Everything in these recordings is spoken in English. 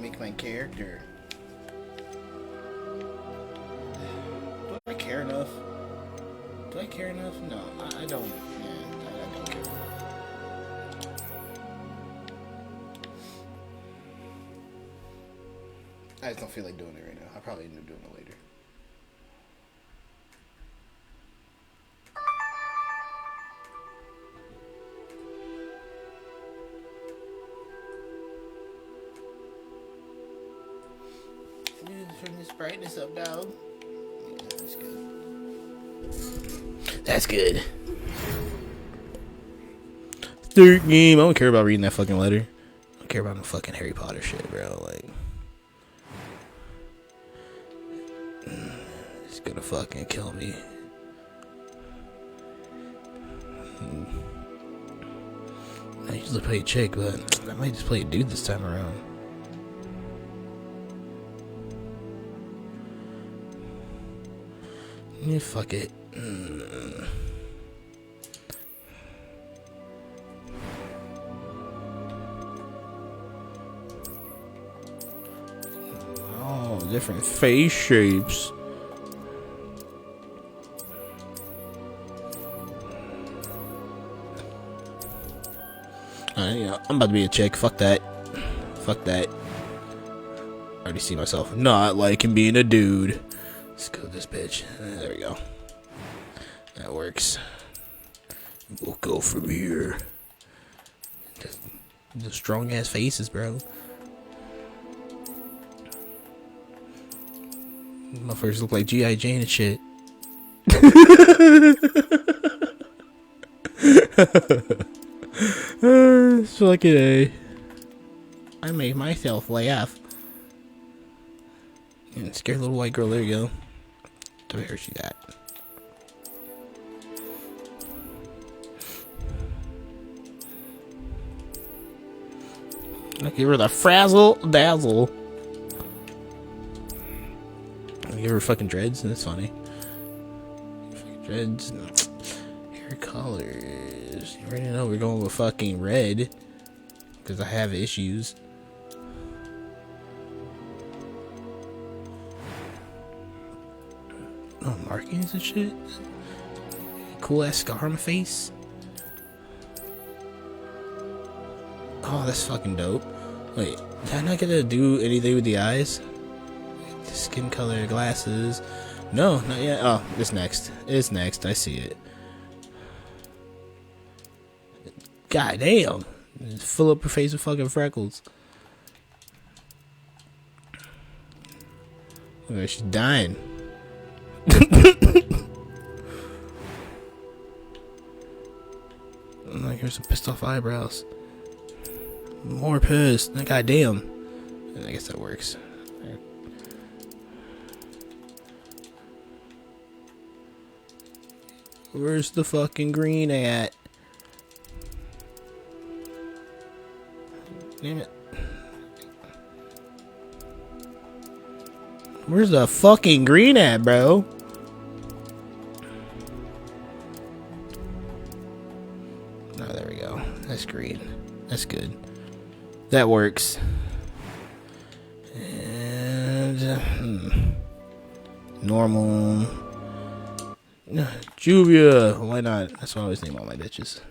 make my character. Do I care enough? Do I care enough? No, I don't. Yeah, I don't care enough. I just don't feel like doing it right now. I'll probably end up doing it later. Turn this brightness up, dog. Yeah, that's good. That's good. Third game. I don't care about reading that fucking letter. I don't care about no fucking Harry Potter shit, bro. Like, it's gonna fucking kill me. I usually play a chick, but I might just play a dude this time around. Yeah, fuck it. Oh, different face shapes. Yeah, I'm about to be a chick. Fuck that. Fuck that. I already see myself not liking being a dude. Let's go with this bitch. There we go. That works. We'll go from here. The strong ass faces, bro. Motherfuckers look like G.I. Jane and shit. Fucking A. I made myself laugh. Yeah, scared little white girl. There you go. Where she at? I give her the frazzle dazzle. I give her fucking dreads, and that's funny. Fucking dreads, hair colors. You already know we're going with fucking red because I have issues. Oh, markings and shit. Cool ass scar on my face. Oh, that's fucking dope. Wait, did I not get to do anything with the eyes? Skin color, glasses. No, not yet. Oh, it's next. It's next. I see it. God damn. Fill up her face with fucking freckles. Look, she's dying. Like, here's some pissed off eyebrows. More pissed. God damn. I guess that works. Where's the fucking green at? Damn it. Where's the fucking green at, bro? Oh, there we go. That's green. That's good. That works. And normal. Juvia. Why not? That's what I always name all my bitches.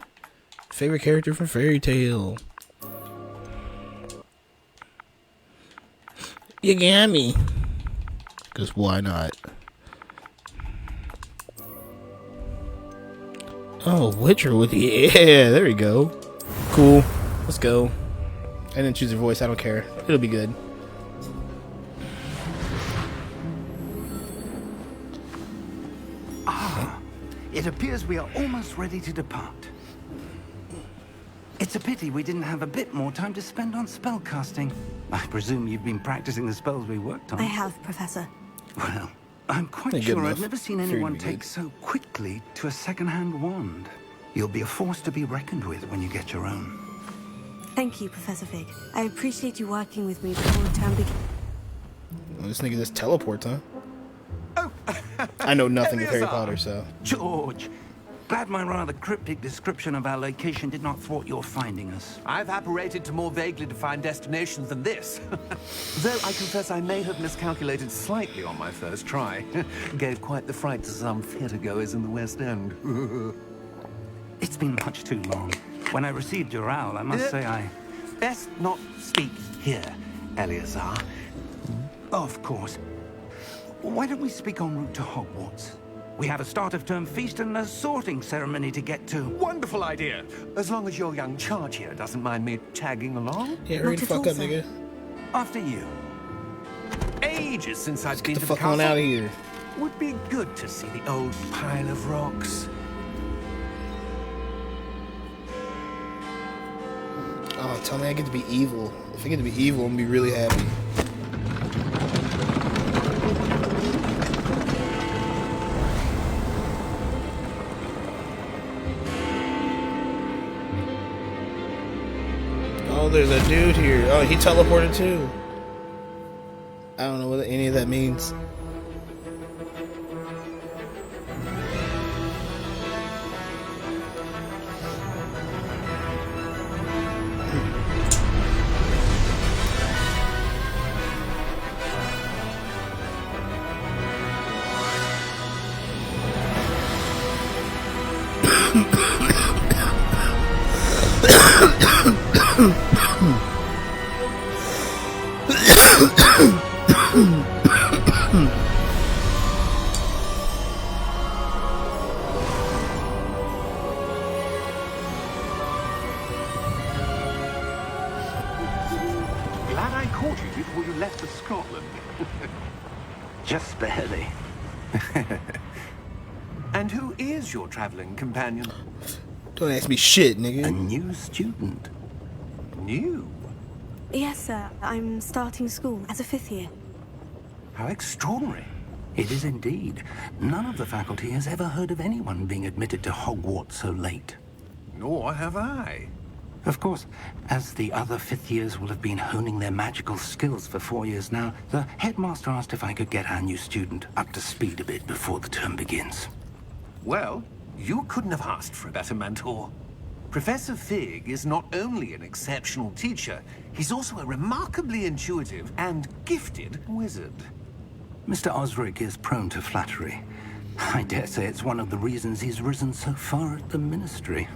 Favorite character from Fairy Tail. Ioriyagami. Because why not? Oh, Witcher with yeah, there we go. Cool. Let's go. I didn't choose your voice, I don't care. It'll be good. It appears we are almost ready to depart. It's a pity we didn't have a bit more time to spend on spellcasting. I presume you've been practicing the spells we worked on. I have, Professor. Well, I'm quite sure I've never seen anyone take so quickly to a second-hand wand. You'll be a force to be reckoned with when you get your own. Thank you, Professor Fig. I appreciate you working with me before the term begins. Well, this nigga just teleports, huh? Oh, I know nothing of Harry Potter, so. George, Glad my rather cryptic description of our location did not thwart your finding us. I've apparated to more vaguely defined destinations than this. Though I confess I may have miscalculated slightly on my first try. Gave quite the fright to some theatre-goers in the West End. It's been much too long. When I received your owl, I must say I... Best not speak here, Eleazar. Of course. Why don't we speak en route to Hogwarts? We have a start-of-term feast and a sorting ceremony to get to. Wonderful idea. As long as your young charge here doesn't mind me tagging along. Yeah, hurry the fuck up, nigga. After you. Ages since I've been Get to the fuck on out of here. Would be good to see the old pile of rocks. Oh, tell me I get to be evil. If I get to be evil, I'm gonna be really happy. Oh, there's a dude here. Oh, he teleported too. I don't know what any of that means. Glad I caught you before you left for Scotland. Just barely. And who is your traveling companion? Don't ask me shit, A nigga. new student. New? Yes, sir. I'm starting school as a 5th year. How extraordinary. It is indeed. None of the faculty has ever heard of anyone being admitted to Hogwarts so late. Nor have I. Of course, as the other 5th years will have been honing their magical skills for 4 years now, the headmaster asked if I could get our new student up to speed a bit before the term begins. Well, you couldn't have asked for a better mentor. Professor Fig is not only an exceptional teacher, he's also a remarkably intuitive and gifted wizard. Mr. Osric is prone to flattery. I dare say it's one of the reasons he's risen so far at the ministry.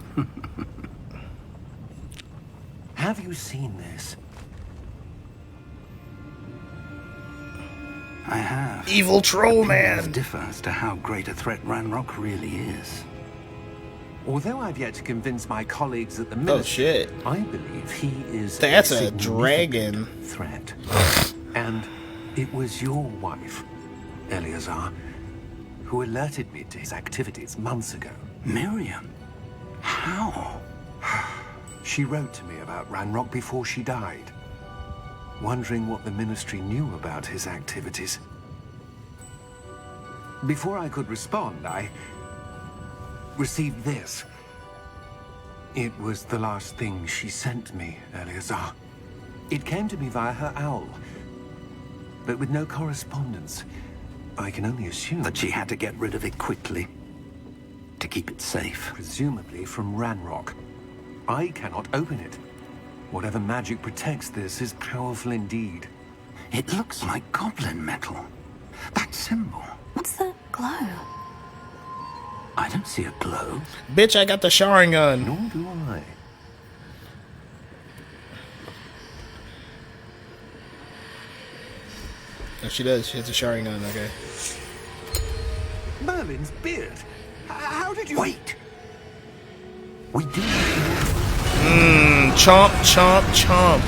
Have you seen this? I have. Evil troll Opinions man. differ as to how great a threat Ranrock really is. Although I've yet to convince my colleagues at the Oh ministry, shit. I believe he is That's a significant dragon. threat. And it was your wife, Eleazar, who alerted me to his activities months ago. Miriam? How? She wrote to me about Ranrock before she died, wondering what the ministry knew about his activities. Before I could respond, I received this. It was the last thing she sent me, Eleazar. It came to me via her owl, but with no correspondence. I can only assume That she had to get rid of it quickly. To keep it safe. presumably from Ranrock. I cannot open it. Whatever magic protects this is powerful indeed. It looks like goblin metal. That symbol. What's that glow? I don't see a glow. Bitch, I got the Sharingan. Nor do I. Oh, she does. She has a Sharingan, okay. Merlin's beard. How did you... Wait! We do. Chomp, chomp, chomp.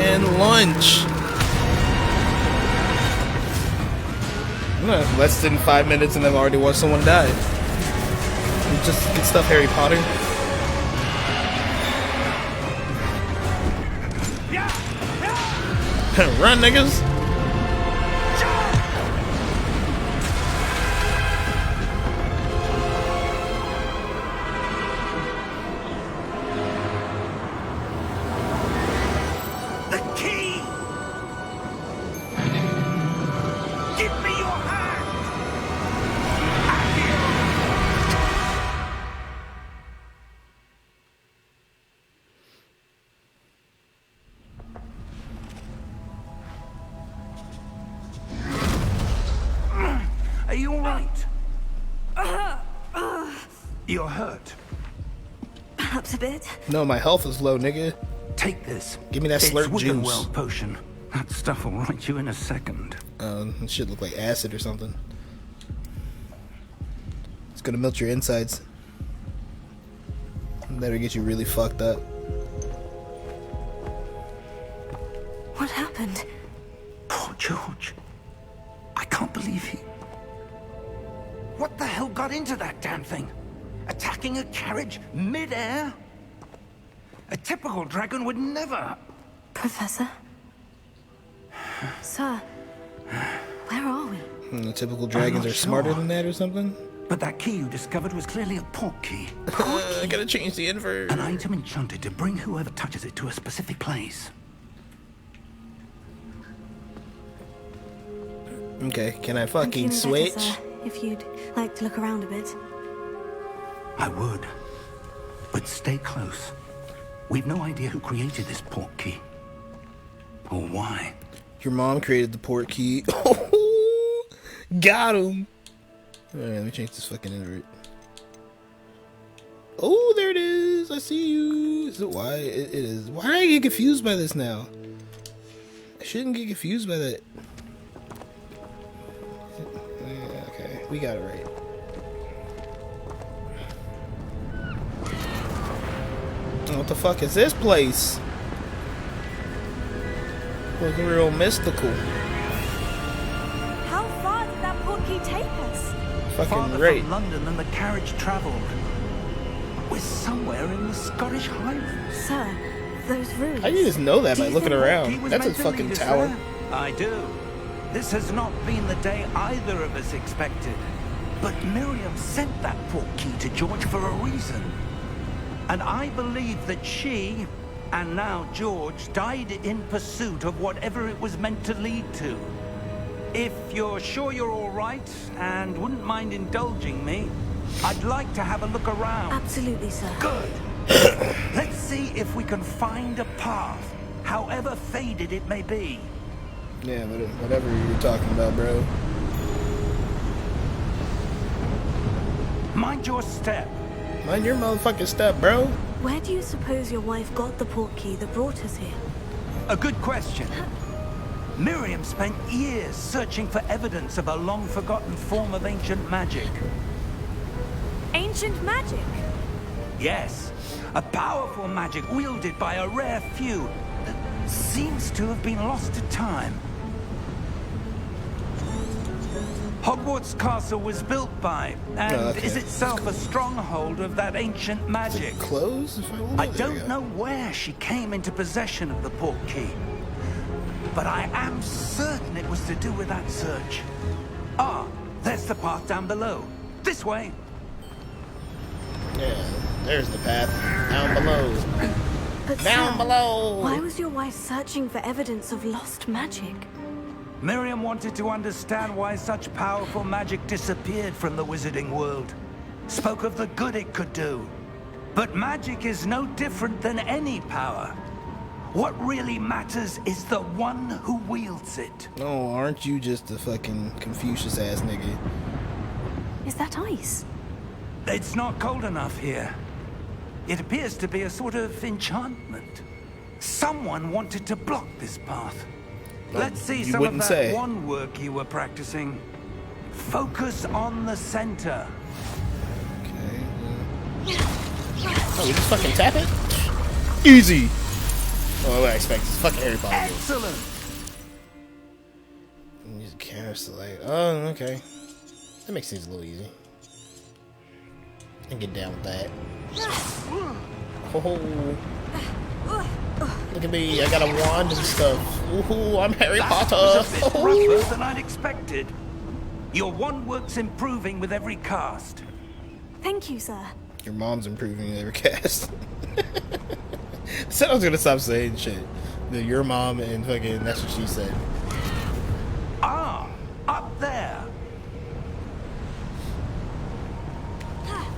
And lunch. Less than 5 minutes and I've already watched someone die. Just get stuff, Harry Potter. Run, niggas. The key! all right? You're hurt. Perhaps a bit. No, my health is low, nigga. Take this. Give me that It's slurp juice. Wiggenweld potion. That stuff will right you in a second. It should look like acid or something. It's gonna melt your insides. Better get you really fucked up. What happened? Poor George. I can't believe he... What the hell got into that damn thing? Attacking a carriage mid-air? A typical dragon would never... Professor? Sir, where are we? Typical dragons are smarter than that or something? But that key you discovered was clearly a port key. I gotta change the invert. An item enchanted to bring whoever touches it to a specific place. Okay, can I I'm fucking feeling better, switch? sir, if you'd like to look around a bit. I would. But stay close. We've no idea who created this port key. Or why. Your mom created the port key. Got him. Alright, let me change this fucking invert. Oh, there it is. I see you. Is it why? It is. Why did I get confused by this now? I shouldn't get confused by that. Yeah, okay, we got it right. Oh, what the fuck is this place? Looking real mystical. How far did that port key take us? Fucking Farther great. from London than the carriage travelled. We're somewhere in the Scottish Highlands. Sir, those rooms. How do you just know that Do by you looking think around? Loki was That's a meant to fucking lead us tower. there? I do. This has not been the day either of us expected. But Miriam sent that port key to George for a reason. And I believe that she, and now George, died in pursuit of whatever it was meant to lead to. If you're sure you're all right and wouldn't mind indulging me, I'd like to have a look around. Absolutely, sir. Good. Let's see if we can find a path, however faded it may be. Yeah, whatever you're talking about, bro. Mind your step. Mind your motherfucking step, bro. Where do you suppose your wife got the port key that brought us here? A good question. Miriam spent years searching for evidence of a long-forgotten form of ancient magic. Ancient magic? Yes, a powerful magic wielded by a rare few that seems to have been lost to time. Hogwarts Castle was built by, and is itself a stronghold of that ancient magic. Close? I don't know where she came into possession of the port key, but I am certain it was to do with that search. Ah, there's the path down below. This way. Yeah, there's the path. Down below. But Down sir, below. why was your wife searching for evidence of lost magic? Miriam wanted to understand why such powerful magic disappeared from the wizarding world. Spoke of the good it could do. But magic is no different than any power. What really matters is the one who wields it. Oh, aren't you just a fucking Confucius ass nigga? Is that ice? It's not cold enough here. It appears to be a sort of enchantment. Someone wanted to block this path. Let's see some of that one work you were practicing. Focus on the center. Okay. Oh, we just fucking tap it? Easy. Oh, what I expect. It's fucking Harry Potter. Excellent. Use cast like. Oh, okay. That makes things a little easy. I can get down with that. Oh. Look at me, I got a wand and stuff. Ooh, I'm Harry Potter. Was a bit rougher than I'd expected. Your wand work's improving with every cast. Thank you, sir. Your mom's improving every cast. I said I was gonna stop saying shit. Your mom and fucking, that's what she said. Ah, up there.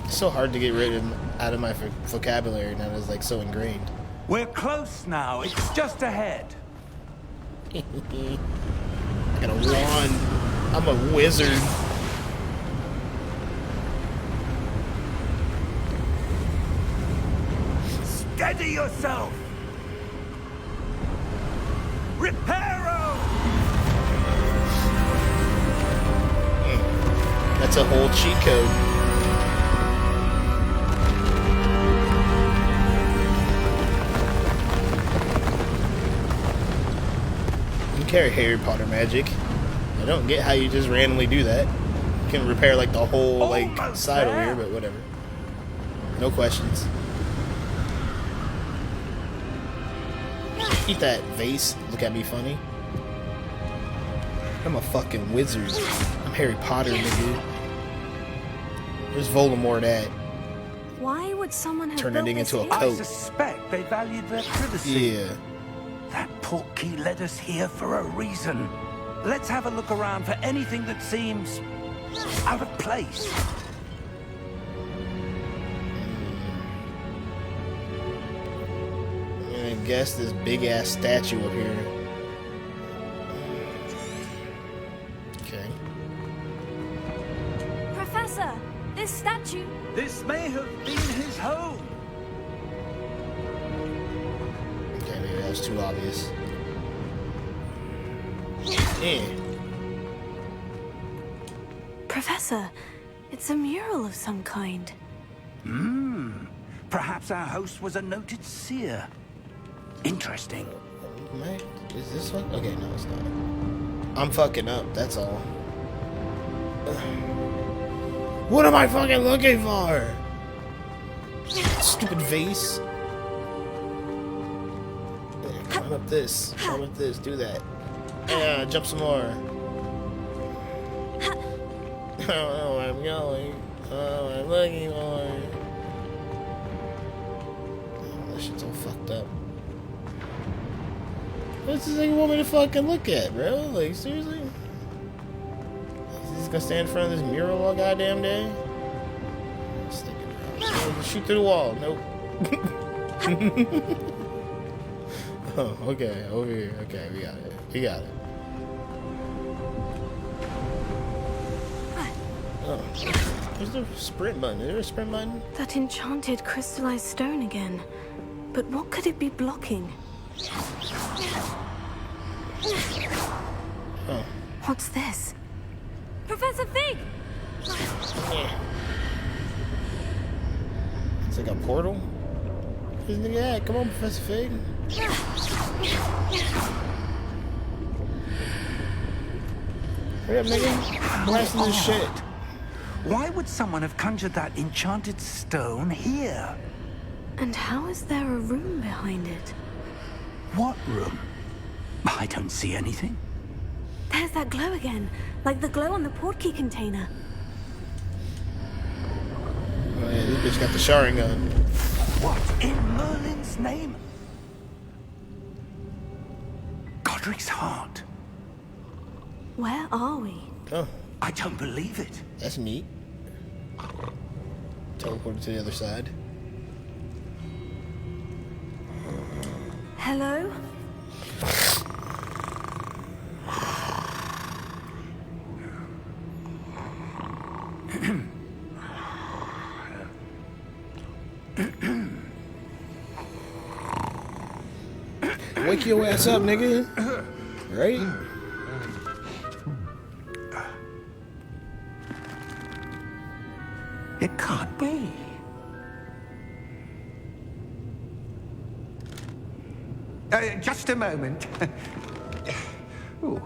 It's so hard to get rid of out of my vocabulary now. It's like so ingrained. We're close now. It's just ahead. I got a wand. I'm a wizard. Steady yourself! Reparo! That's a whole cheat code. You carry Harry Potter magic. I don't get how you just randomly do that. You can repair like the whole like Almost side over there. here, but whatever. No questions. Eat that vase. Look at me funny. I'm a fucking wizard. I'm Harry Potter, nigga. Where's Voldemort at? Why would someone have Turn built that thing this into a here? I coat. suspect they valued their privacy. Yeah. That portkey led us here for a reason. Let's have a look around for anything that seems out of place. I guess this big ass statue up here. Okay. Professor, this statue. This may have been his home. Okay, maybe that was too obvious. Yeah. Professor, it's a mural of some kind. Perhaps our host was a noted seer. Interesting. Man, is this one? Okay, no, it's not. I'm fucking up, that's all. What am I fucking looking for? Stupid vase. Yeah, climb up this. Climb up this. Do that. Yeah, jump some more. I don't know where I'm going. I don't know what I'm looking for. Oh, that shit's all fucked up. What's this thing you want me to fucking look at, bro? Like, seriously? Is he just gonna stand in front of this mural all goddamn day? Stick it around. Shoot through the wall. Nope. Oh, okay. Over here. Okay, we got it. We got it. Oh. Where's the sprint button? Is there a sprint button? That enchanted crystallized stone again. But what could it be blocking? Oh. What's this? Professor Fig! Yeah. It's like a portal? Where's the nigga at? Come on, Professor Fig. Hurry up, nigga. Blasting this shit. Why would someone have conjured that enchanted stone here? And how is there a room behind it? What room? I don't see anything. There's that glow again, like the glow on the portkey container. Oh yeah, this bitch got the showering gun. What in Merlin's name? Godric's heart. Where are we? Oh, I don't believe it. that's neat. Teleported to the other side. Hello? Wake your ass up, nigga. Right? It can't be. Just a moment. Ooh,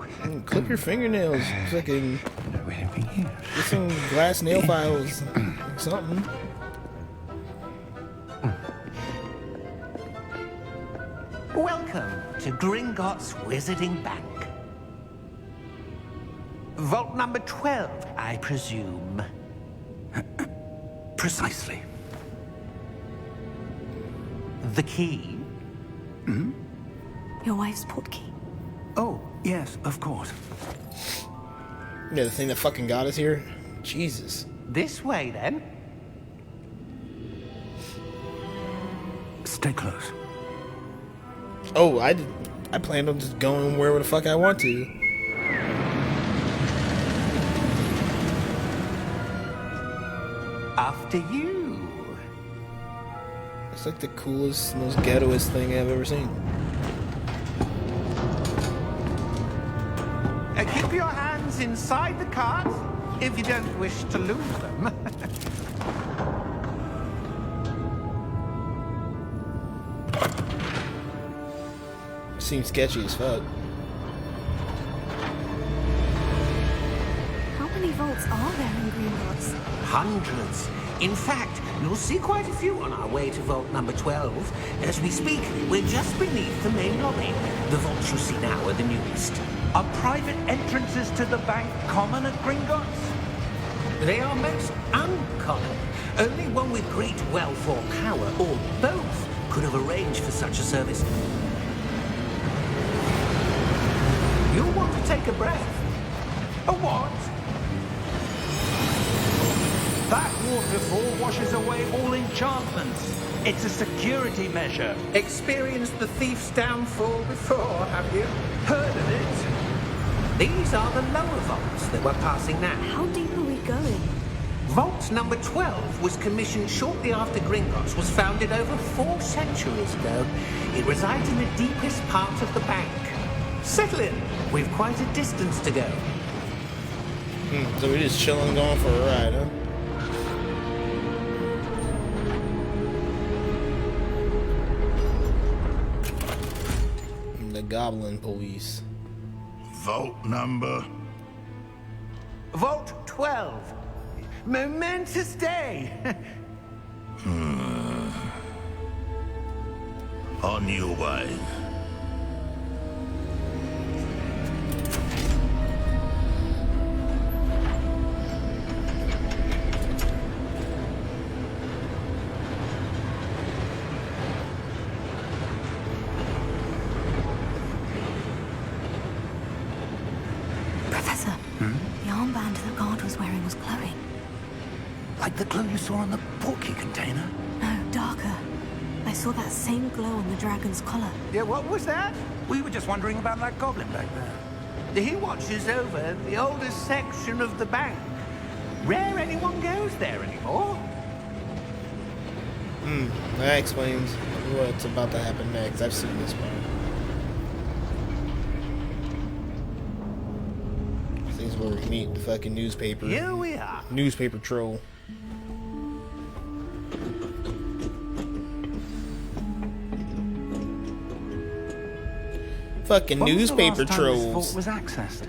Clip your fingernails. Fucking no anything here. get some glass nail files. Something. Welcome to Gringotts Wizarding Bank. Vault number 12, I presume. Precisely. The key? Your wife's portkey. Oh, yes, of course. Yeah, the thing that fucking got us here. Jesus. This way, then. Stay close. Oh, I planned on just going wherever the fuck I want to. After you. It's like the coolest, most ghettoest thing I've ever seen. Keep your hands inside the cart if you don't wish to lose them. Seems sketchy as fuck. How many vaults are there in Gringotts? Hundreds. In fact, you'll see quite a few on our way to vault number 12. As we speak, we're just beneath the main lobby. The vaults you see now are the newest. Are private entrances to the bank common at Gringotts? They are most uncommon. Only one with great wealth or power, or both, could have arranged for such a service. You'll want to take a breath. A what? That waterfall washes away all enchantments. It's a security measure. Experienced the thief's downfall before, have you? Heard of it? These are the lower vaults that we're passing now. How deep are we going? Vault number 12 was commissioned shortly after Gringotts was founded over 4 centuries ago. It resides in the deepest part of the bank. Settle in. We've quite a distance to go. So we're just chilling, going for a ride, huh? The Goblin Police. Vault number. Vault 12. Momentous day. On your way. Professor, the armband the guard was wearing was glowing. Like the glow you saw on the portkey container? No, darker. I saw that same glow on the dragon's collar. Yeah, what was that? We were just wondering about that goblin back there. He watches over the oldest section of the bank. Rare anyone goes there anymore. That explains what's about to happen next. I've seen this part. This is where we meet the fucking newspaper. Here we are. Newspaper troll. Fucking When was the newspaper last time this vault trolls. was accessed?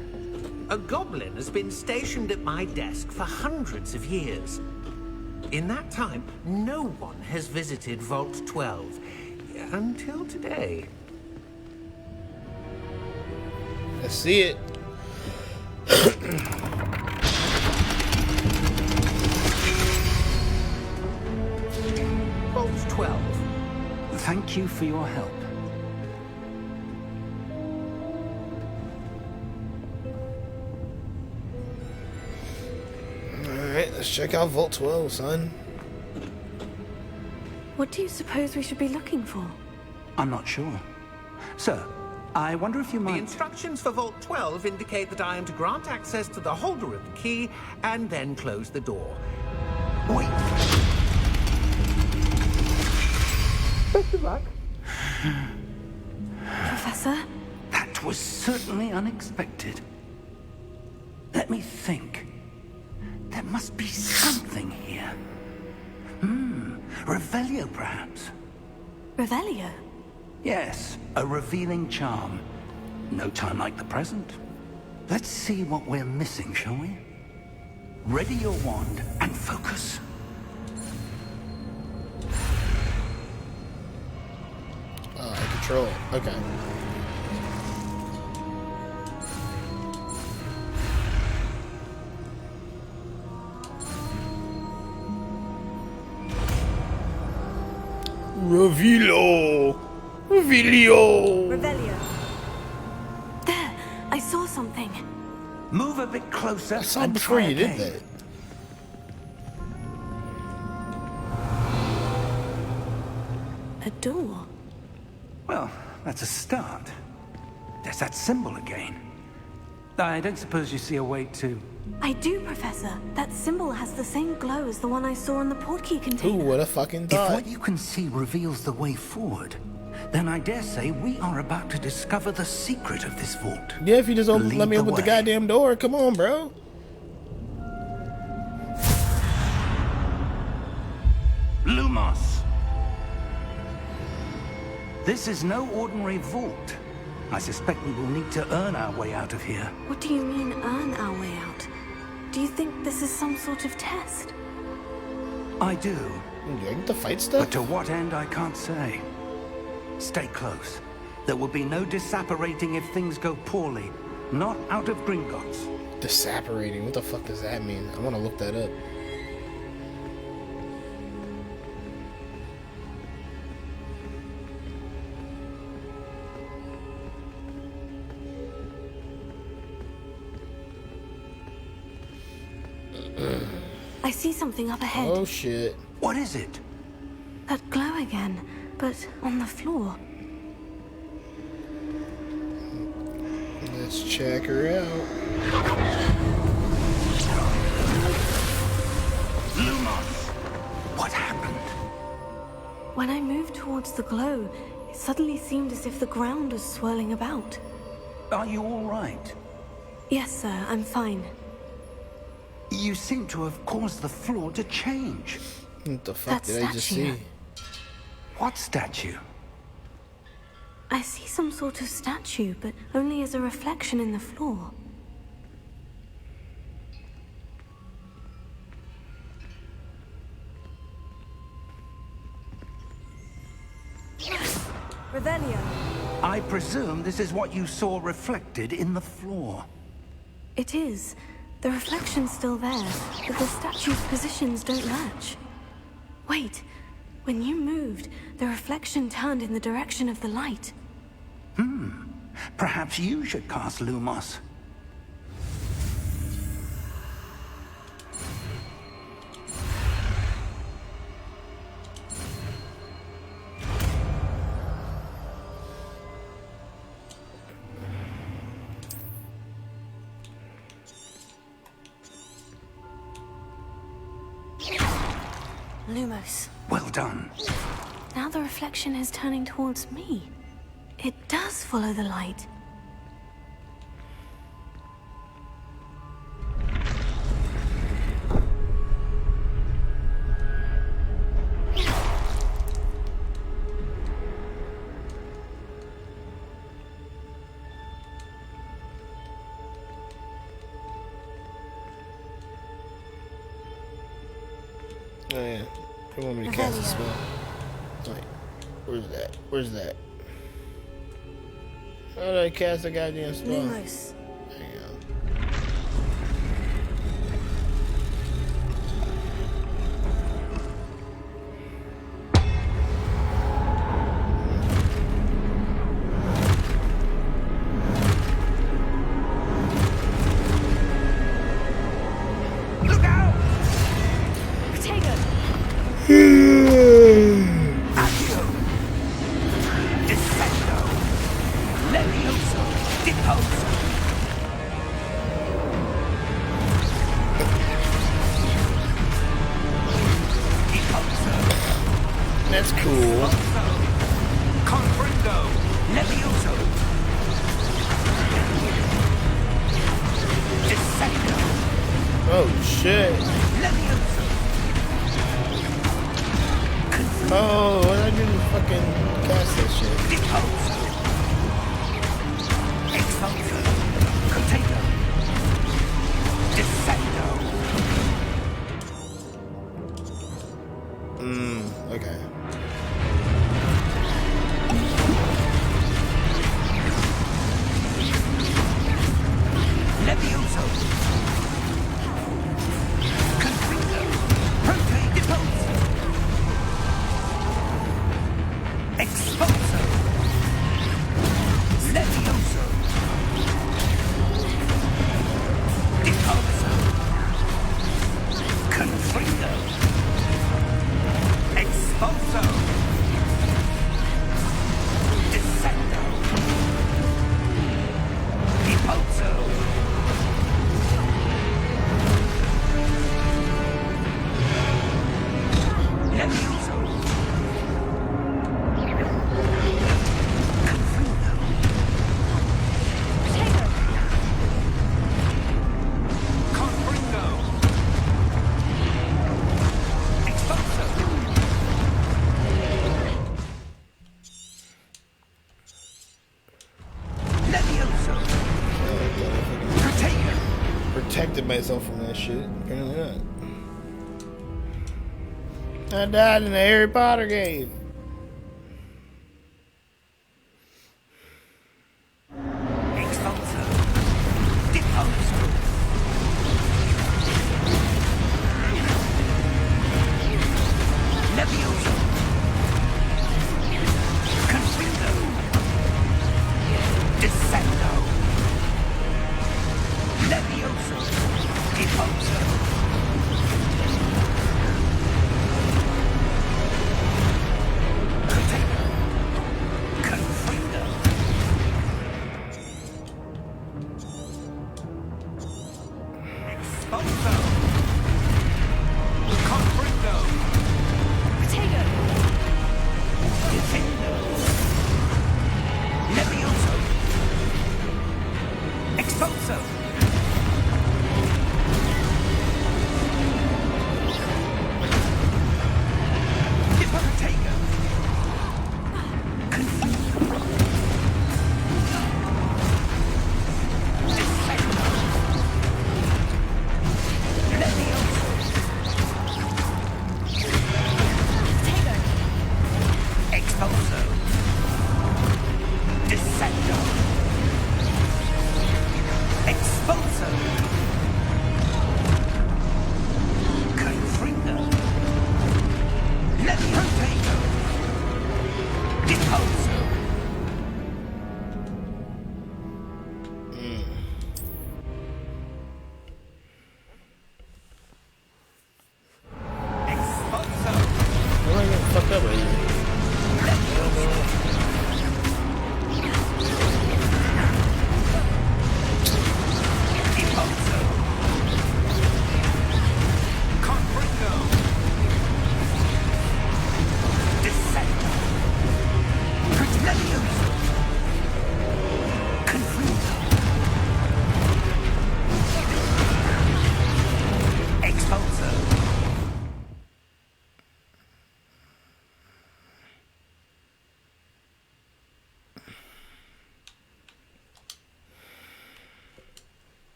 A goblin has been stationed at my desk for hundreds of years. In that time, no one has visited Vault 12. Until today. I see it. Vault 12. Thank you for your help. Alright, let's check out Vault 12, son. What do you suppose we should be looking for? I'm not sure. Sir, I wonder if you The might... instructions for Vault 12 indicate that I am to grant access to the holder of the key and then close the door. Wait. Best of luck. Professor? That was certainly unexpected. Let me think. There must be something here. Revelio, perhaps? Revelio? Yes, a revealing charm. No time like the present. Let's see what we're missing, shall we? Ready your wand and focus. Control. Okay. Revelio! Revelio! Revelio. There! I saw something. Move a bit closer. I saw it and before try you did again. that. A door. Well, that's a start. There's that symbol again. I don't suppose you see a way to I do, Professor. That symbol has the same glow as the one I saw on the portkey Who container. would have fucking If thought? what you can see reveals the way forward, then I dare say we are about to discover the secret of this vault. Yeah, if you just Lead let me the open the way. goddamn door. Come on, bro. Lumos! This is no ordinary vault. I suspect we will need to earn our way out of here. What do you mean, earn our way out? Do you think this is some sort of test? I do, You like the fight but stuff? to what end I can't say. Stay close. There will be no disapparating if things go poorly. Not out of Gringotts. Disapparating. What the fuck does that mean? I want to look that up. I see something up ahead. Oh shit. What is it? That glow again, but on the floor. Let's check her out. Lumos! What happened? When I moved towards the glow, it suddenly seemed as if the ground was swirling about. Are you all right? Yes, sir, I'm fine. You seem to have caused the floor to change. What the fuck That did I just statue. see? What statue? I see some sort of statue, but only as a reflection in the floor. Revelio. I presume this is what you saw reflected in the floor. It is. The reflection's still there, but the statue's positions don't match. Wait. When you moved, the reflection turned in the direction of the light. Perhaps you should cast Lumos. Lumos. Well done. Now the reflection is turning towards me. It does follow the light. Oh yeah. You want me to cast a spell? Wait. Where's that? Where's that? How did I cast a goddamn spell? Lumos. There you go. Look out! Protego! Accio! Descendo! Levioso! Deposo! Deposo! That's cool. Confringo! Levioso! Descendo! Oh shit. Levioso! Oh, what did I do to fucking cast that shit? Deposo! Expulso! Potato! Descendo! Okay. Levioso! Confringo! Prote Deposo! Expulso! Levioso! Deposo! Confringo! Expulso! protect myself from that shit. Apparently not. I died in a Harry Potter game.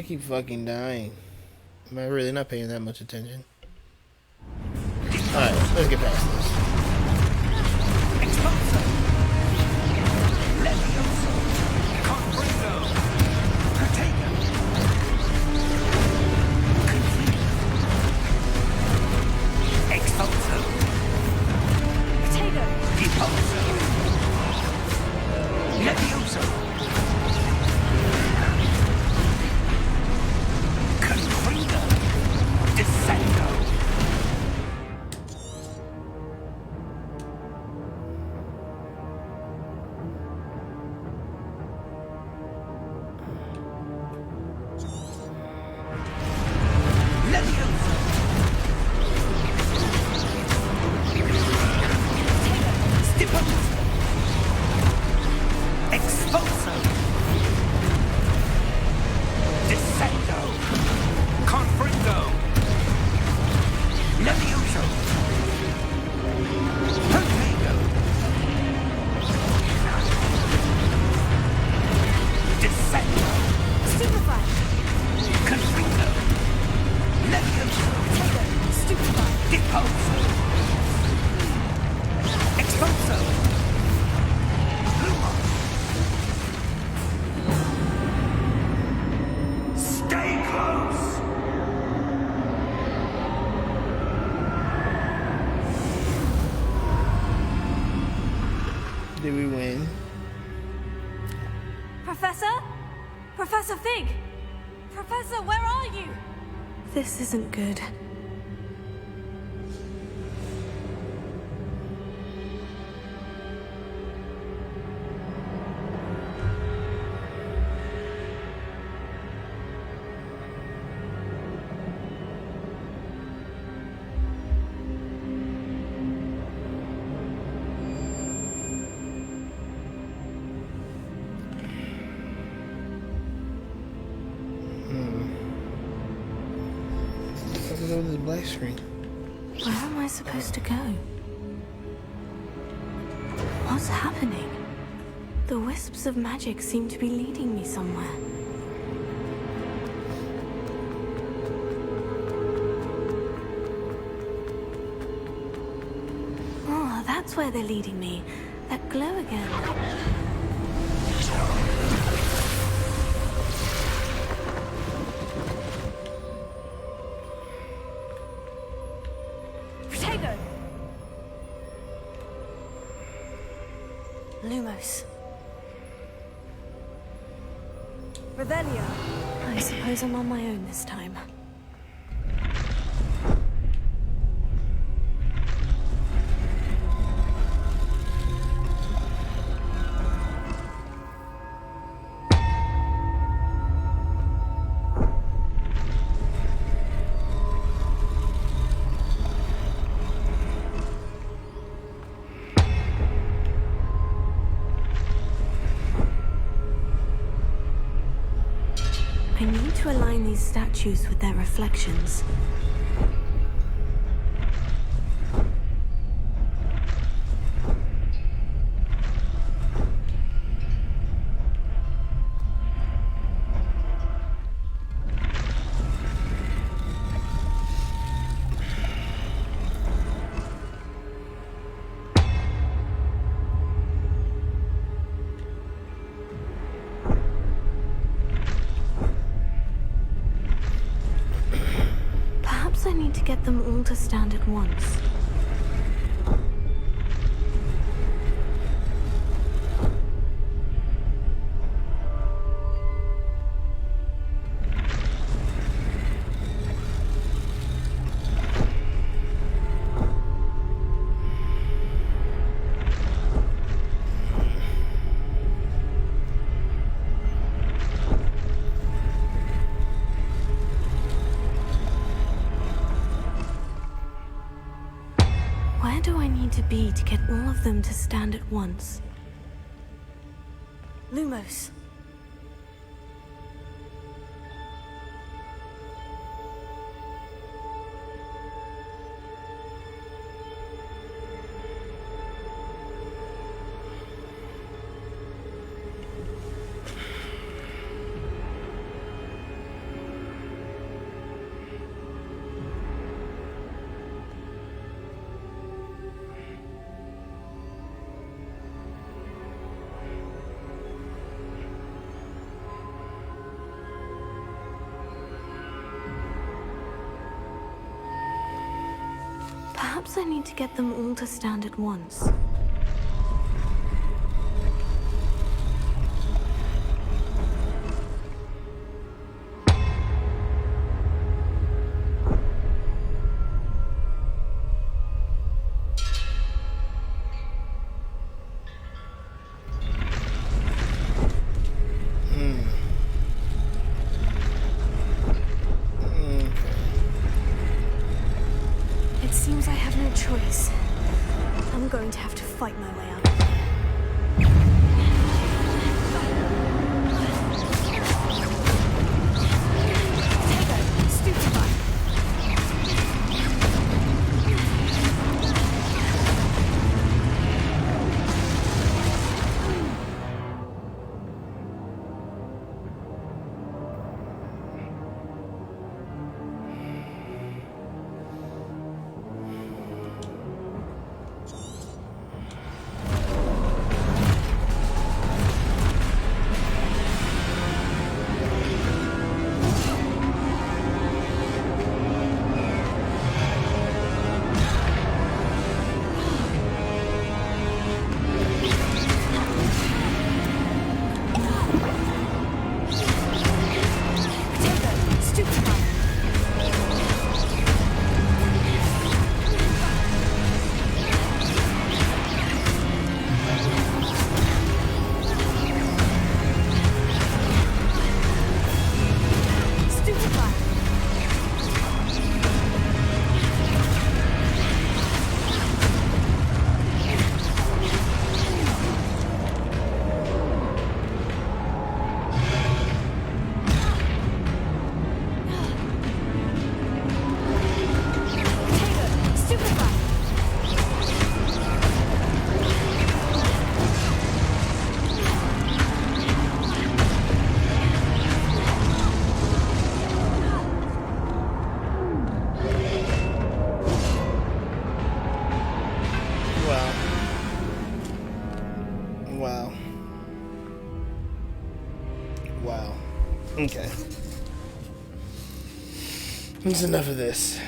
I keep fucking dying. Am I really not paying that much attention? Alright, let's get past this. Professor? Professor Fig! Professor, where are you? This isn't good. What's on this black screen? Where am I supposed to go? What's happening? The wisps of magic seem to be leading me somewhere. Oh, that's where they're leading me. That glow again. Lumos. Revelio. I suppose I'm on my own this time. I need to align these statues with their reflections. I need to get them all to stand at once. Where do I need to be to get all of them to stand at once? Lumos. Perhaps I need to get them all to stand at once. It seems I have no choice. I'm going to have to fight my way out. Okay. That's enough of this.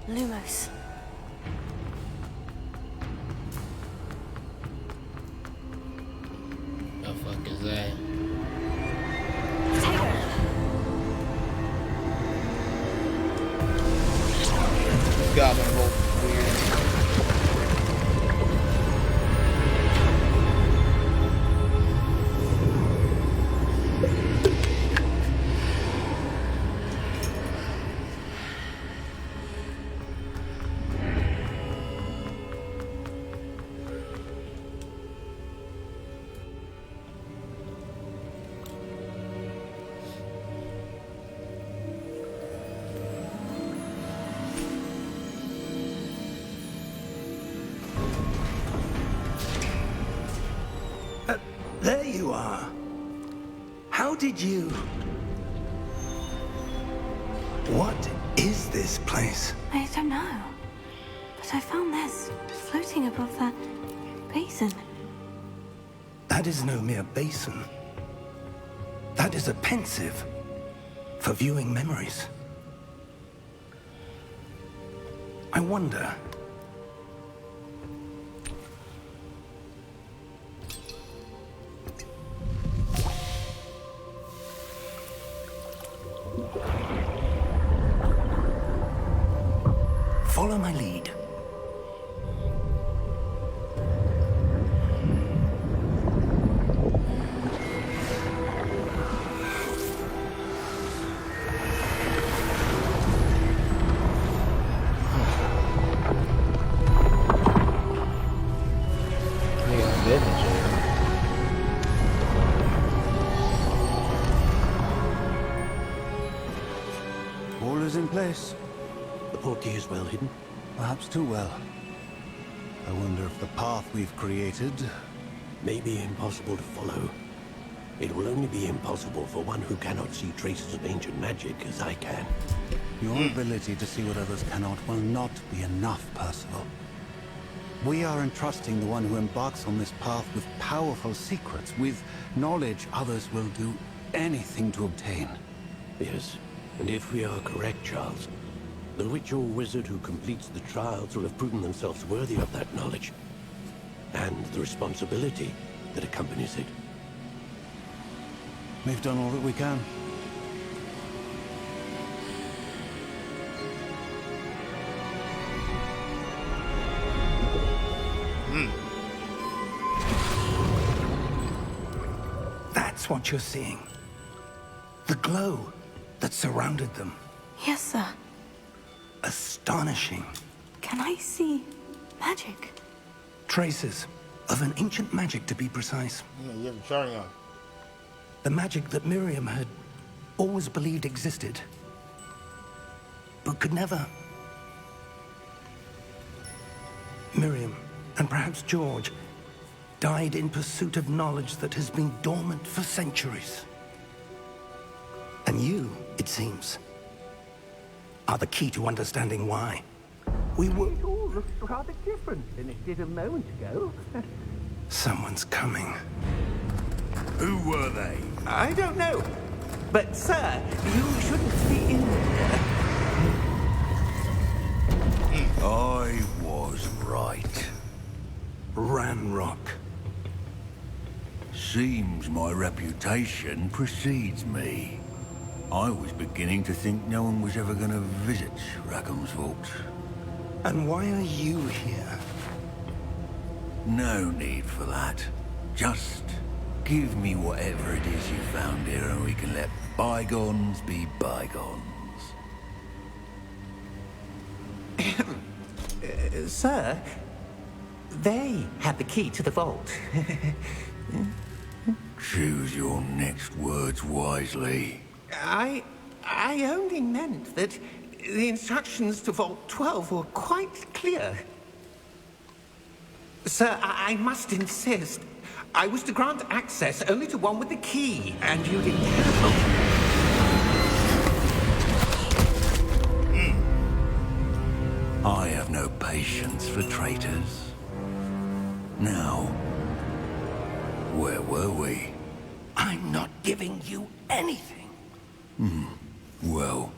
Lumos. The fuck is that? Goblin Bolt. Weird. There you are. How did you... What is this place? I don't know. But I found this floating above that basin. That is no mere basin. That is a pensive for viewing memories. I wonder... Follow my lead. All is in place. The portkey is well hidden. Perhaps too well. I wonder if the path we've created... May be impossible to follow. It will only be impossible for one who cannot see traces of ancient magic as I can. Your ability to see what others cannot will not be enough, Percival. We are entrusting the one who embarks on this path with powerful secrets, with knowledge others will do anything to obtain. Yes, and if we are correct, Charles, the witch or wizard who completes the trials will have proven themselves worthy of that knowledge, and the responsibility that accompanies it. We've done all that we can. That's what you're seeing. The glow that surrounded them. Yes, sir. Astonishing. Can I see magic? Traces of an ancient magic, to be precise. You have the charting on. The magic that Miriam had always believed existed, but could never. Miriam And perhaps George died in pursuit of knowledge that has been dormant for centuries. And you, it seems, are the key to understanding why. It all looks rather different than it did a moment ago. Someone's coming. Who were they? I don't know. But, sir, you shouldn't be in there. I was right. Ranrock. Seems my reputation precedes me. I was beginning to think no one was ever going to visit Rackham's vault. And why are you here? No need for that. Just give me whatever it is you found here and we can let bygones be bygones. Sir, they had the key to the vault. Choose your next words wisely. I only meant that the instructions to Vault 12 were quite clear. Sir, I must insist. I was to grant access only to one with the key, and you didn't have I have no patience for traitors. Now, where were we? I'm not giving you anything. Well,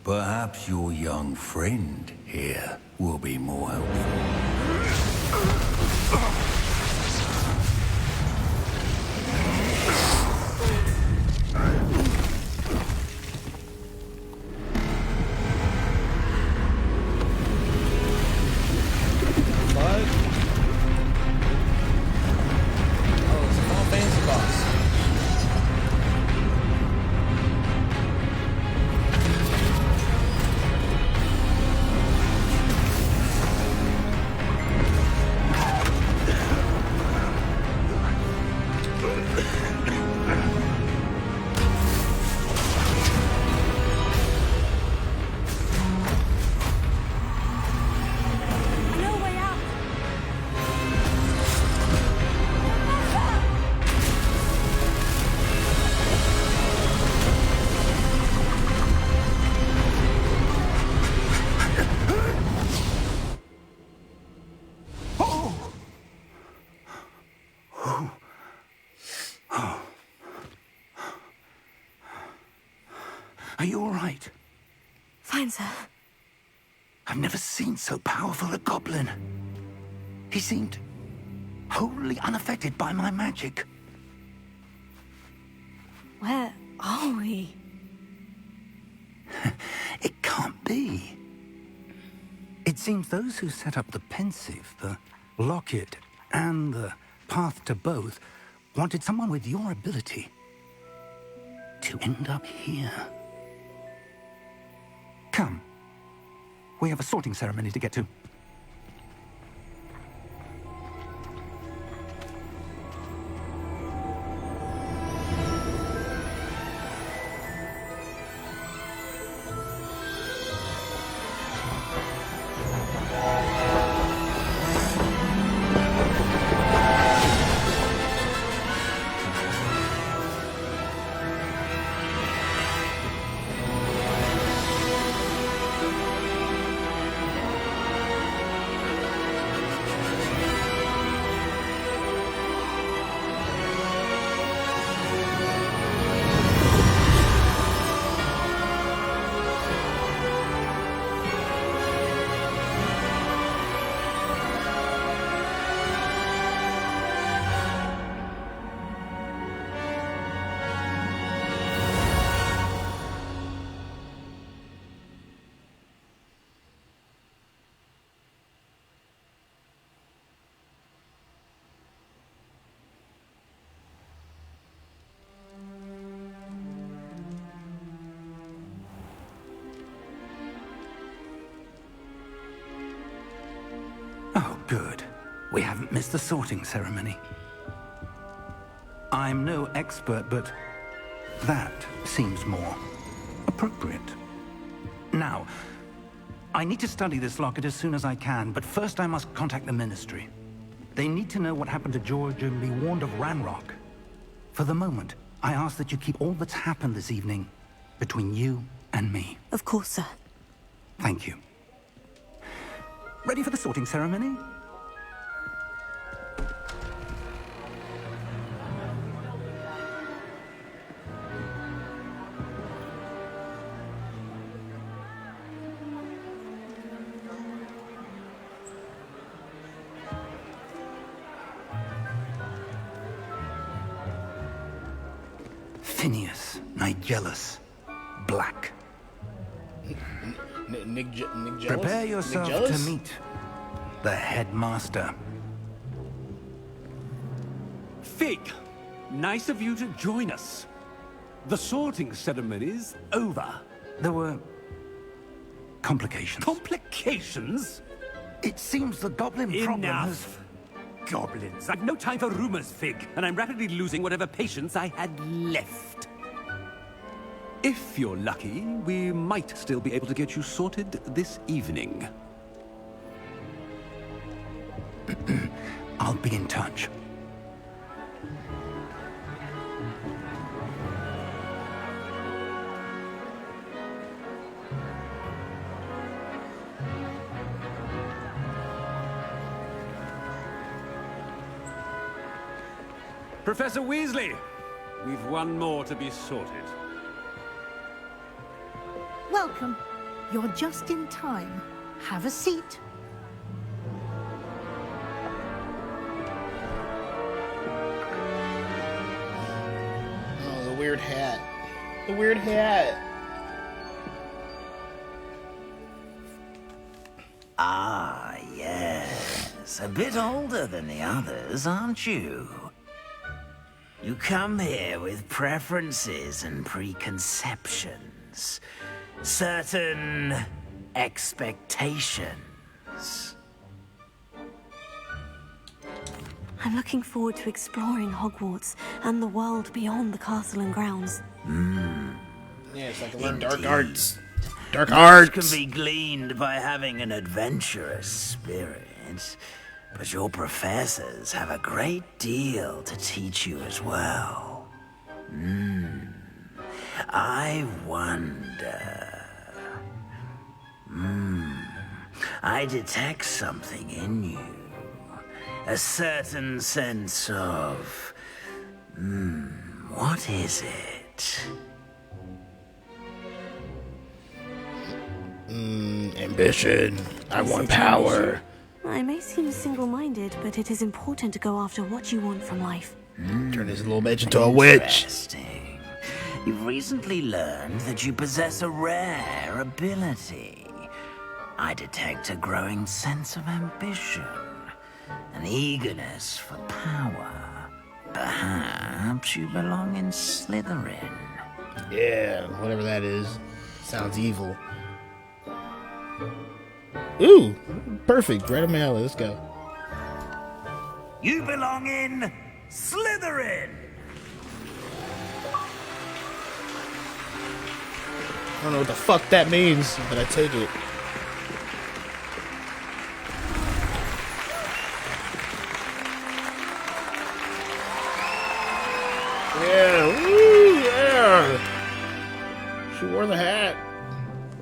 perhaps your young friend here will be more helpful. Are you all right? Fine, sir. I've never seen so powerful a goblin. He seemed wholly unaffected by my magic. Where are we? It can't be. It seems those who set up the pensive, the locket, and the path to both wanted someone with your ability to end up here. Come. We have a sorting ceremony to get to. Oh, good. We haven't missed the sorting ceremony. I'm no expert, but that seems more appropriate. Now, I need to study this locket as soon as I can, but first I must contact the Ministry. They need to know what happened to George and be warned of Ranrock. For the moment, I ask that you keep all that's happened this evening between you and me. Of course, sir. Thank you. Ready for the sorting ceremony? Phineas, Nigellus, Black. Nick Jealous? Prepare yourself Nick Jealous? to meet the headmaster. Fig, nice of you to join us. The sorting ceremony's over. There were complications. Complications? It seems the goblin problem has... Enough. Goblins. I've no time for rumors, Fig, and I'm rapidly losing whatever patience I had left. If you're lucky, we might still be able to get you sorted this evening. I'll be in touch. Professor Weasley, we've one more to be sorted. Welcome. You're just in time. Have a seat. Oh, the weird hat. The weird hat. Ah, yes. A bit older than the others, aren't you? You come here with preferences and preconceptions. Certain expectations. I'm looking forward to exploring Hogwarts and the world beyond the castle and grounds. Yeah, it's like to learn dark Indeed. arts. Dark Much arts! can be gleaned by having an adventurous spirit, but your professors have a great deal to teach you as well. I wonder... I detect something in you. A certain sense of... what is it? Ambition. I want power. I may seem single-minded, but it is important to go after what you want from life. Turn this little bitch into a witch. Interesting. You've recently learned that you possess a rare ability. I detect a growing sense of ambition, an eagerness for power. Perhaps you belong in Slytherin. Yeah, whatever that is. Sounds evil. Ooh, perfect. Right up my alley. Let's go. You belong in Slytherin! I don't know what the fuck that means, but I take it. Yeah, woo, yeah. She wore the hat.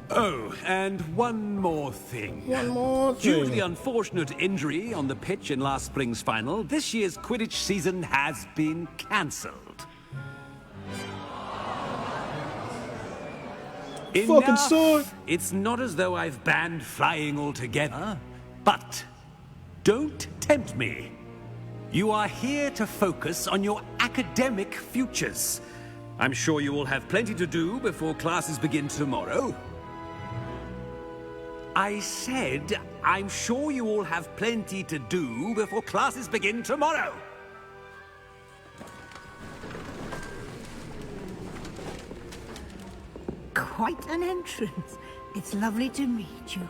Oh, and one more thing. One more Due to thing. the unfortunate injury on the pitch in last spring's final, this year's Quidditch season has been cancelled. Fucking sword. It's not as though I've banned flying altogether, but don't tempt me. You are here to focus on your academic futures. I'm sure you will have plenty to do before classes begin tomorrow. I said, I'm sure you all have plenty to do before classes begin tomorrow. Quite an entrance. It's lovely to meet you.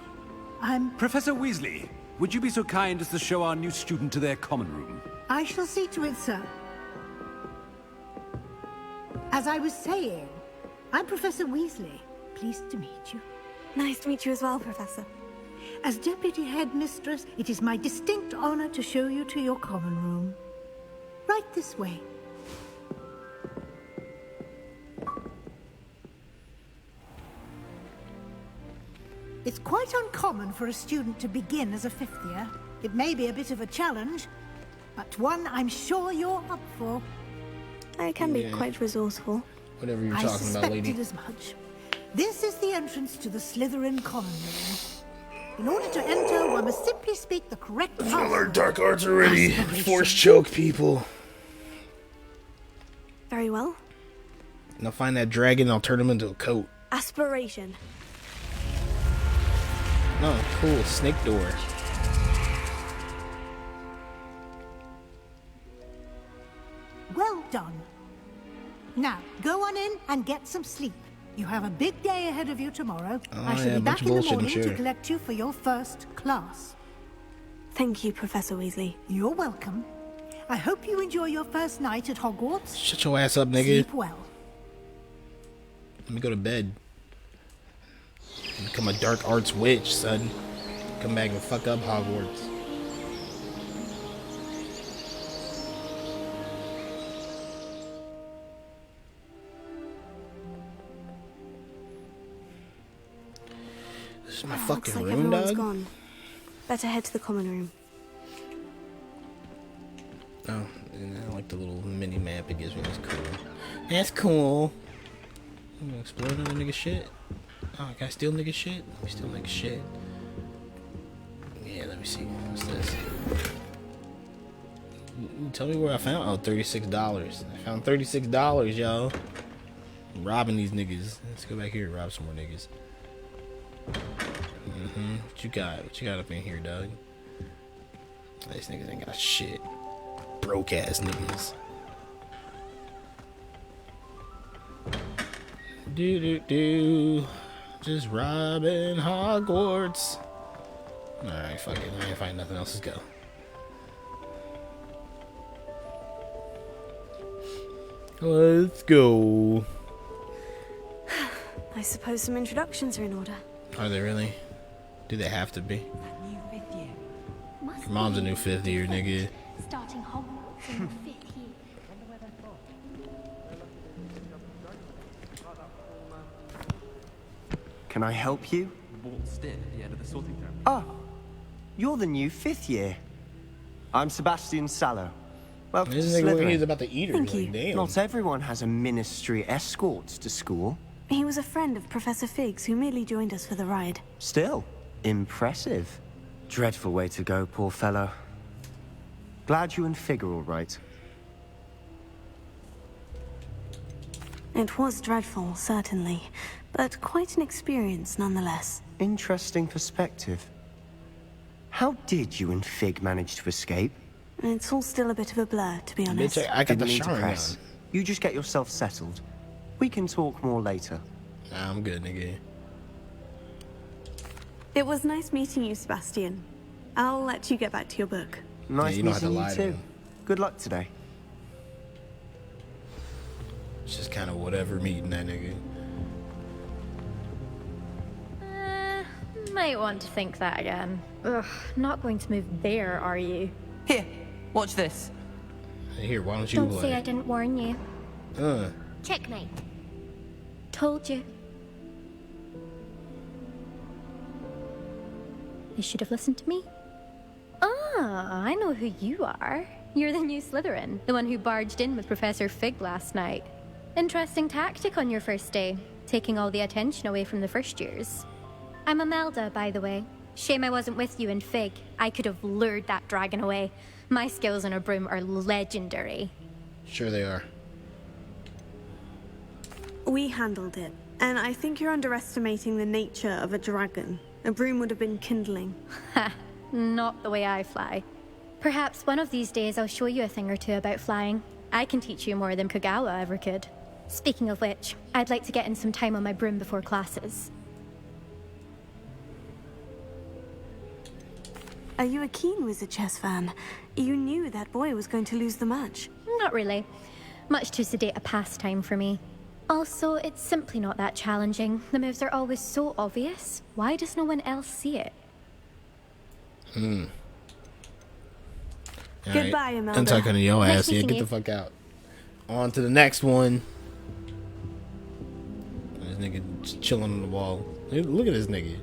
Professor Weasley, would you be so kind as to show our new student to their common room? I shall see to it, sir. As I was saying, I'm Professor Weasley. Pleased to meet you. Nice to meet you as well, Professor. As Deputy Headmistress, it is my distinct honor to show you to your common room. Right this way. It's quite uncommon for a student to begin as a fifth year. It may be a bit of a challenge, but one I'm sure you're up for. I can be quite resourceful. Whatever you're talking about, lady. I suspected as much. This is the entrance to the Slytherin common room. In order to enter, one must simply speak the correct All our password. dark arts already. Force choke people. Very well. And I'll find that dragon and I'll turn him into a coat. Aspiration. Oh, cool. Snake door. Well done. Now, go on in and get some sleep. You have a big day ahead of you tomorrow. I shall be back in the morning to collect you for your first class. Thank you, Professor Weasley. You're welcome. I hope you enjoy your first night at Hogwarts. Shut your ass up, nigga. Sleep well. Let me go to bed. Become a dark arts witch, son. Come back and fuck up Hogwarts. This is my fucking looks like room, everyone's dog. gone. Better head to the common room. Oh, and I like the little mini map it gives me. That's cool. That's cool. I'm gonna explore another nigga shit. Oh, can I steal nigga shit? Let me steal nigga shit. Yeah, let me see. What's this? Tell me where I found. Oh, $36. I found $36, y'all. I'm robbing these niggas. Let's go back here and rob some more niggas. What you got? What you got up in here, dog? These niggas ain't got shit. Broke ass niggas. Do. Just robbing Hogwarts. Alright, fuck it. I ain't find nothing else. Let's go. Let's go. I suppose some introductions are in order. Are they really? Do they have to be? Your mom's a new fifth year, nigga. Starting Hogwarts in the 5th year. Can I help you? Oh, you're the new 5th year. I'm Sebastian Sallow. Welcome to Slytherin. He's about to eat her. Thank you. Damn. Not everyone has a ministry escort to school. He was a friend of Professor Fig's who merely joined us for the ride. Still, impressive. Dreadful way to go, poor fellow. Glad you and Fig are all right. It was dreadful, certainly, but quite an experience nonetheless. Interesting perspective. How did you and Fig manage to escape? It's all still a bit of a blur, to be honest. I got the Didn't mean to shower press. on. You just get yourself settled. We can talk more later. Nah, I'm good, nigga. It was nice meeting you, Sebastian. I'll let you get back to your book. Nice you don't have to meeting lie you to too. him. Good luck today. It's just kind of whatever meeting that nigga. Might want to think that again. Ugh, not going to move there, are you? Here, watch this. Hey, here, why don't you Don't play? say I didn't warn you. Checkmate. Told you. You should have listened to me. Ah, I know who you are. You're the new Slytherin, the one who barged in with Professor Fig last night. Interesting tactic on your first day, taking all the attention away from the first years. I'm Imelda, by the way. Shame I wasn't with you in Fig. I could have lured that dragon away. My skills on a broom are legendary. Sure they are. We handled it, and I think you're underestimating the nature of a dragon. A broom would have been kindling. Ha, not the way I fly. Perhaps one of these days I'll show you a thing or two about flying. I can teach you more than Kogawa ever could. Speaking of which, I'd like to get in some time on my broom before classes. Are you a keen Wizard Chess fan? You knew that boy was going to lose the match. Not really. Much too sedate a pastime for me. Also, it's simply not that challenging. The moves are always so obvious. Why does no one else see it? Goodbye, Imelda. I'm talking to your ass. Yeah, get the fuck out. On to the next one. This nigga just chilling on the wall. Look at this nigga.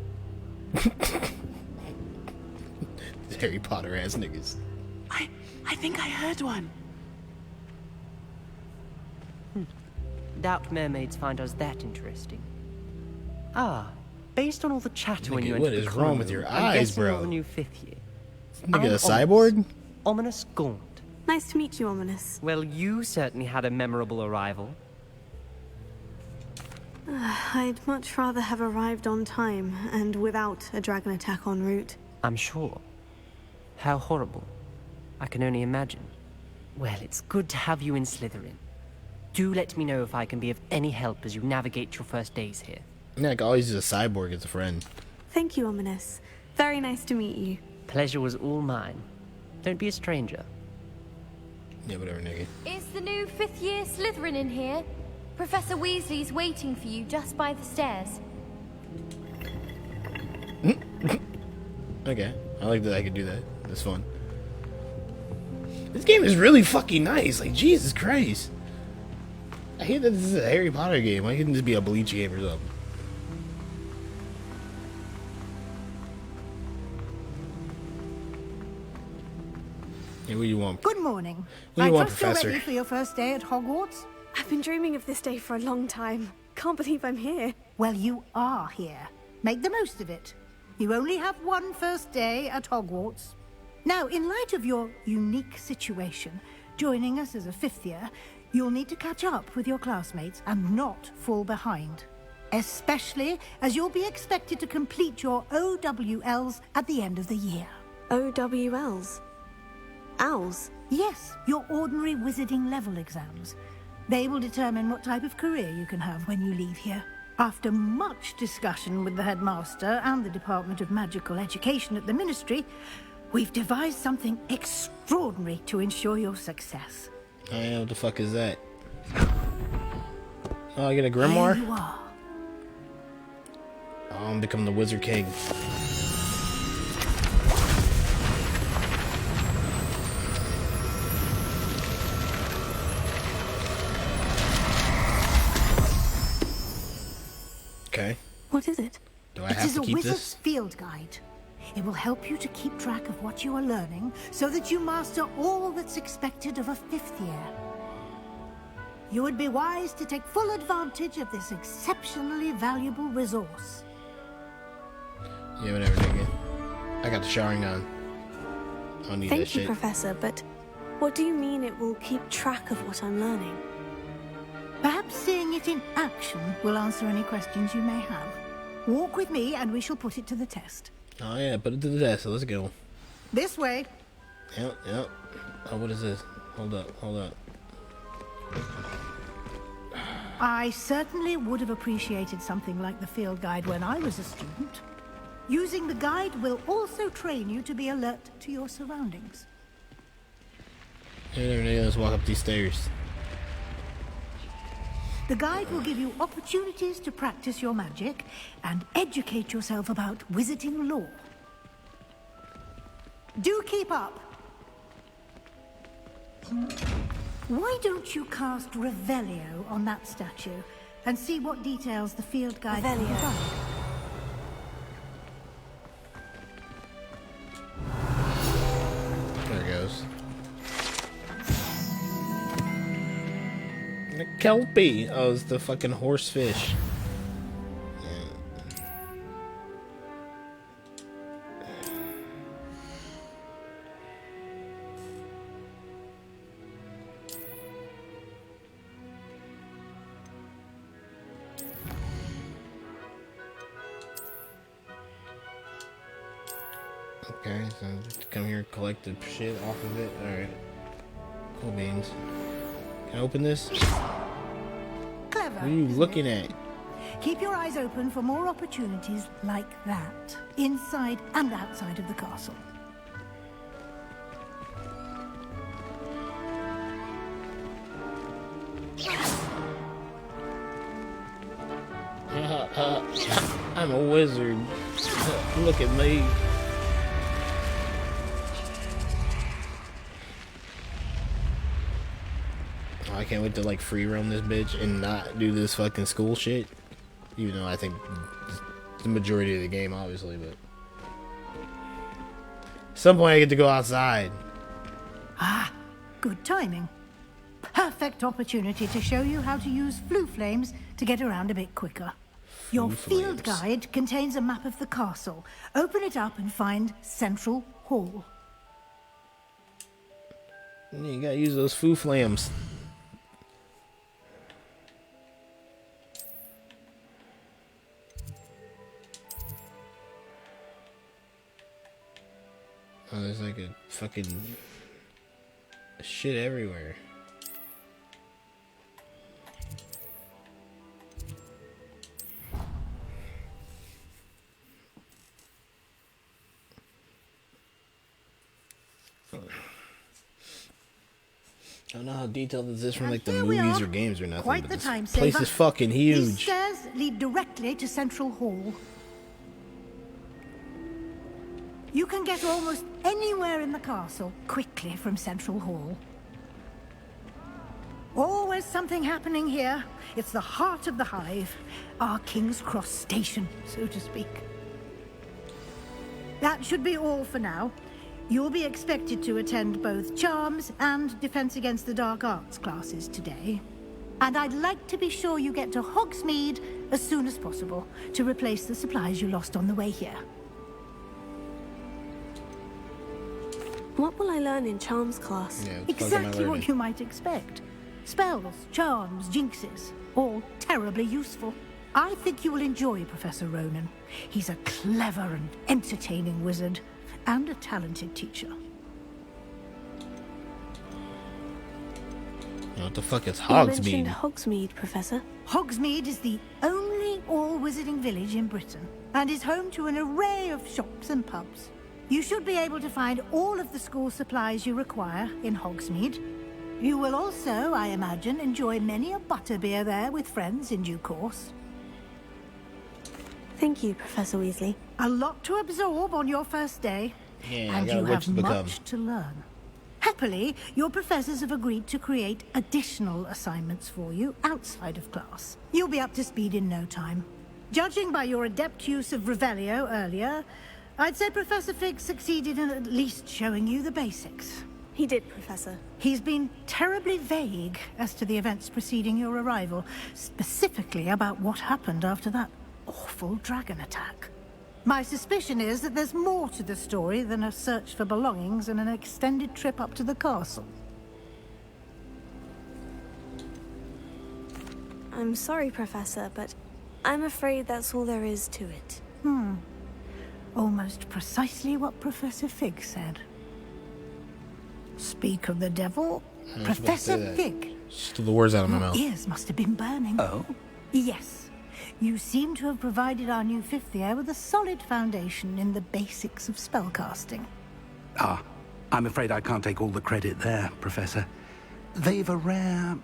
Harry Potter ass niggas. I think I heard one. Doubt mermaids find us that interesting. Ah, based on all the chatter when you what entered is the wrong common with your room, eyes, I'm guessing bro? you're the new 5th year. Nigga, a I'm cyborg? Ominous Gaunt. Nice to meet you, Ominous. Well, you certainly had a memorable arrival. I'd much rather have arrived on time and without a dragon attack en route. I'm sure. How horrible. I can only imagine. Well, it's good to have you in Slytherin. Do let me know if I can be of any help as you navigate your first days here. Yeah, I can always use a cyborg as a friend. Thank you, Ominous. Very nice to meet you. Pleasure was all mine. Don't be a stranger. Yeah, whatever, nigga. Is the new 5th year Slytherin in here? Professor Weasley's waiting for you just by the stairs. Okay, I like that I can do that. That's fun. This game is really fucking nice. Like, Jesus Christ. I hate that this is a Harry Potter game. Why couldn't this be a Bleach game or something? Hey, what do you want? Good morning. What do you want, trust you're Professor? ready for your first day at Hogwarts? I've been dreaming of this day for a long time. Can't believe I'm here. Well, you are here. Make the most of it. You only have one first day at Hogwarts. Now, in light of your unique situation, joining us as a 5th year, you'll need to catch up with your classmates and not fall behind. Especially as you'll be expected to complete your OWLs at the end of the year. OWLs? Owls? Yes, your ordinary wizarding level exams. They will determine what type of career you can have when you leave here. After much discussion with the headmaster and the Department of Magical Education at the Ministry, we've devised something extraordinary to ensure your success. Oh, yeah, what the fuck is that? Oh, I get a grimoire? Here you are. Oh, I'm gonna become the Wizard King. Okay. What is it? Do I It have is to a keep wizard's this? field guide. It will help you to keep track of what you are learning so that you master all that's expected of a 5th year. You would be wise to take full advantage of this exceptionally valuable resource. Yeah, whatever, nigga. I got the Sharingan. I don't need that Thank you, shit. Professor, but what do you mean it will keep track of what I'm learning? Perhaps seeing it in action will answer any questions you may have. Walk with me and we shall put it to the test. Oh, yeah, put it to the test, so let's go. This way. Yep, yep. Oh, what is this? Hold up, hold up. I certainly would have appreciated something like the field guide when I was a student. Using the guide will also train you to be alert to your surroundings. Hey, whatever, nigga, let's walk up these stairs. The guide will give you opportunities to practice your magic and educate yourself about wizarding lore. Do keep up. Why don't you cast Revelio on that statue and see what details the field guide can provide? There it goes. The Kelpie! Oh, it's the fucking horsefish. Okay, so just come here, collect the shit off of it. Alright. Cool beans. Can I open this? Clever. What are you looking at? Keep your eyes open for more opportunities like that, inside and outside of the castle. I'm a wizard. Look at me. Oh, I can't wait to like free roam this bitch and not do this fucking school shit. Even though I think the majority of the game, obviously, but at some point I get to go outside. Ah, good timing. Perfect opportunity to show you how to use flue flames to get around a bit quicker. Your field guide contains a map of the castle. Open it up and find Central Hall. You gotta use those flue flames. Oh, there's like a fucking shit everywhere. I don't know how detailed this is from like the movies or games or nothing. Quite but the this time place saver. is fucking These huge. stairs lead directly to Central Hall. You can get almost anywhere in the castle quickly from Central Hall. Always something happening here. It's the heart of the hive, our King's Cross station, so to speak. That should be all for now. You'll be expected to attend both Charms and Defense Against the Dark Arts classes today. And I'd like to be sure you get to Hogsmeade as soon as possible to replace the supplies you lost on the way here. What will I learn in Charms class? Yeah, Exactly what you might expect. Spells, charms, jinxes, all terribly useful. I think you will enjoy Professor Ronan. He's a clever and entertaining wizard, and a talented teacher. What the fuck is You Hogsmeade? mentioned Hogsmeade, Professor. Hogsmeade is the only all-wizarding village in Britain, and is home to an array of shops and pubs. You should be able to find all of the school supplies you require in Hogsmeade. You will also, I imagine, enjoy many a butterbeer there with friends in due course. Thank you, Professor Weasley. A lot to absorb on your first day, Yeah, and I got you a witch have to become. much to learn. Happily, your professors have agreed to create additional assignments for you outside of class. You'll be up to speed in no time. Judging by your adept use of Revelio earlier, I'd say Professor Fig succeeded in at least showing you the basics. He did, Professor. He's been terribly vague as to the events preceding your arrival, specifically about what happened after that awful dragon attack. My suspicion is that there's more to the story than a search for belongings and an extended trip up to the castle. I'm sorry, Professor, but I'm afraid that's all there is to it. Almost precisely what Professor Fig said. Speak of the devil, Professor Fig. Just the words out of my mouth. Your ears must have been burning. Oh? Yes. You seem to have provided our new fifth year with a solid foundation in the basics of spellcasting. Ah, I'm afraid I can't take all the credit there, Professor. They've a rare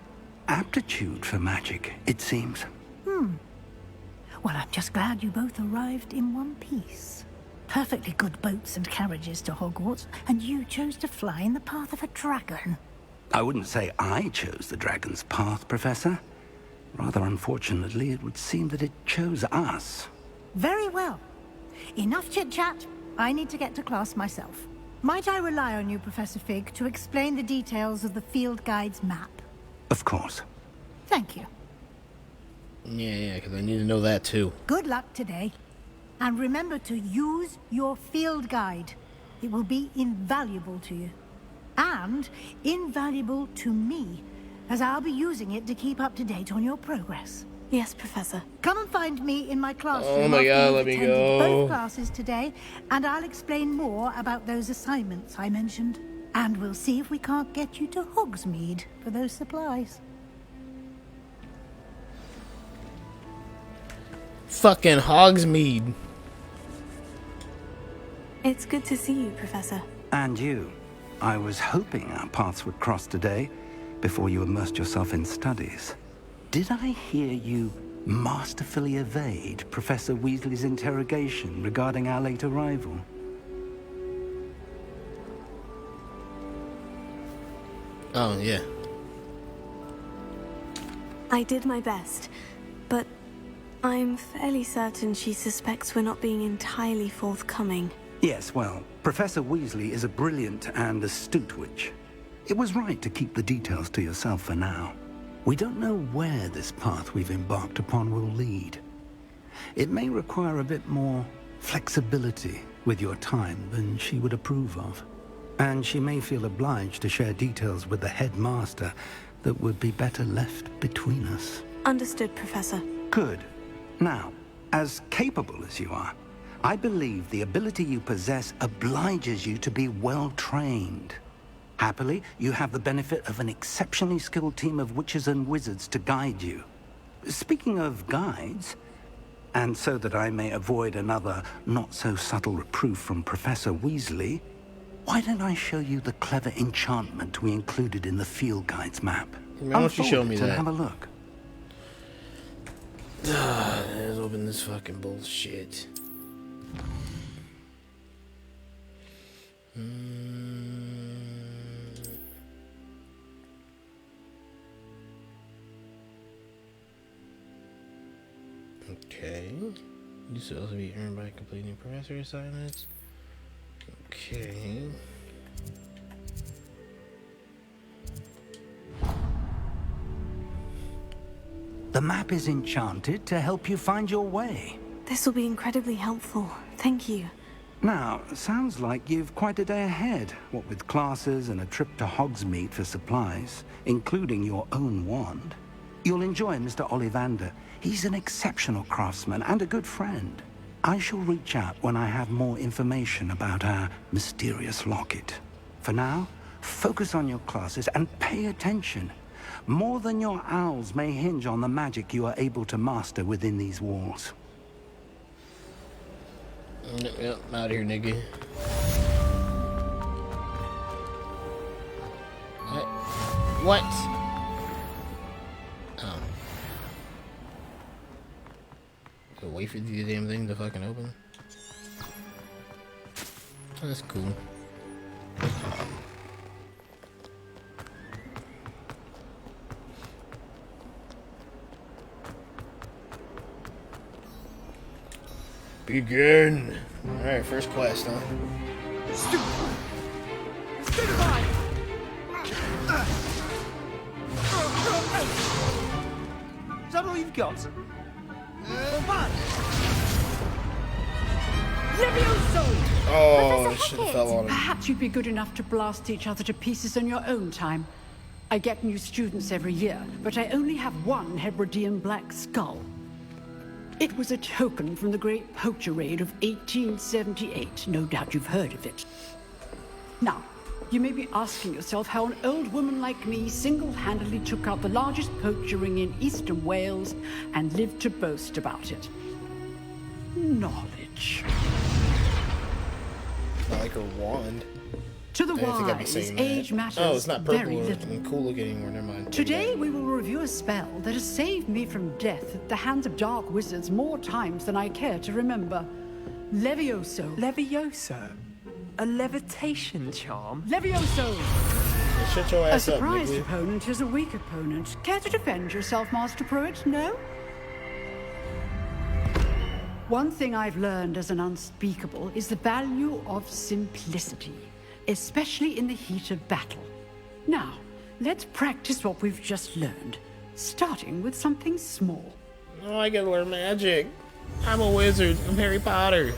aptitude for magic, it seems. Well, I'm just glad you both arrived in one piece. Perfectly good boats and carriages to Hogwarts, and you chose to fly in the path of a dragon. I wouldn't say I chose the dragon's path, Professor. Rather unfortunately, it would seem that it chose us. Very well. Enough chit-chat. I need to get to class myself. Might I rely on you, Professor Fig, to explain the details of the field guide's map? Of course. Thank you. Yeah, because I need to know that too. Good luck today. And remember to use your field guide. It will be invaluable to you. And invaluable to me, as I'll be using it to keep up to date on your progress. Yes, Professor. Come and find me in my classroom. Oh my God, let me attended go. both classes today, and I'll explain more about those assignments I mentioned. And we'll see if we can't get you to Hogsmeade for those supplies. Fucking Hogsmeade. It's good to see you, Professor. And you. I was hoping our paths would cross today, before you immersed yourself in studies. Did I hear you masterfully evade Professor Weasley's interrogation regarding our late arrival. Oh, yeah. I did my best, but I'm fairly certain she suspects we're not being entirely forthcoming. Yes, well, Professor Weasley is a brilliant and astute witch. It was right to keep the details to yourself for now. We don't know where this path we've embarked upon will lead. It may require a bit more flexibility with your time than she would approve of. And she may feel obliged to share details with the headmaster that would be better left between us. Understood, Professor. Good. Now, as capable as you are, I believe the ability you possess obliges you to be well trained. Happily, you have the benefit of an exceptionally skilled team of witches and wizards to guide you. Speaking of guides, and so that I may avoid another not-so-subtle reproof from Professor Weasley, why don't I show you the clever enchantment we included in the field guide's map? Why don't you show me that? Have a look. Let's open this fucking bullshit. Okay. This will also be earned by completing professor assignments. Okay. The map is enchanted to help you find your way. This will be incredibly helpful. Thank you. Now, sounds like you've quite a day ahead, what with classes and a trip to Hogsmeade for supplies, including your own wand. You'll enjoy Mr. Ollivander. He's an exceptional craftsman and a good friend. I shall reach out when I have more information about our mysterious locket. For now, focus on your classes and pay attention. More than your owls may hinge on the magic you are able to master within these walls. Yep, I'm out of here, nigga. What? Oh. So wait for the damn thing to fucking open? Oh, that's cool. Begin. Alright, first quest, huh? Stupefy! Is that all you've got? Levioso! Oh, shit fell on him. Perhaps you'd be good enough to blast each other to pieces on your own time. I get new students every year, but I only have one Hebridean black skull. It was a token from the Great Poacher Raid of 1878. No doubt you've heard of it. Now, you may be asking yourself how an old woman like me single-handedly took out the largest poacher ring in eastern Wales and lived to boast about it. Knowledge. Not like a wand. To the I didn't think I'd be wise, saying age that. matters Oh, it's not purple very or little. cool looking anymore. Never mind. Today we will review a spell that has saved me from death at the hands of dark wizards more times than I care to remember. Levioso. Levioso? A levitation charm? Levioso! Shut your A ass up, surprised nigga. opponent is a weak opponent. Care to defend yourself, Master Pruitt? No? One thing I've learned as an unspeakable is the value of simplicity, especially in the heat of battle. Now, let's practice what we've just learned, starting with something small. Oh, I gotta learn magic. I'm a wizard. I'm Harry Potter.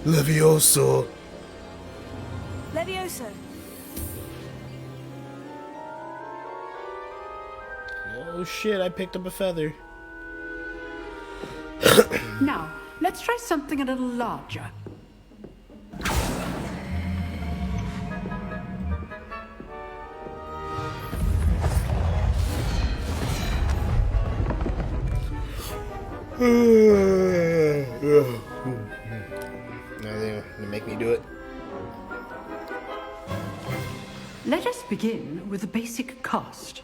Levioso. Levioso. Oh shit, I picked up a feather. Now, let's try something a little larger. Now they make me do it. Let us begin with the basic cast.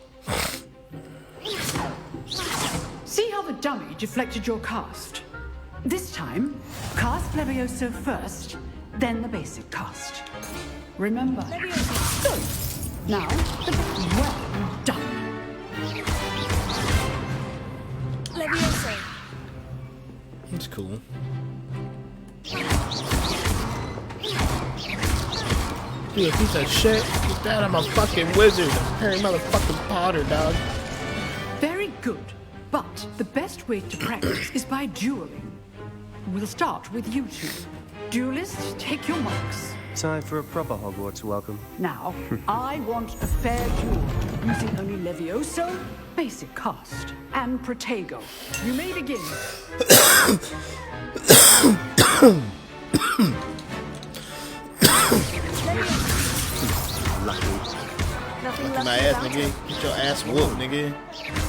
See how the dummy deflected your cast? This time, cast Levioso first, then the basic cast. Remember. Good. Now, well done. Levioso. It's cool. You a piece of shit. Get that, I'm a fucking wizard. Harry motherfucking Potter, dog. Very good. But the best way to practice is by dueling. We'll start with you two. Duelists, take your marks. Time for a proper Hogwarts welcome. Now, I want a fair duel, using only Levioso, basic cast, and Protego. You may begin. Nothing left my ass, nigga. Get your ass whooped, nigga.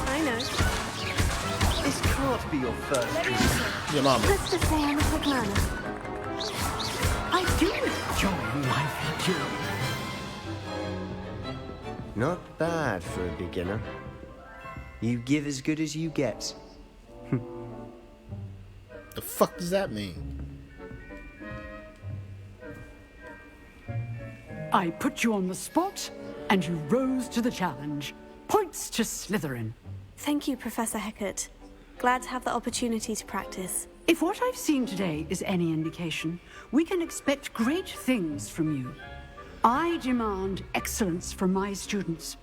I know. This can't be your first. Your mama. Let's just say I'm a quick learner. I do enjoy life duel. Not bad for a beginner. You give as good as you get. The fuck does that mean? I put you on the spot, and you rose to the challenge. Points to Slytherin. Thank you, Professor Hecat. Glad to have the opportunity to practice. If what I've seen today is any indication, we can expect great things from you. I demand excellence from my students.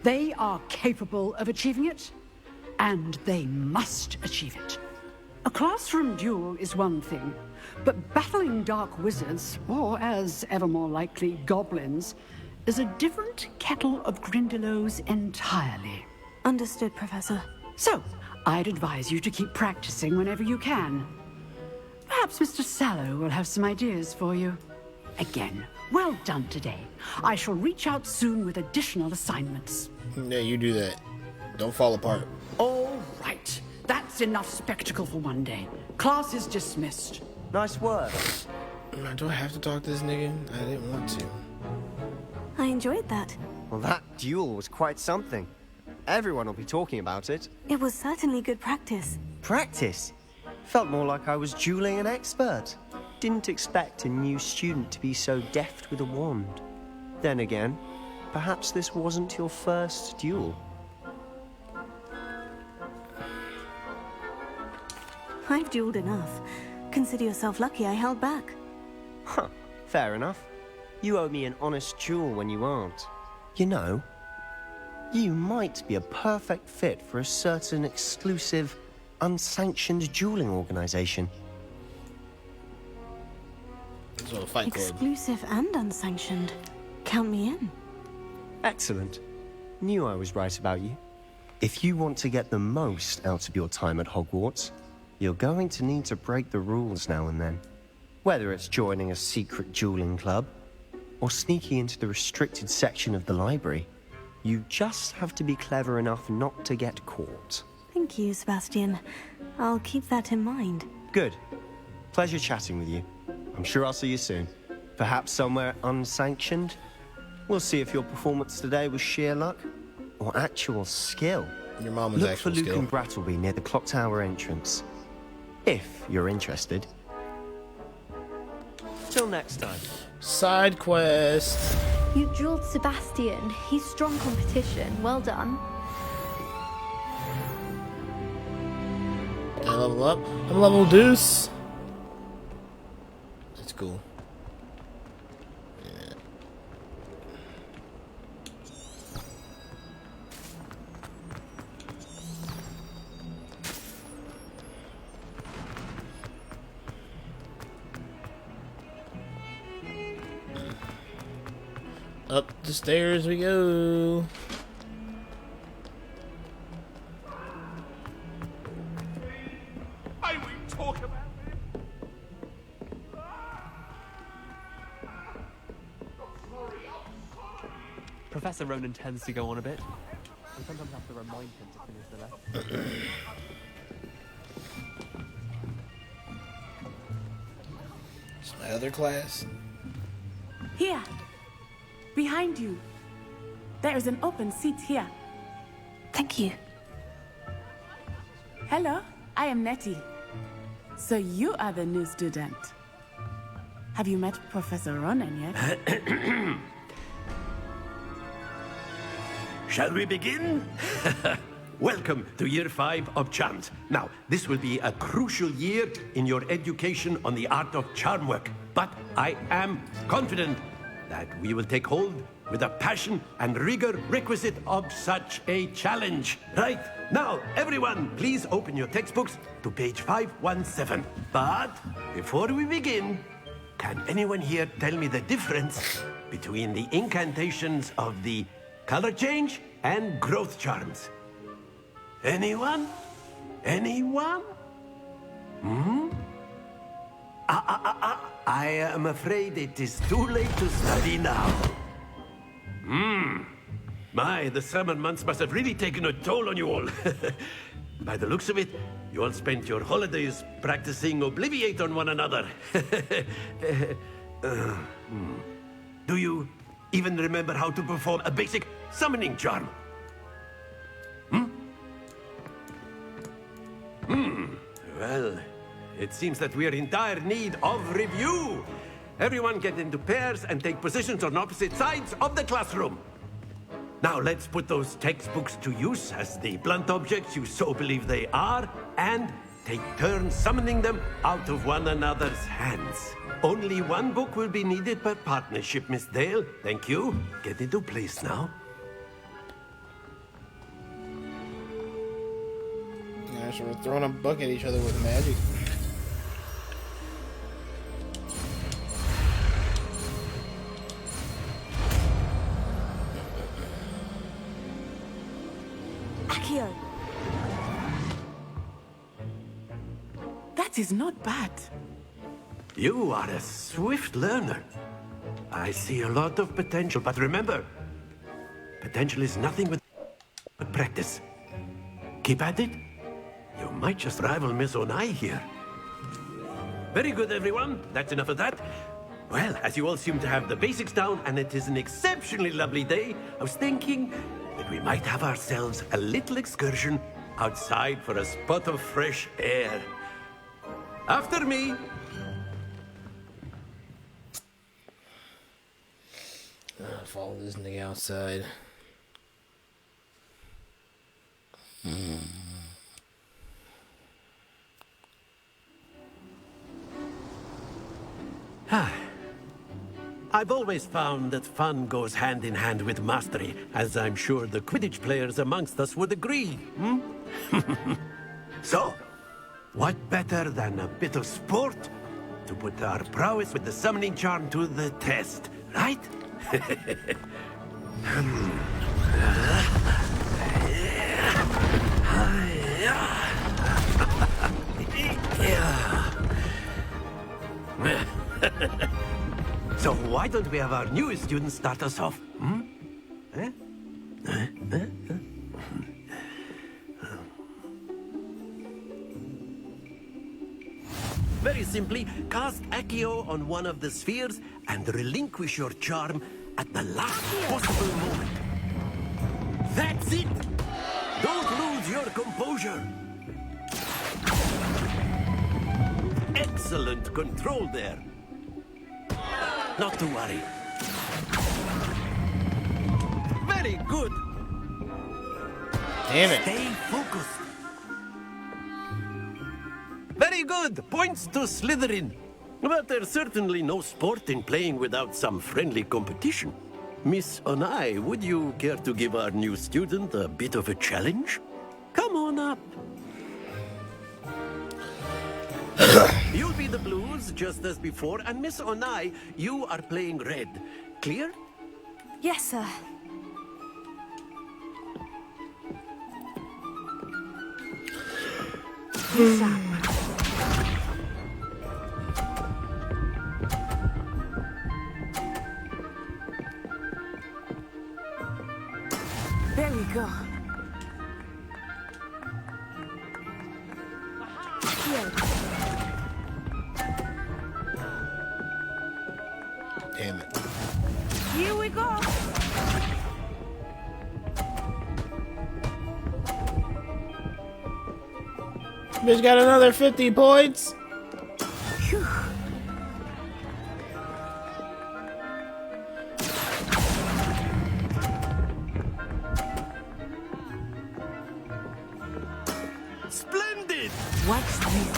They are capable of achieving it, and they must achieve it. A classroom duel is one thing, but battling dark wizards, or as ever more likely, goblins, is a different kettle of Grindylows entirely. Understood, Professor. So, I'd advise you to keep practicing whenever you can. Perhaps Mr. Sallow will have some ideas for you. Again, well done today. I shall reach out soon with additional assignments. Yeah, you do that. Don't fall apart. All right. That's enough spectacle for one day. Class is dismissed. Nice work. Do I have to talk to this nigga? I didn't want to. I enjoyed that. Well, that duel was quite something. Everyone will be talking about it. It was certainly good practice. Practice? Felt more like I was dueling an expert. Didn't expect a new student to be so deft with a wand. Then again, perhaps this wasn't your first duel. I've dueled enough. Consider yourself lucky I held back. Huh, fair enough. You owe me an honest duel when you aren't. You know, you might be a perfect fit for a certain exclusive, unsanctioned dueling organization. That's what a fight club. Exclusive and unsanctioned. Count me in. Excellent. Knew I was right about you. If you want to get the most out of your time at Hogwarts, you're going to need to break the rules now and then. Whether it's joining a secret dueling club, or sneaking into the restricted section of the library, you just have to be clever enough not to get caught. Thank you, Sebastian. I'll keep that in mind. Good. Pleasure chatting with you. I'm sure I'll see you soon. Perhaps somewhere unsanctioned? We'll see if your performance today was sheer luck, or actual skill. Your mama's Look actual for Luke skill. and Brattleby near the clock tower entrance. If you're interested. Till next time. Side quest. You dueled Sebastian. He's strong competition. Well done. Can I level up? I'm level deuce. That's cool. Yeah. Up the stairs we go. I will talk about Professor Ronan tends to go on a bit. We sometimes have to remind him to finish the lesson. It's my other class. Here. Behind you. There is an open seat here. Thank you. Hello, I am Nettie. So you are the new student. Have you met Professor Ronan yet? Shall we begin? Welcome to Year 5 of Charms. Now, this will be a crucial year in your education on the art of charm work. But I am confident that we will take hold with the passion and rigor requisite of such a challenge. Right, now, everyone, please open your textbooks to page 517. But before we begin, can anyone here tell me the difference between the incantations of the color change and growth charms? Anyone? Anyone? I am afraid it is too late to study now. My, the summer months must have really taken a toll on you all. By the looks of it, you all spent your holidays practicing Obliviate on one another. Do you even remember how to perform a basic summoning charm? Well, it seems that we are in dire need of review. Everyone get into pairs and take positions on opposite sides of the classroom. Now let's put those textbooks to use as the blunt objects you so believe they are, and take turns summoning them out of one another's hands. Only one book will be needed per partnership, Miss Dale. Thank you. Get into place now. Yeah, so we're throwing a book at each other with magic. Akio. That is not bad. You are a swift learner. I see a lot of potential, but remember, potential is nothing but practice. Keep at it. You might just rival Miss Onai here. Very good, everyone. That's enough of that. Well, as you all seem to have the basics down, and it is an exceptionally lovely day, I was thinking that we might have ourselves a little excursion outside for a spot of fresh air. After me. Follow this nigga outside. I've always found that fun goes hand in hand with mastery, as I'm sure the Quidditch players amongst us would agree. So, what better than a bit of sport to put our prowess with the summoning charm to the test, right? So why don't we have our newest student start us off? Very simply, cast Accio on one of the spheres and relinquish your charm at the last possible moment. That's it! Don't lose your composure! Excellent control there. Not to worry. Very good. Damn it. Stay focused. Very good. Points to Slytherin. But there's certainly no sport in playing without some friendly competition. Miss Onai, would you care to give our new student a bit of a challenge? Come on up. You'll be the blues, just as before, and Miss Onai, you are playing red. Clear? Yes, sir. There we go. Here. Damn it. Here we go. Bitch got another 50 points. Phew. Splendid! Watch this.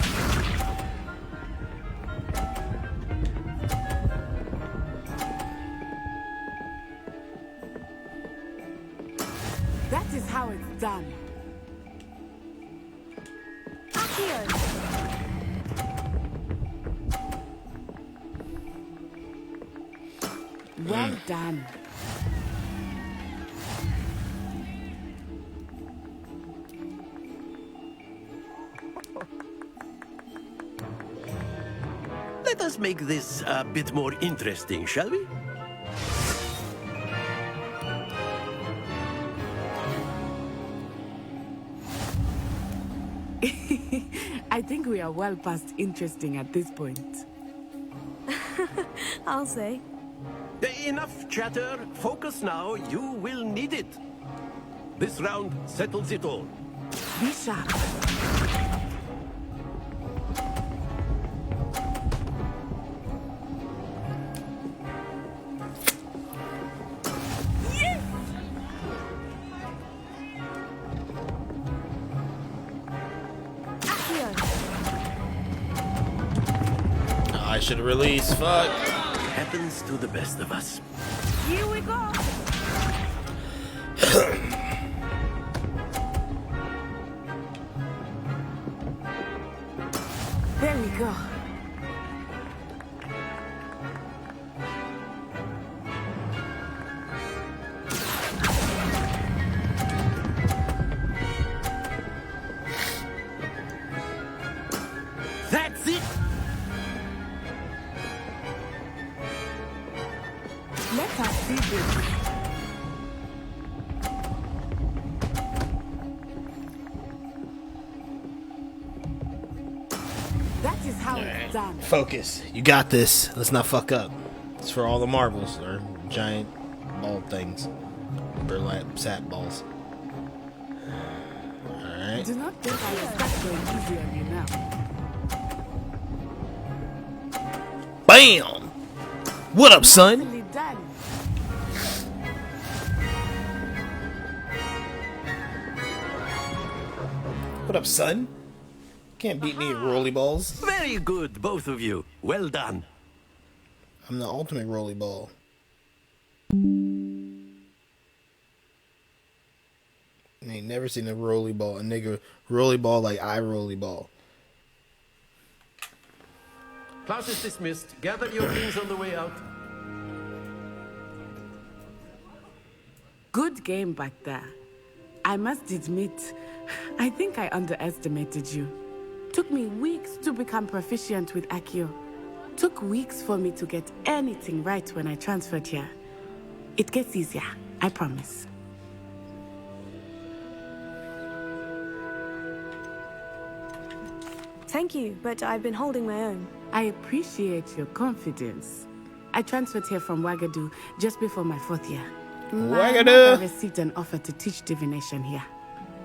That is how it's done. Well done. Let us make this a bit more interesting, shall we? I think we are well past interesting at this point. I'll say. Enough chatter. Focus now. You will need it. This round settles it all. Be sharp. I should have released. Fuck. Happens to the best of us. Here we go. There we go. That's it. Let us see this. That is how it's done. Focus. You got this. Let's not fuck up. It's for all the marbles or giant ball things. Burlap sap balls. Alright. Do not think I will start going easy on you now. Bam! What up, son? Nicely done. What up, son? Can't beat me at rolly balls. Very good, both of you. Well done. I'm the ultimate rolly ball. I ain't never seen a rolly ball. A nigga rolly ball like I rolly ball. Class is dismissed. Gather your things on the way out. Good game back there. I must admit, I think I underestimated you. Took me weeks to become proficient with Accio. Took weeks for me to get anything right when I transferred here. It gets easier, I promise. Thank you, but I've been holding my own. I appreciate your confidence. I transferred here from Wagadu just before my 4th year. My mother received an offer to teach divination here.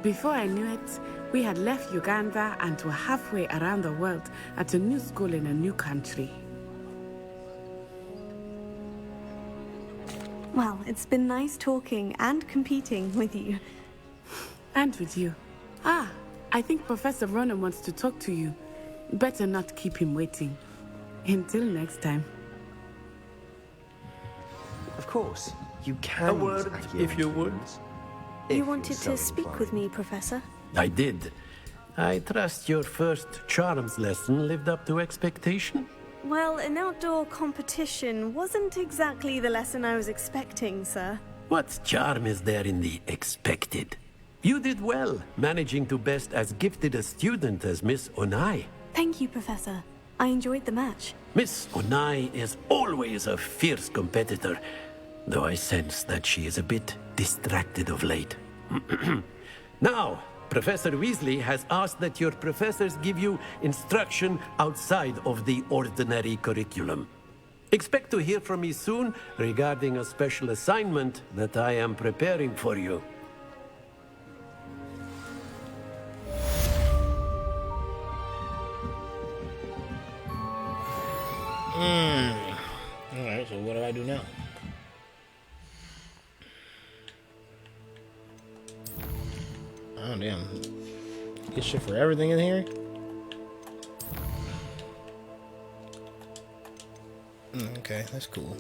Before I knew it, we had left Uganda and were halfway around the world at a new school in a new country. Well, it's been nice talking and competing with you. And with you. Ah, I think Professor Ronan wants to talk to you. Better not keep him waiting. Until next time. Of course, you can. A word, if you would. You wanted to speak with me, Professor? I did. I trust your first charms lesson lived up to expectation? Well, an outdoor competition wasn't exactly the lesson I was expecting, sir. What charm is there in the expected? You did well, managing to best as gifted a student as Miss Onai. Thank you, Professor. I enjoyed the match. Miss Onai is always a fierce competitor, though I sense that she is a bit distracted of late. Now, Professor Weasley has asked that your professors give you instruction outside of the ordinary curriculum. Expect to hear from me soon regarding a special assignment that I am preparing for you. Alright, so what do I do now? Oh, damn. Get shit for everything in here? Okay, that's cool.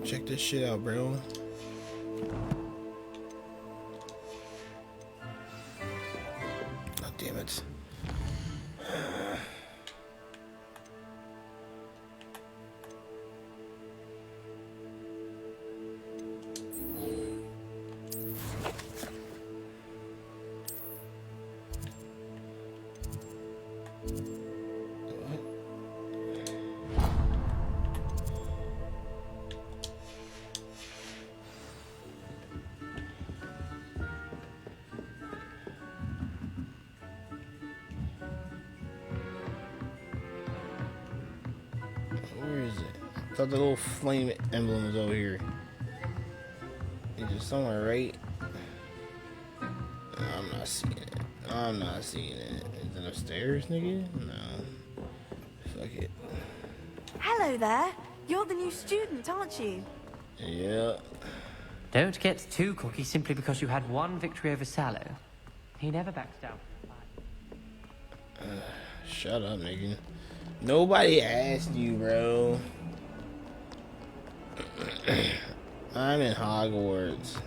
Check this shit out, bro. Oh, damn it. Where is it? I thought the little flame emblem was over here. Is it somewhere, right? No, I'm not seeing it. I'm not seeing it. Is it upstairs, nigga? No. Fuck it. Hello there. You're the new student, aren't you? Yeah. Don't get too cocky simply because you had one victory over Sallow. He never backs down. Shut up, nigga. Nobody asked you, bro. I'm in Hogwarts.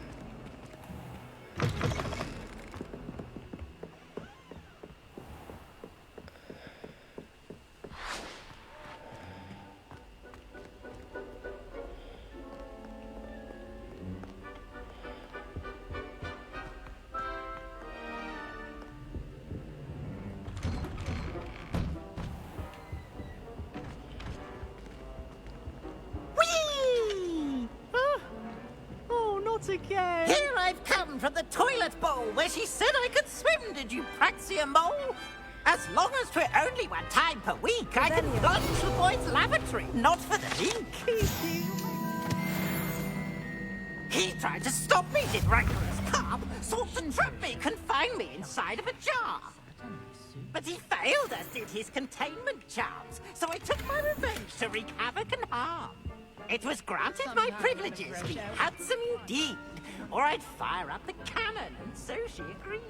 Again. Here I've come from the toilet bowl where she said I could swim, did you praxia mole? As long as 'twere only one time per week, I can plunge the boy's lavatory, not for the ink. He tried to stop me, did rancorous carp, sought to trap me, confine me inside of a jar. But he failed, as did his containment charms, so I took my revenge to wreak havoc and harm. It was granted my privileges, be handsome indeed, or I'd fire up the cannon, and so she agreed.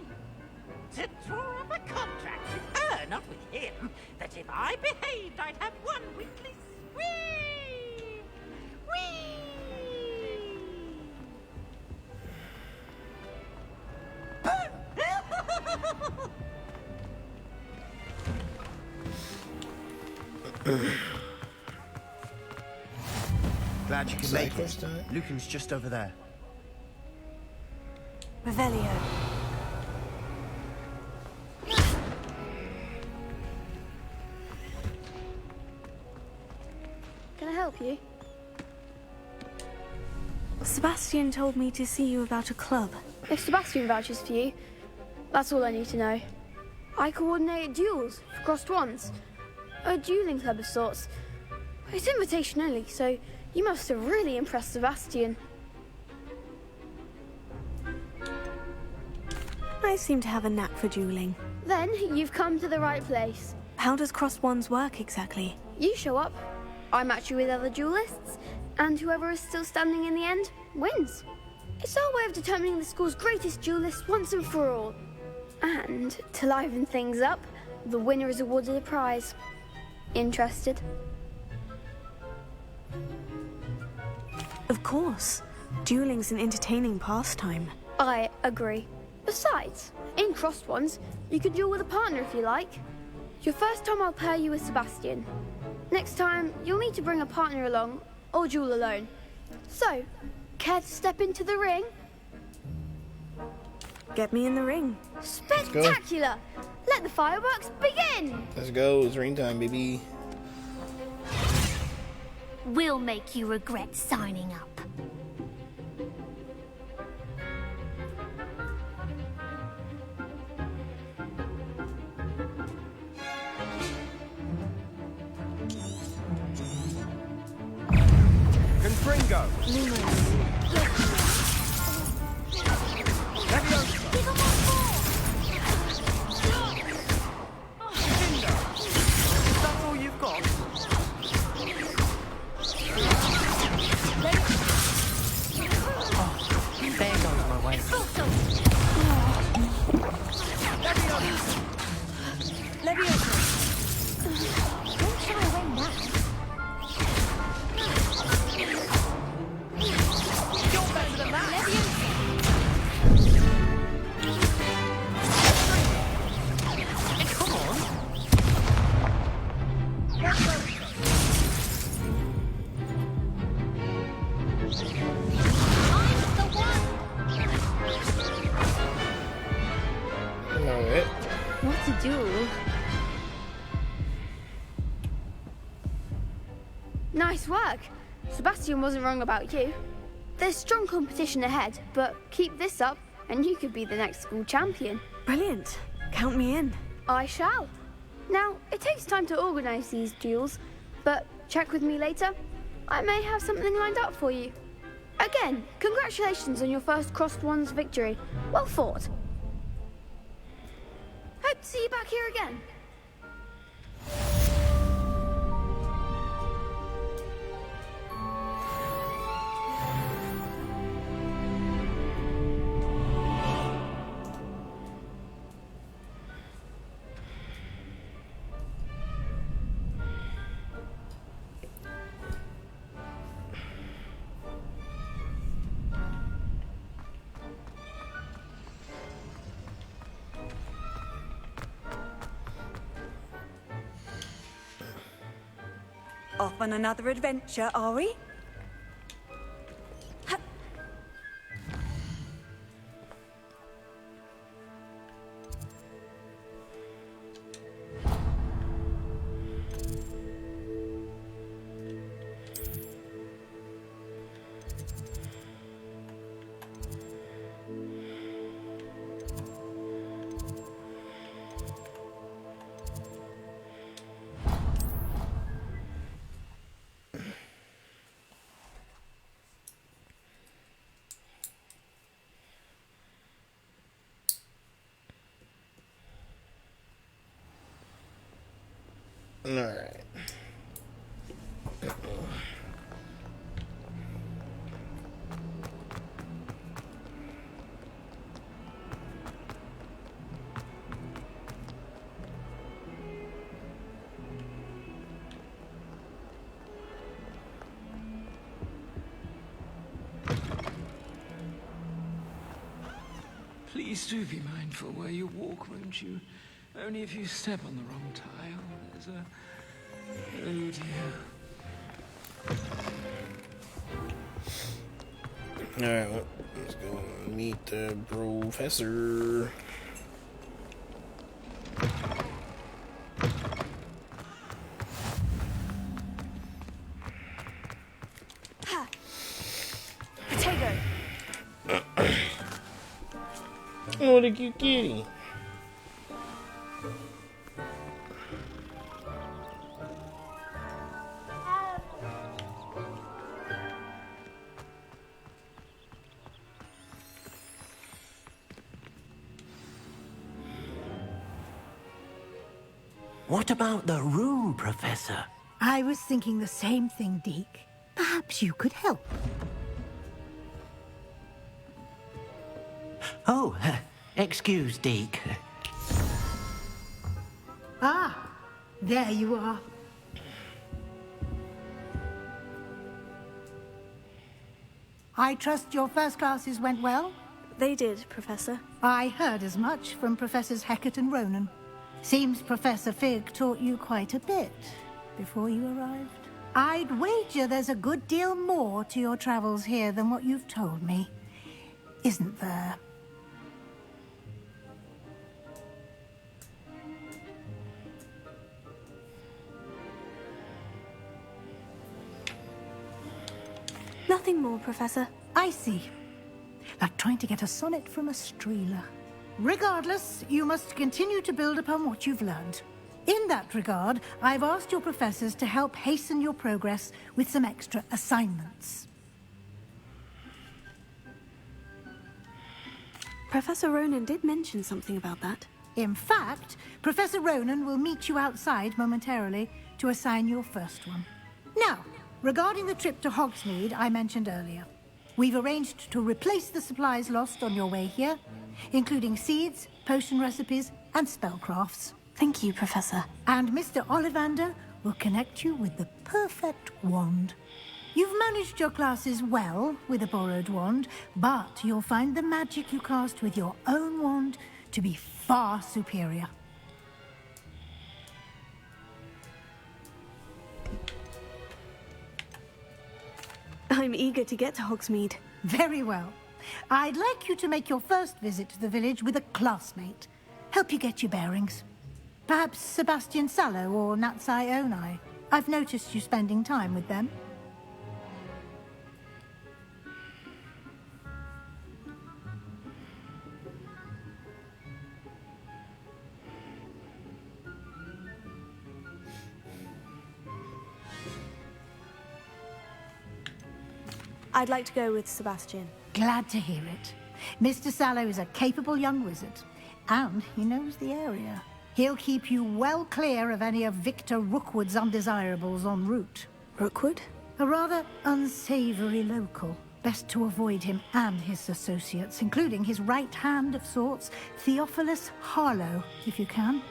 To draw up a contract with her, not with him, that if I behaved, I'd have one weekly swim. Whee! Glad you can make it. Lucan's just over there. Revelio. Can I help you? Sebastian told me to see you about a club. If Sebastian vouches for you, that's all I need to know. I coordinate duels for crossed wands. A dueling club of sorts. It's invitation only, so you must have really impressed Sebastian. I seem to have a knack for dueling. Then you've come to the right place. How does crossed wands work exactly? You show up, I match you with other duelists, and whoever is still standing in the end wins. It's our way of determining the school's greatest duelist once and for all. And to liven things up, the winner is awarded a prize. Interested? Of course. Dueling's an entertaining pastime. I agree. Besides, in crossed ones, you could duel with a partner if you like. Your first time I'll pair you with Sebastian. Next time, you'll need to bring a partner along, or duel alone. So, care to step into the ring? Get me in the ring. Spectacular! Let the fireworks begin! Let's go, it's ring time, baby. We'll make you regret signing up. Gringo! That's all you've got? There goes my way. Don't shy away now. You're better than that! Come on! Alright. What to do? Nice work. Sebastian wasn't wrong about you. There's strong competition ahead, but keep this up and you could be the next school champion. Brilliant. Count me in. I shall. Now, it takes time to organise these duels, but check with me later. I may have something lined up for you. Again, congratulations on your first Crossed Wands victory. Well fought. Hope to see you back here again. Off on another adventure, are we? Alright. Please do be mindful where you walk, won't you? Only if you step on the wrong tile, there's a... Oh dear. Alright, well, let's go meet the professor. Ha! Potato! What a cute kitty. What about the room, Professor? I was thinking the same thing, Deke. Perhaps you could help. Oh, excuse, Deke. Ah, there you are. I trust your first classes went well? They did, Professor. I heard as much from Professors Hecat and Ronan. Seems Professor Fig taught you quite a bit before you arrived. I'd wager there's a good deal more to your travels here than what you've told me. Isn't there? Nothing more, Professor. I see. Like trying to get a sonnet from a streeler. Regardless, you must continue to build upon what you've learned. In that regard, I've asked your professors to help hasten your progress with some extra assignments. Professor Ronan did mention something about that. In fact, Professor Ronan will meet you outside momentarily to assign your first one. Now, regarding the trip to Hogsmeade I mentioned earlier, we've arranged to replace the supplies lost on your way here, including seeds, potion recipes, and spellcrafts. Thank you, Professor. And Mr. Ollivander will connect you with the perfect wand. You've managed your classes well with a borrowed wand, but you'll find the magic you cast with your own wand to be far superior. I'm eager to get to Hogsmeade. Very well. I'd like you to make your first visit to the village with a classmate. Help you get your bearings. Perhaps Sebastian Sallow or Natsai Onai. I've noticed you spending time with them. I'd like to go with Sebastian. Glad to hear it. Mr. Sallow is a capable young wizard, and he knows the area. He'll keep you well clear of any of Victor Rookwood's undesirables en route. Rookwood? A rather unsavory local. Best to avoid him and his associates, including his right hand of sorts, Theophilus Harlow, if you can.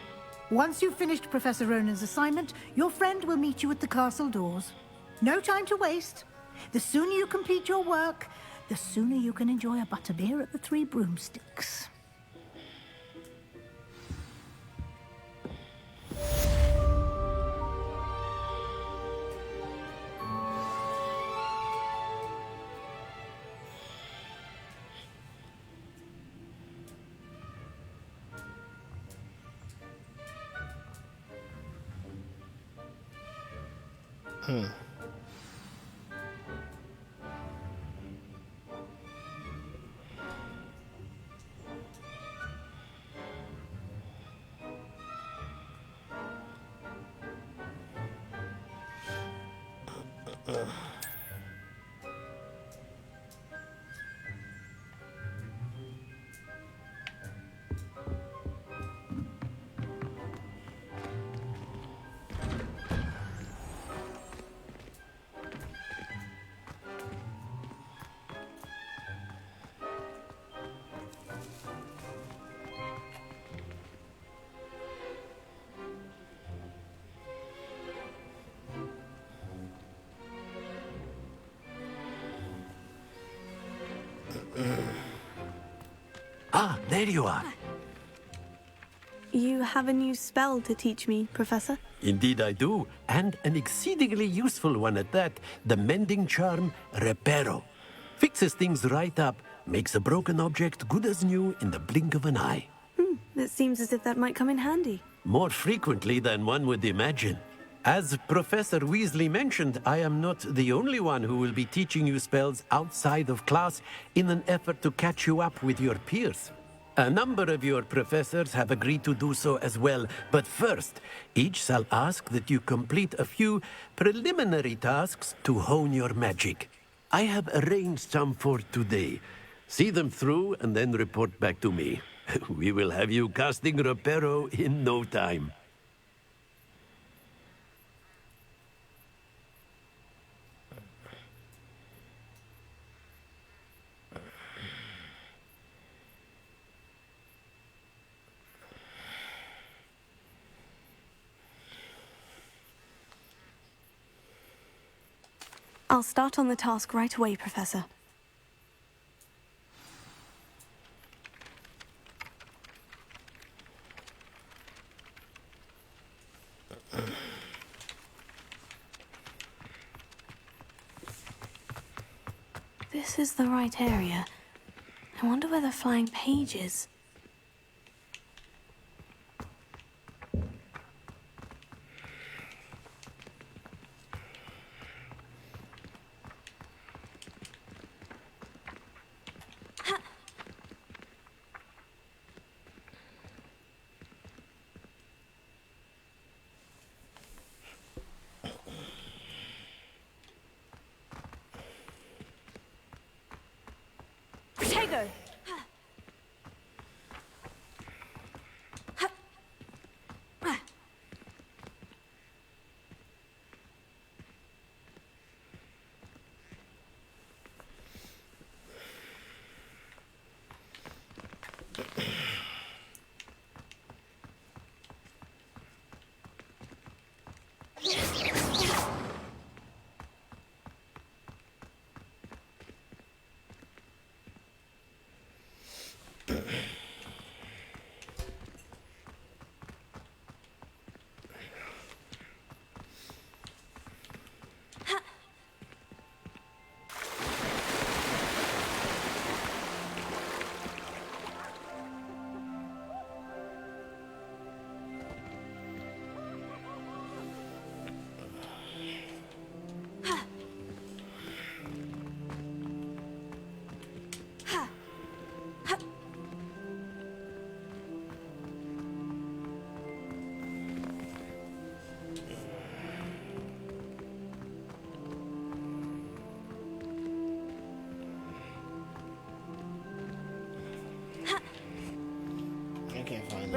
Once you've finished Professor Ronan's assignment, your friend will meet you at the castle doors. No time to waste. The sooner you complete your work, the sooner you can enjoy a butterbeer at the Three Broomsticks. Ah, there you are. You have a new spell to teach me, Professor? Indeed I do, and an exceedingly useful one at that. The mending charm, Reparo. Fixes things right up, makes a broken object good as new in the blink of an eye. It seems as if that might come in handy. More frequently than one would imagine. As Professor Weasley mentioned, I am not the only one who will be teaching you spells outside of class in an effort to catch you up with your peers. A number of your professors have agreed to do so as well, but first, each shall ask that you complete a few preliminary tasks to hone your magic. I have arranged some for today. See them through and then report back to me. We will have you casting Reparo in no time. I'll start on the task right away, Professor. This is the right area. I wonder where the flying page is.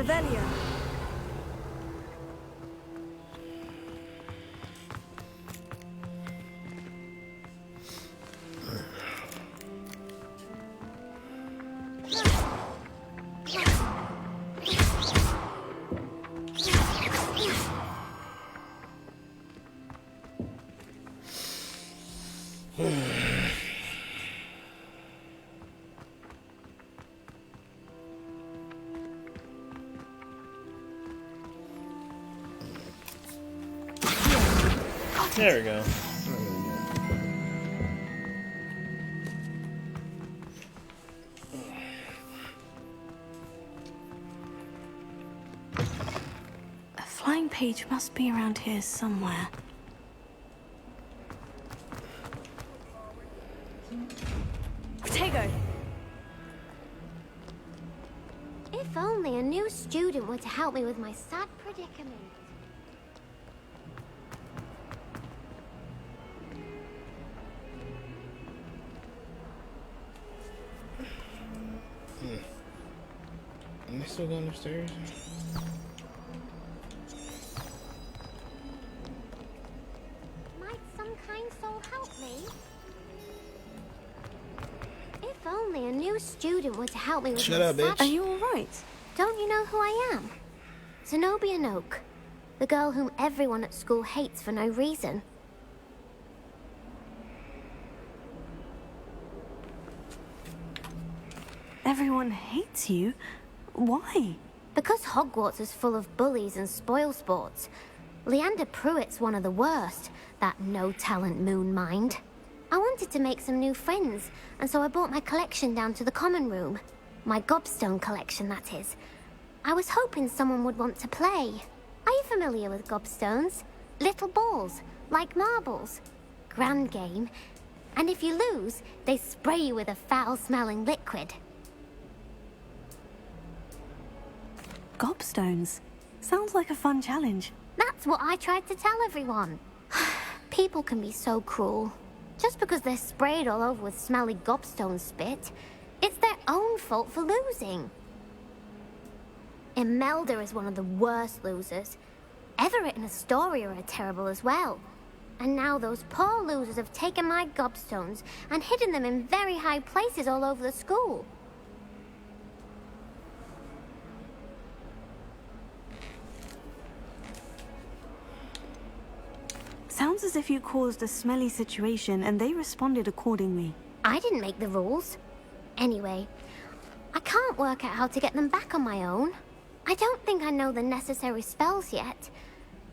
Revelio. There we go. A flying page must be around here somewhere. Protego! If only a new student were to help me with my sad predicament. Am I still going upstairs? Might some kind soul help me? If only a new student were to help me with Shut my up, bitch. Are you alright? Don't you know who I am? Zenobia Noak, the girl whom everyone at school hates for no reason. Everyone hates you? Why? Because Hogwarts is full of bullies and spoilsports. Leander Pruitt's one of the worst, that no-talent moon mind. I wanted to make some new friends, and so I brought my collection down to the common room. My gobstone collection, that is. I was hoping someone would want to play. Are you familiar with gobstones? Little balls, like marbles. Grand game. And if you lose, they spray you with a foul-smelling liquid. Gobstones. Sounds like a fun challenge. That's what I tried to tell everyone. People can be so cruel. Just because they're sprayed all over with smelly gobstone spit, it's their own fault for losing. Imelda is one of the worst losers. Everett and Astoria are terrible as well. And now those poor losers have taken my gobstones and hidden them in very high places all over the school. Sounds as if you caused a smelly situation and they responded accordingly. I didn't make the rules. Anyway, I can't work out how to get them back on my own. I don't think I know the necessary spells yet.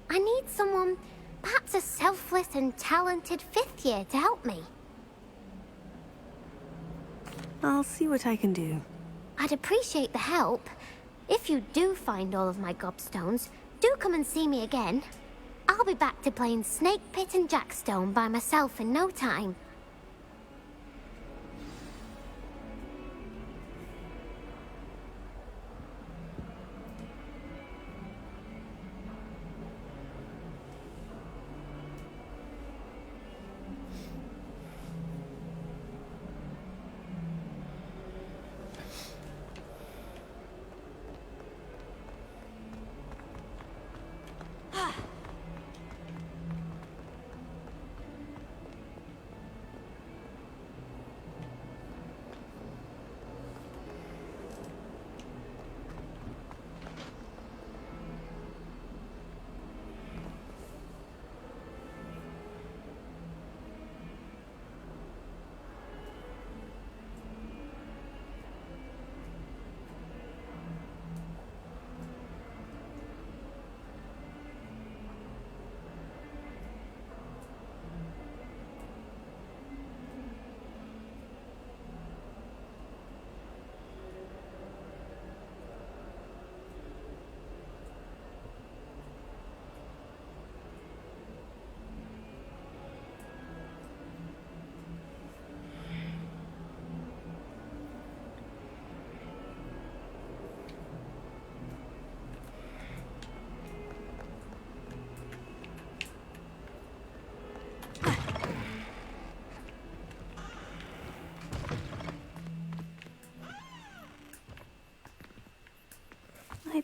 I need someone, perhaps a selfless and talented fifth year to help me. I'll see what I can do. I'd appreciate the help. If you do find all of my gobstones, do come and see me again. I'll be back to playing Snake Pit and Jackstone by myself in no time.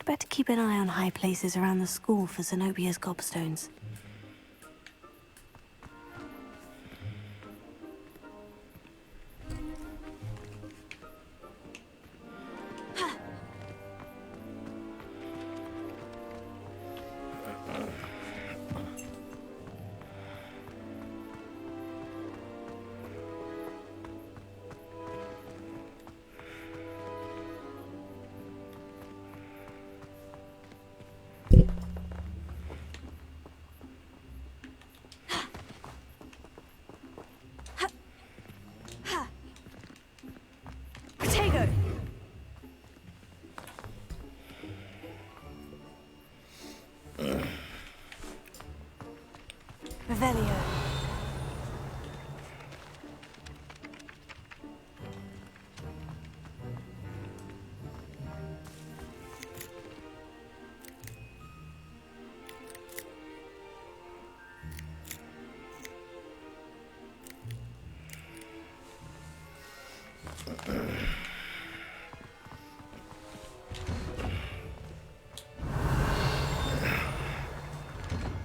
I'd better keep an eye on high places around the school for Zenobia's gobstones. Revelio.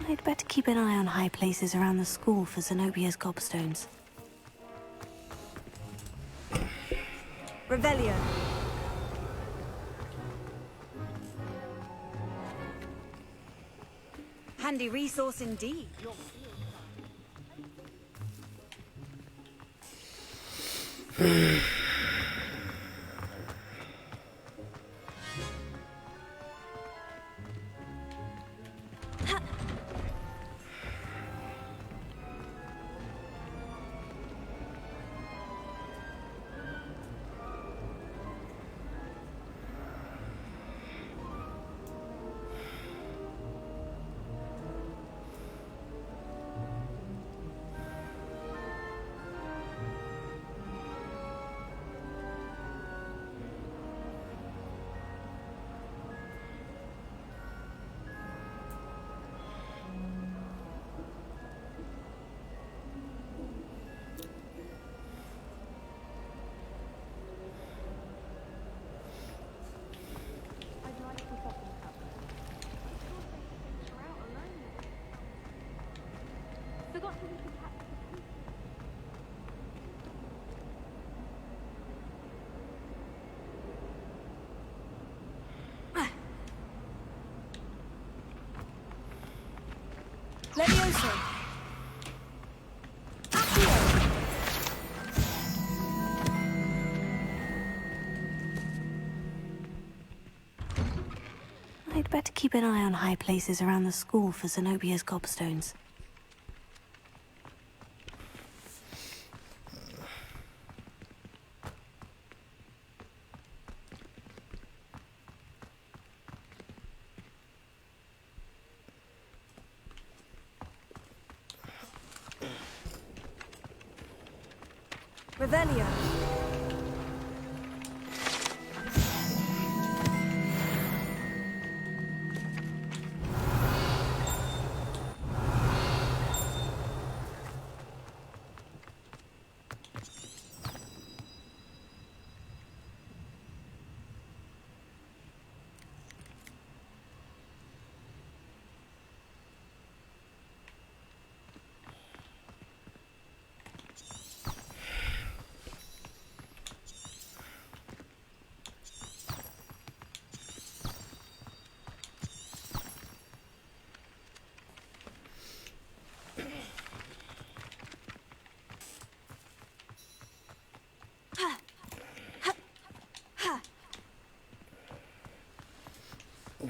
I'd better keep an eye on high places around the school for Zenobia's gobstones. Revelio. Handy resource indeed. Levioso. I'd better keep an eye on high places around the school for Zenobia's gobstones. Revelio.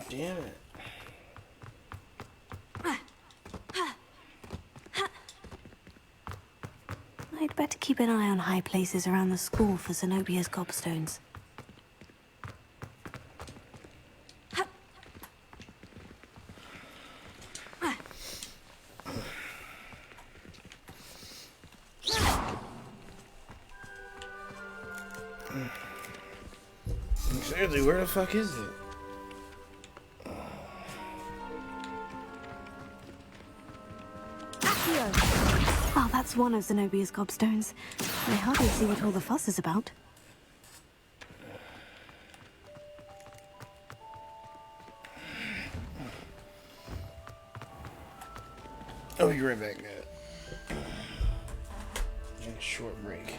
Damn it. I'd better keep an eye on high places around the school for Zenobia's gobstones. Seriously, where the fuck is it? Oh, that's one of Zenobia's gobstones. I hardly see what all the fuss is about. I'll be right back. Take a short break.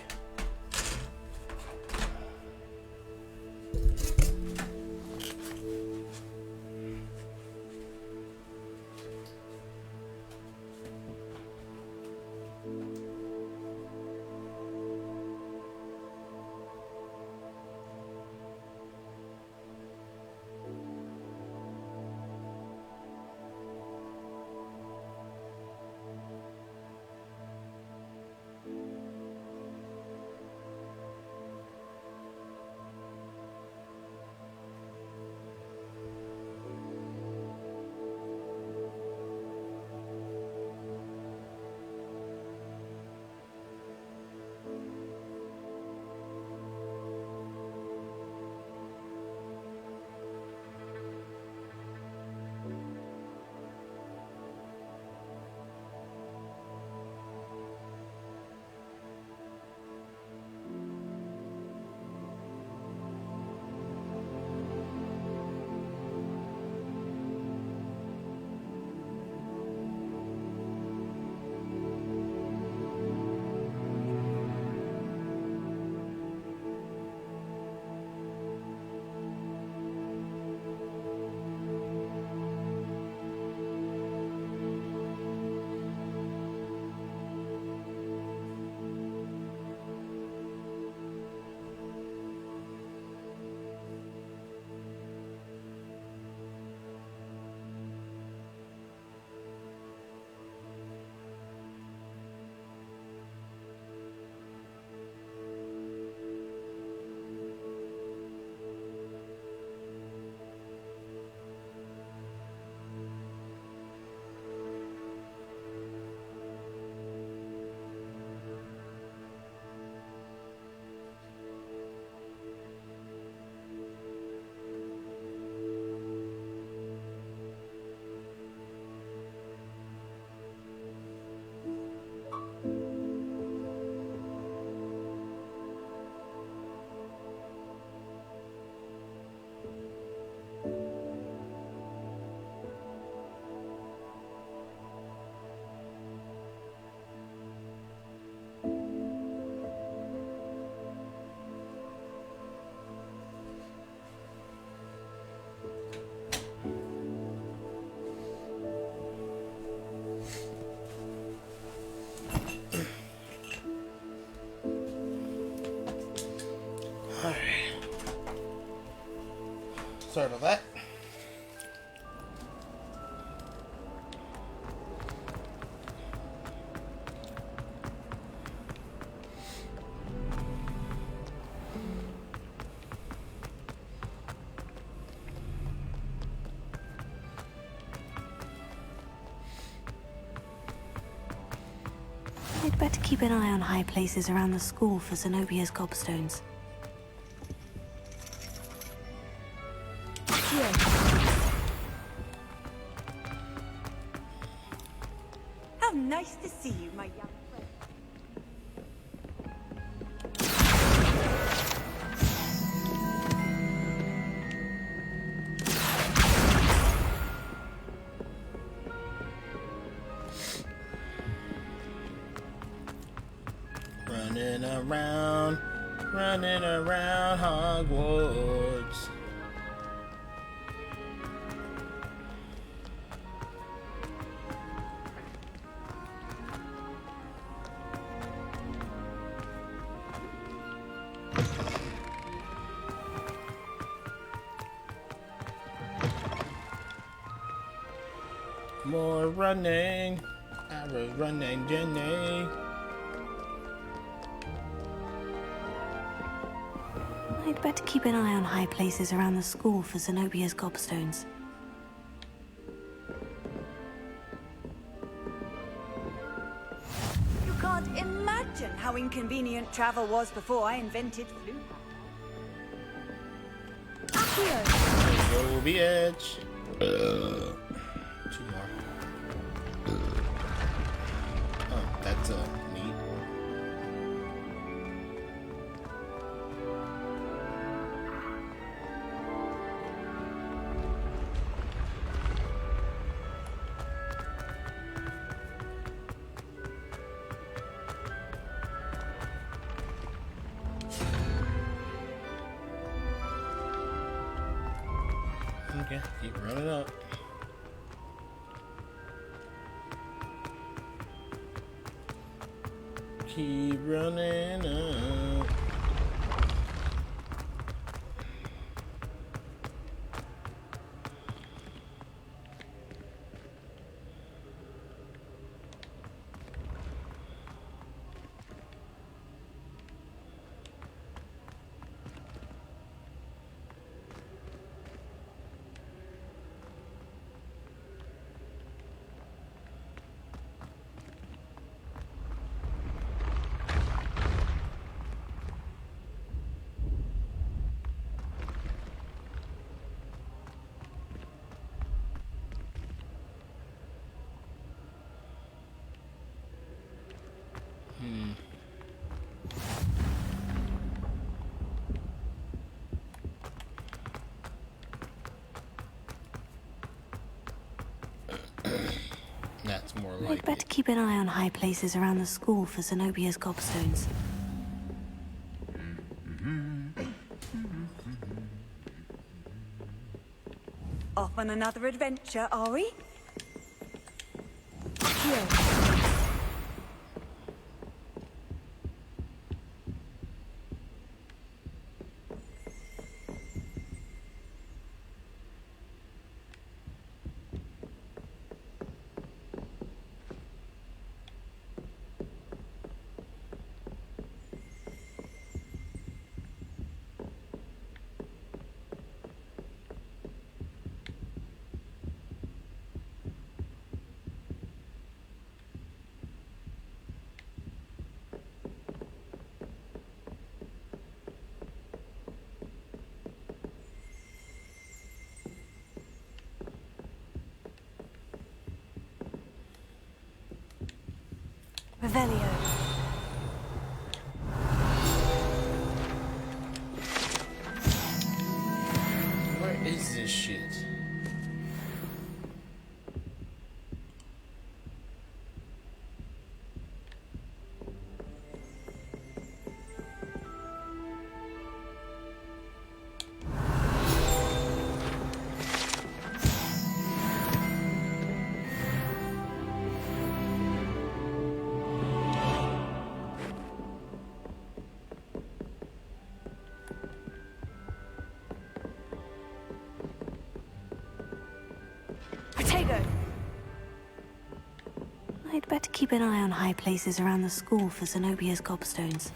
Alright. Sorry about that. I'd better keep an eye on high places around the school for Zenobia's gobstones. How nice to see you, my young friend. Running around Hogwarts. More running. I was running, Jenny. I'd better keep an eye on high places around the school for Zenobia's gobstones. You can't imagine how inconvenient travel was before I invented flu. Go bitch. Two more. Oh, that's neat. keep running up. Keep running up. That's more like I'd better keep an eye on high places around the school for Zenobia's gobstones. Off on another adventure, are we? Revelio. Where is this shit? I'd better keep an eye on high places around the school for Zenobia's gobstones.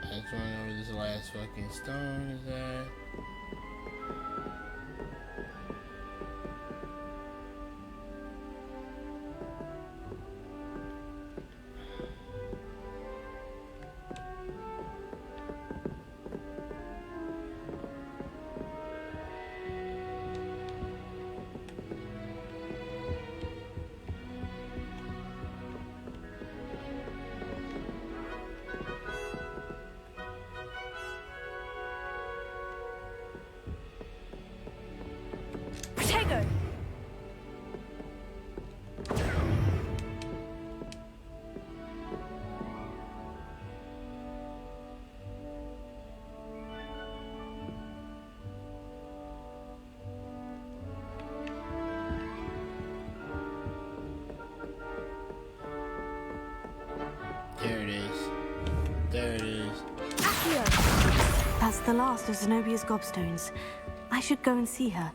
Let's run over this last fucking stone, is that? There it is. There it is. That's the last of Zenobia's gobstones. I should go and see her.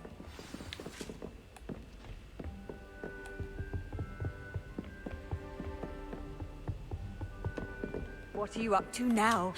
What are you up to now?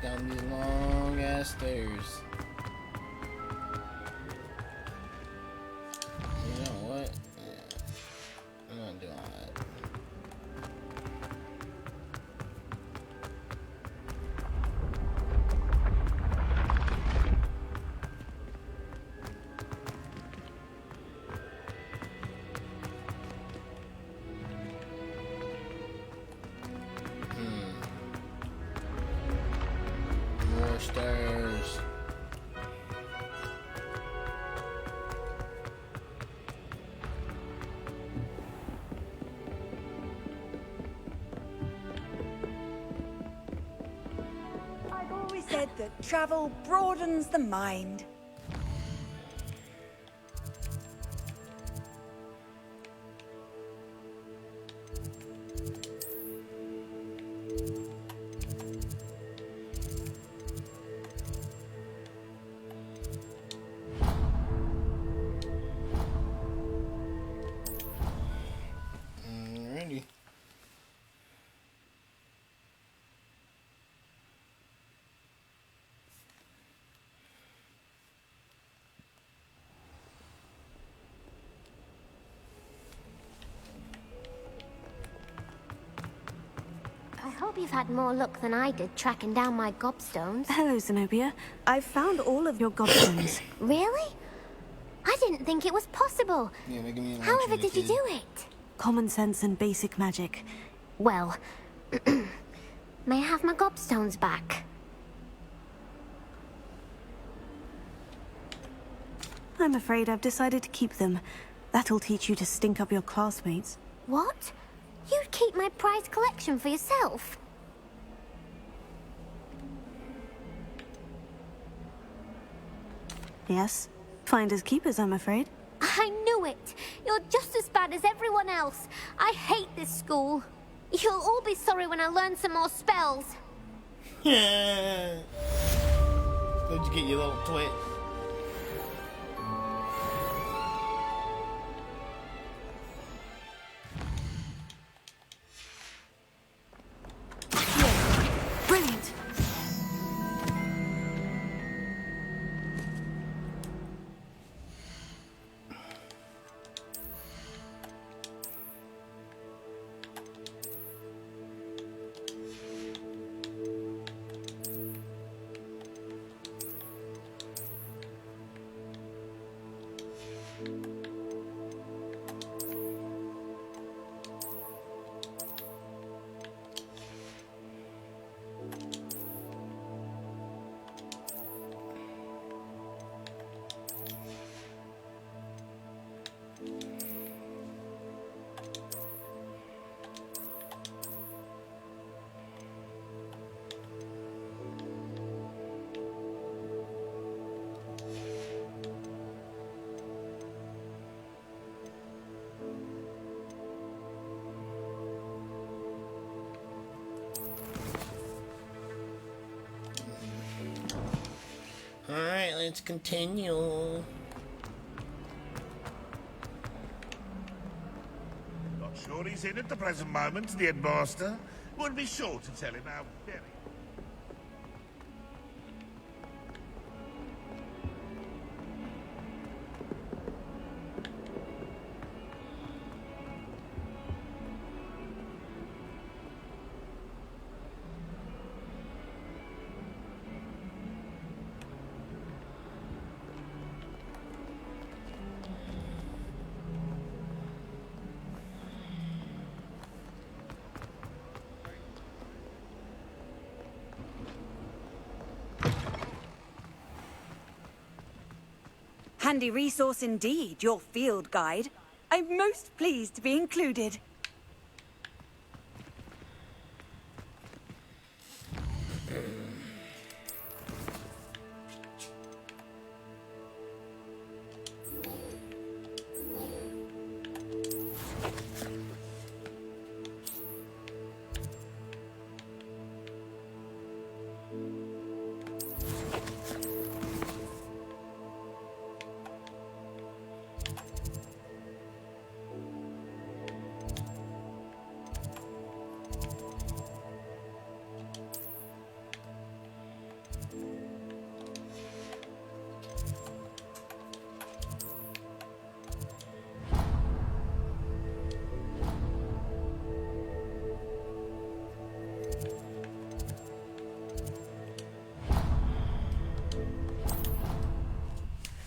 down these long ass stairs. You know what? Yeah. I'm not doing that. More stairs. I've always said that travel broadens the mind. Alrighty. I hope you've had more luck than I did tracking down my gobstones. Hello, Zenobia. I've found all of your gobstones. Really? I didn't think it was possible. Yeah, making me However did you do it? Common sense and basic magic. Well, may I have my gobstones back? I'm afraid I've decided to keep them. That'll teach you to stink up your classmates. What? You'd keep my prized collection for yourself? Yes. Finders keepers, I'm afraid. I knew it! You're just as bad as everyone else. I hate this school. You'll all be sorry when I learn some more spells. Yeah. Where'd you get your little twit? Brilliant! Alright, let's continue. Not sure he's in at the present moment, the headmaster. Would be sure to tell him how very... Handy resource indeed, your field guide. I'm most pleased to be included.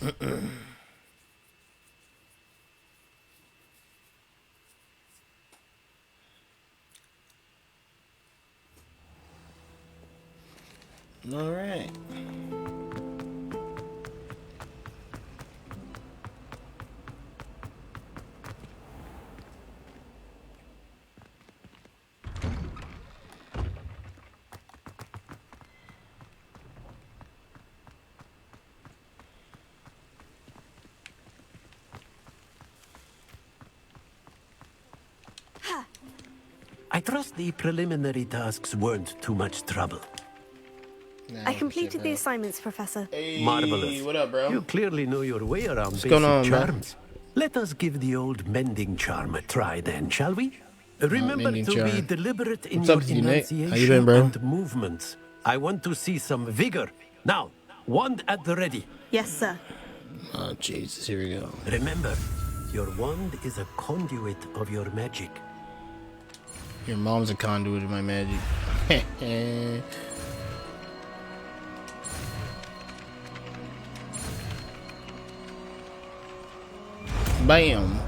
All right. I trust the preliminary tasks weren't too much trouble. I completed the assignments, Professor. Hey, Marvelous. what up, bro? You clearly know your way around What's basic going on, charms. Let us give the old mending charm a try then, shall we? Remember to be deliberate in your enunciation and movements. I want to see some vigor. Now, wand at the ready. Yes, sir. Oh, Jesus, here we go. Remember, your wand is a conduit of your magic. Your mom's a conduit of my magic. Bam.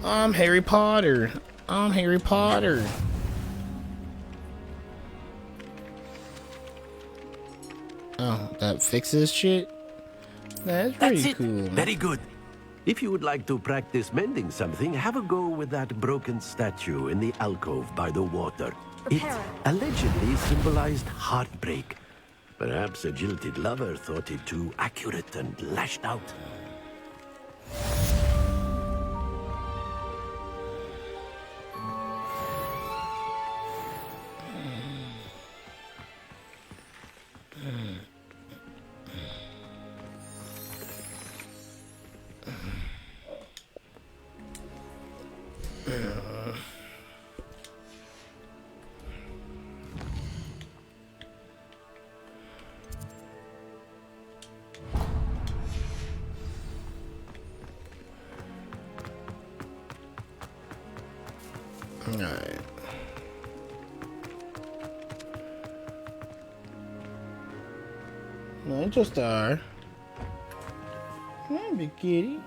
I'm Harry Potter. I'm Harry Potter. Oh, that fixes shit? That's pretty cool. Very good. If you would like to practice mending something, have a go with that broken statue in the alcove by the water. It allegedly symbolized heartbreak. Perhaps a jilted lover thought it too accurate and lashed out. Alright. Angel Star. Come on, big kitty.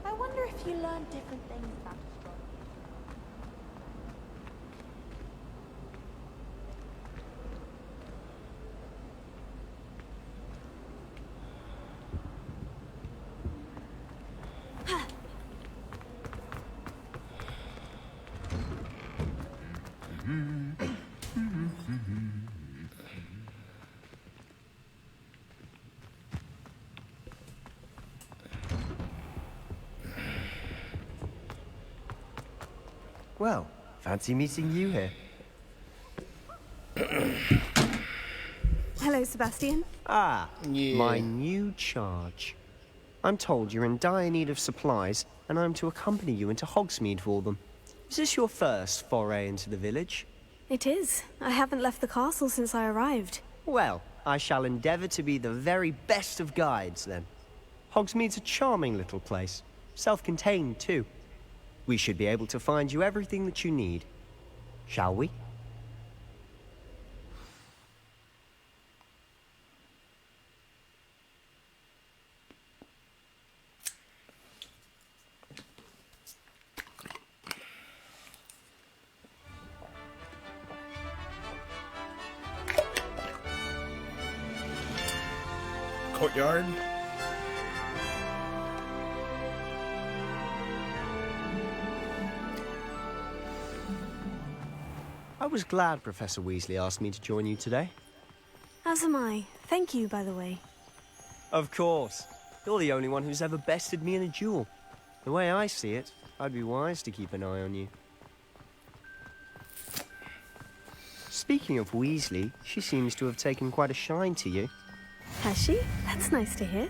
I wonder if you learn different things about astrology. Well, fancy meeting you here. Hello, Sebastian. Ah, my new charge. I'm told you're in dire need of supplies, and I'm to accompany you into Hogsmeade for them. Is this your first foray into the village? It is. I haven't left the castle since I arrived. Well, I shall endeavour to be the very best of guides, then. Hogsmeade's a charming little place. Self-contained, too. We should be able to find you everything that you need. Shall we? Courtyard. I was glad Professor Weasley asked me to join you today. As am I. Thank you, by the way. Of course. You're the only one who's ever bested me in a duel. The way I see it, I'd be wise to keep an eye on you. Speaking of Weasley, she seems to have taken quite a shine to you. Has she? That's nice to hear.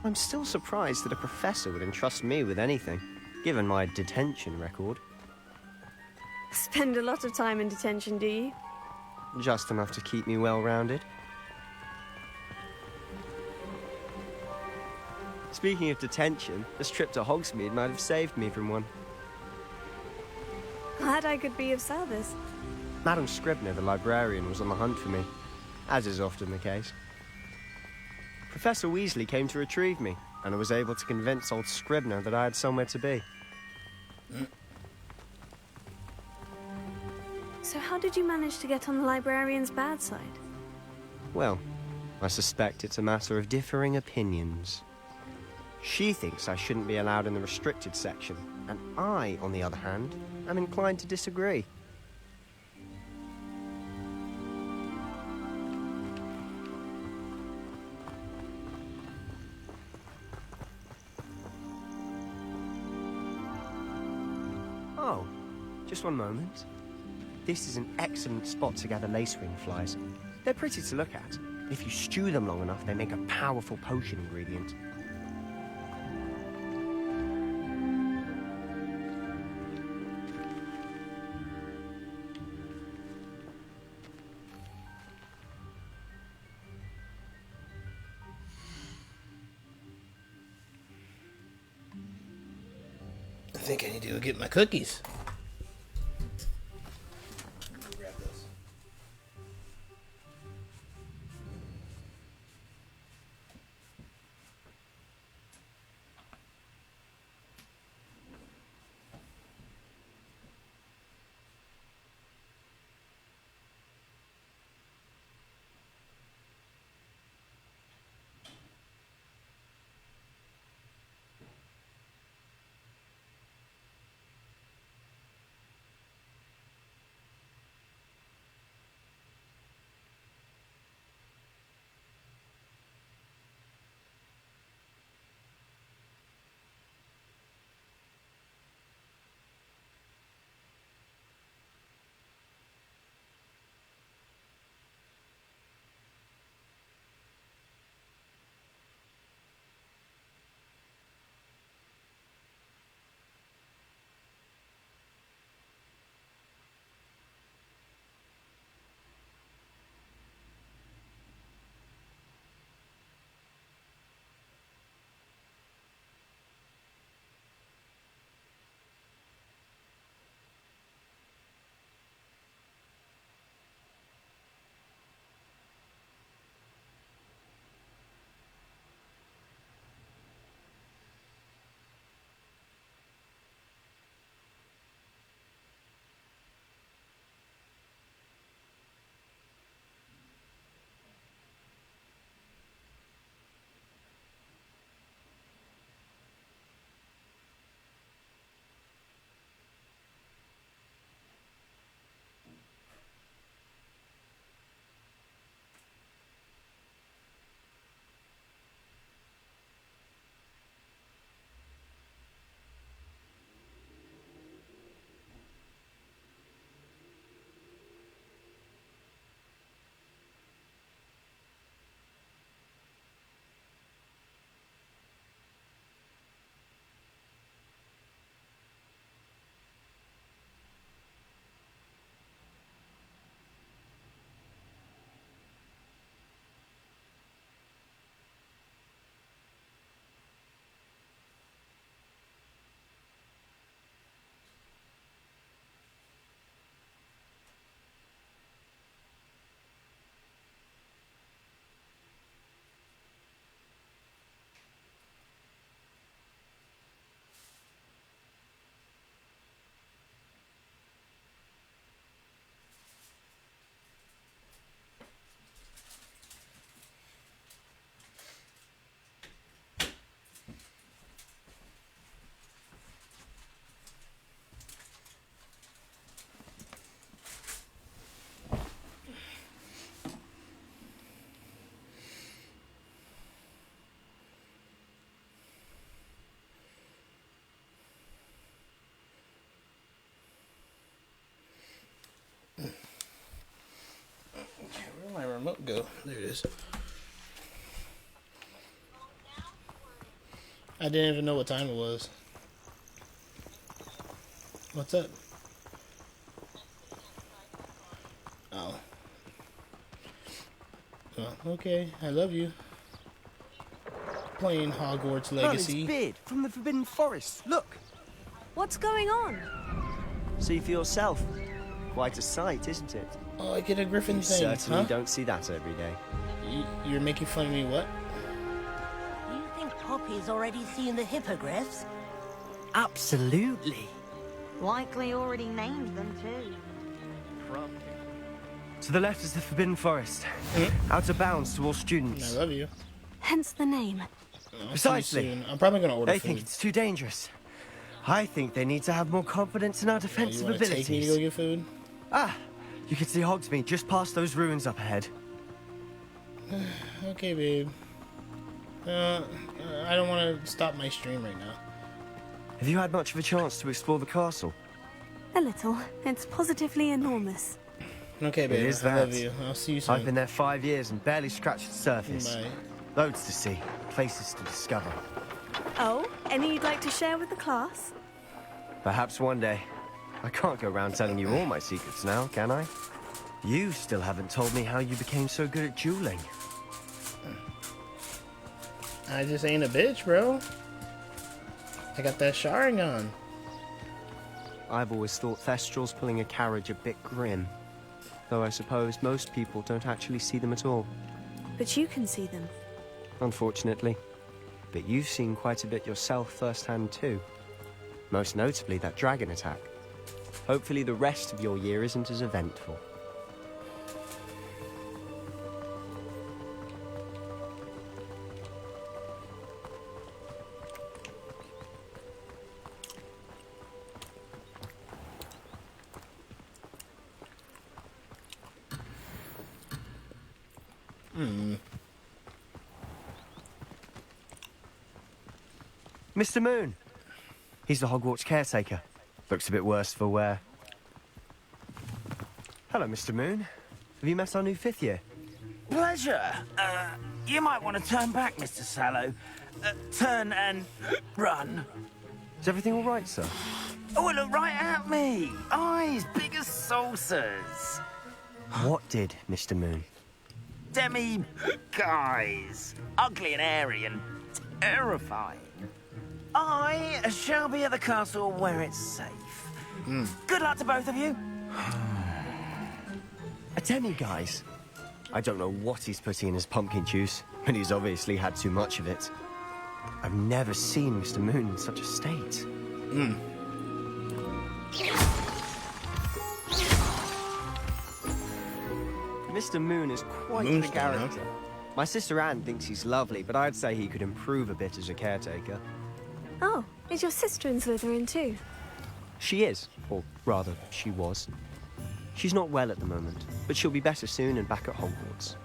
I'm still surprised that a professor would entrust me with anything, given my detention record. Spend a lot of time in detention, do you? Just enough to keep me well-rounded. Speaking of detention, this trip to Hogsmeade might have saved me from one. Glad I could be of service. Madam Scribner, the librarian, was on the hunt for me, as is often the case. Professor Weasley came to retrieve me, and I was able to convince old Scribner that I had somewhere to be. So how did you manage to get on the librarian's bad side? Well, I suspect it's a matter of differing opinions. She thinks I shouldn't be allowed in the restricted section, and I, on the other hand, am inclined to disagree. Oh, just one moment. This is an excellent spot to gather lacewing flies. They're pretty to look at. If you stew them long enough, they make a powerful potion ingredient. I think I need to go get my cookies. go? There it is. I didn't even know what time it was. What's up? Oh. Well, okay. I love you. Playing Hogwarts Legacy. Merlin's beard from the Forbidden Forest. Look. What's going on? See for yourself. Quite a sight, isn't it? Oh, I get a griffin thing. Certainly don't see that every day. You're making fun of me, what? You think Poppy's already seen the hippogriffs? Absolutely. Likely already named them too. To the left is the Forbidden Forest. Out of bounds to all students. I love you. Hence the name. Precisely. I'm probably going to order They food. think it's too dangerous. I think they need to have more confidence in our defensive you abilities. Take me to go get food? You can see Hogsmeade just past those ruins up ahead. Okay, babe. I don't want to stop my stream right now. Have you had much of a chance to explore the castle? A little. It's positively enormous. Okay, babe. It is I that. love you. I'll see you soon. I've been there 5 years and barely scratched the surface. Bye. Loads to see, places to discover. Oh, any you'd like to share with the class? Perhaps one day. I can't go around telling you all my secrets now, can I? You still haven't told me how you became so good at dueling. I just ain't a bitch, bro. I got that Sharingan. I've always thought Thestrals pulling a carriage a bit grim. Though I suppose most people don't actually see them at all. But you can see them. Unfortunately. But you've seen quite a bit yourself firsthand too. Most notably that dragon attack. Hopefully the rest of your year isn't as eventful. Mr. Moon. He's the Hogwarts caretaker. Looks a bit worse for wear. Hello, Mr. Moon. Have you met our new 5th year? Pleasure. You might want to turn back, Mr. Sallow. Turn and run. Is everything all right, sir? Oh, look right at me. Eyes big as saucers. What did, Mr. Moon? Demi-guys. Ugly and airy and terrifying. I shall be at the castle where it's safe. Good luck to both of you. A demi-guise? I don't know what he's putting in his pumpkin juice, but he's obviously had too much of it. I've never seen Mr. Moon in such a state. Mr. Moon is quite the character. My sister Anne thinks he's lovely, but I'd say he could improve a bit as a caretaker. Oh, is your sister in Slytherin too? She is, or rather, she was. She's not well at the moment, but she'll be better soon and back at Hogwarts.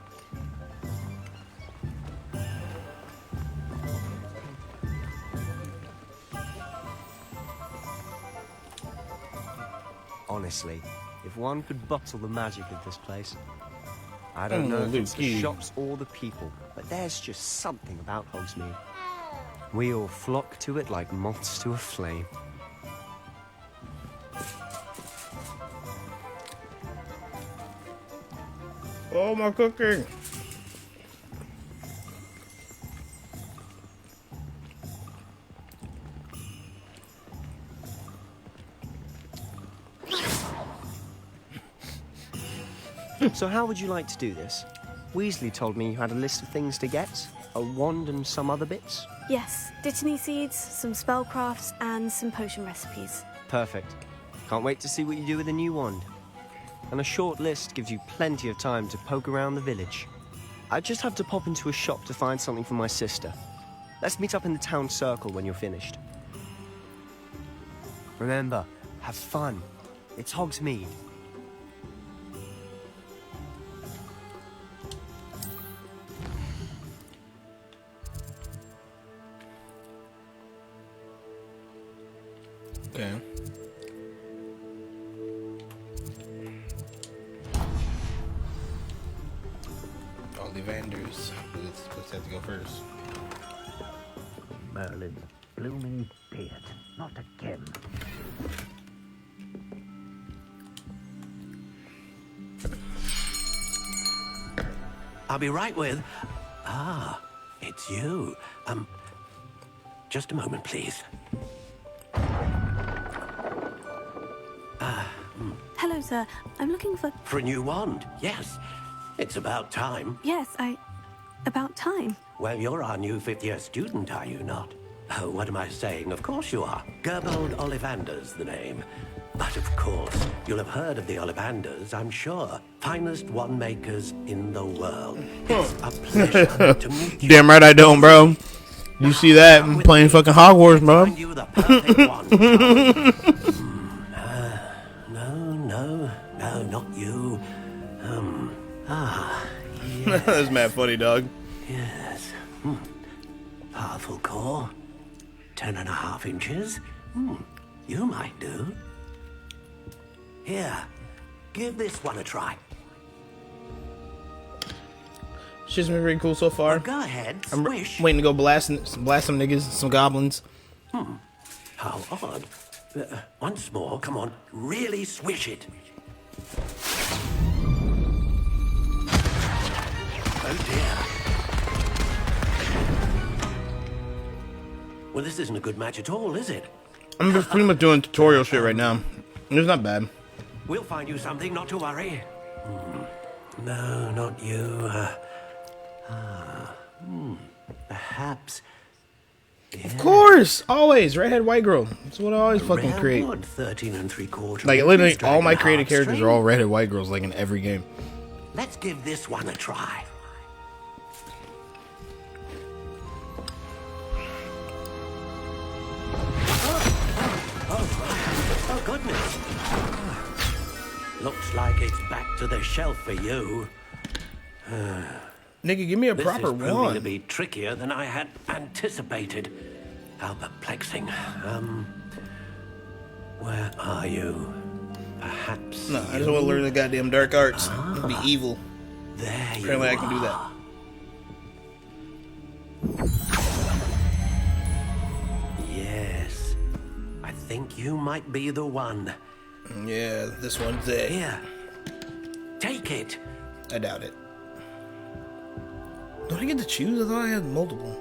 Honestly, if one could bottle the magic of this place. I don't know if it's the shops or the people, but there's just something about Hogsmeade. We all flock to it like moths to a flame. Oh, my cooking! So how would you like to do this? Weasley told me you had a list of things to get. A wand and some other bits? Yes, Dittany seeds, some spellcrafts, and some potion recipes. Perfect. Can't wait to see what you do with the new wand. And a short list gives you plenty of time to poke around the village. I just have to pop into a shop to find something for my sister. Let's meet up in the town circle when you're finished. Remember, have fun. It's Hogsmeade. Okay. first. It's supposed to have to go first. Merlin's blooming beard. Not again. I'll be right with... Ah, it's you. Just a moment, please. Hello, sir. I'm looking for... For a new wand, yes. It's about time. Yes, about time. Well, you're our new fifth-year student, are you not? Oh, what am I saying? Of course you are. Gerbold Ollivander's the name. But of course, you'll have heard of the Ollivanders, I'm sure. Finest wand makers in the world. It's a pleasure to meet you. Damn right I don't, bro. You see that? I'm playing fucking Hogwarts, bro. You the perfect wand. No, not you. Yes. That's mad funny, dog. Yes. Powerful core. 10.5 inches. You might do. Here, give this one a try. Shit's been pretty cool so far. Well, go ahead, swish. I'm waiting to go blast some niggas, some goblins. How odd. Once more, come on, really swish it. Oh dear. Well, this isn't a good match at all, is it? I'm just pretty much doing tutorial shit right now. It's not bad. We'll find you something, not to worry. No, not you. Perhaps. Yeah. Of course, always redhead white girl. That's what I always fucking create. 13 3/4. Like literally, all my created characters are all redhead white girls, like in every game. Let's give this one a try. Oh goodness. Looks like it's back to the shelf for you. Nigga, give me a proper one. This is proving to one. be trickier than I had anticipated. How perplexing. Where are you? Perhaps. No, I just want to learn the goddamn dark arts. It'll be evil. There Apparently, you I can do that. Yes. I think you might be the one. Yeah, this one's it. Here. Take it. I doubt it. Don't I get to choose? I thought I had multiple.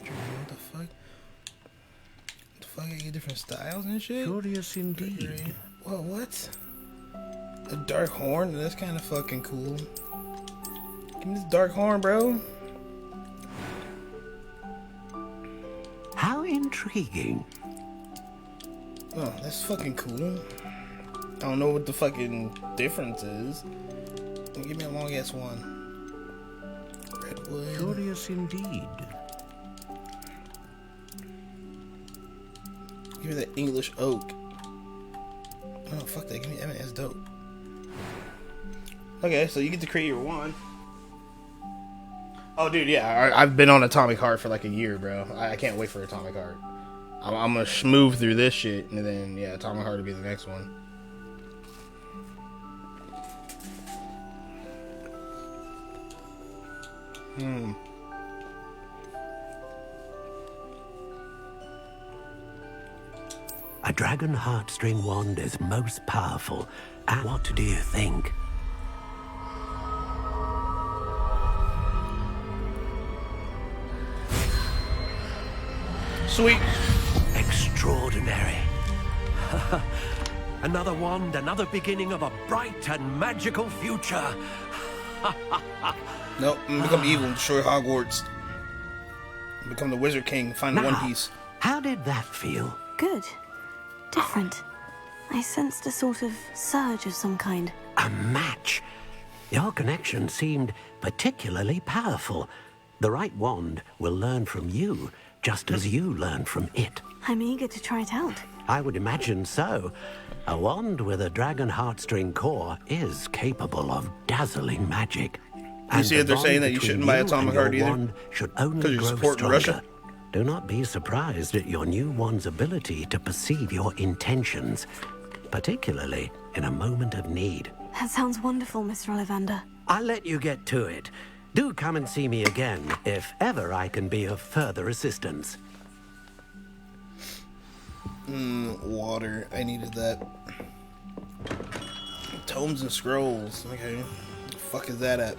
What the fuck? What the fuck? I get different styles and shit? Curious indeed. Whoa, what? A dark horn? That's kind of fucking cool. Give me this dark horn, bro. How intriguing. Oh, that's fucking cool. I don't know what the fucking difference is. Give me a long ass one. Redwood. Curious indeed. Give me the English oak. Oh, fuck that. Give me that. That's dope. Okay, so you get to create your one. Oh, dude, yeah. I've been on Atomic Heart for like a year, bro. I can't wait for Atomic Heart. I'm gonna move through this shit, and then, yeah, Atomic Heart will be the next one. A dragon heartstring wand is most powerful. And what do you think? Sweet. Extraordinary. Another wand, another beginning of a bright and magical future. Nope, I'm gonna become evil and destroy Hogwarts. Become the Wizard King, find the One Piece. How did that feel? Good. Different. I sensed a sort of surge of some kind. A match. Your connection seemed particularly powerful. The right wand will learn from you, just as you learn from it. I'm eager to try it out. I would imagine so. A wand with a dragon heartstring core is capable of dazzling magic. You see, they're saying that you shouldn't buy Atomic Heart either? Should only you're grow supporting stronger. Russia? Do not be surprised at your new wand's ability to perceive your intentions, particularly in a moment of need. That sounds wonderful, Mr. Ollivander. I'll let you get to it. Do come and see me again, if ever I can be of further assistance. Water. I needed that. Tomes and scrolls. Okay. The fuck is that at?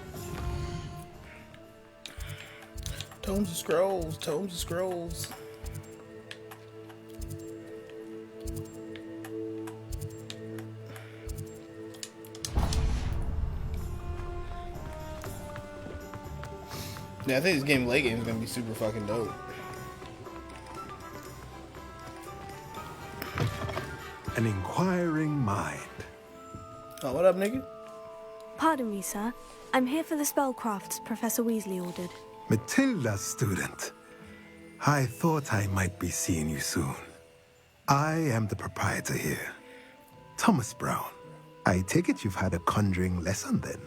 Tomes and scrolls. Tomes and scrolls. Yeah, I think this game late game is gonna be super fucking dope. An inquiring mind. Oh, what up, nigga? Pardon me, sir. I'm here for the spellcrafts Professor Weasley ordered. Matilda, student. I thought I might be seeing you soon. I am the proprietor here, Thomas Brown. I take it you've had a conjuring lesson then?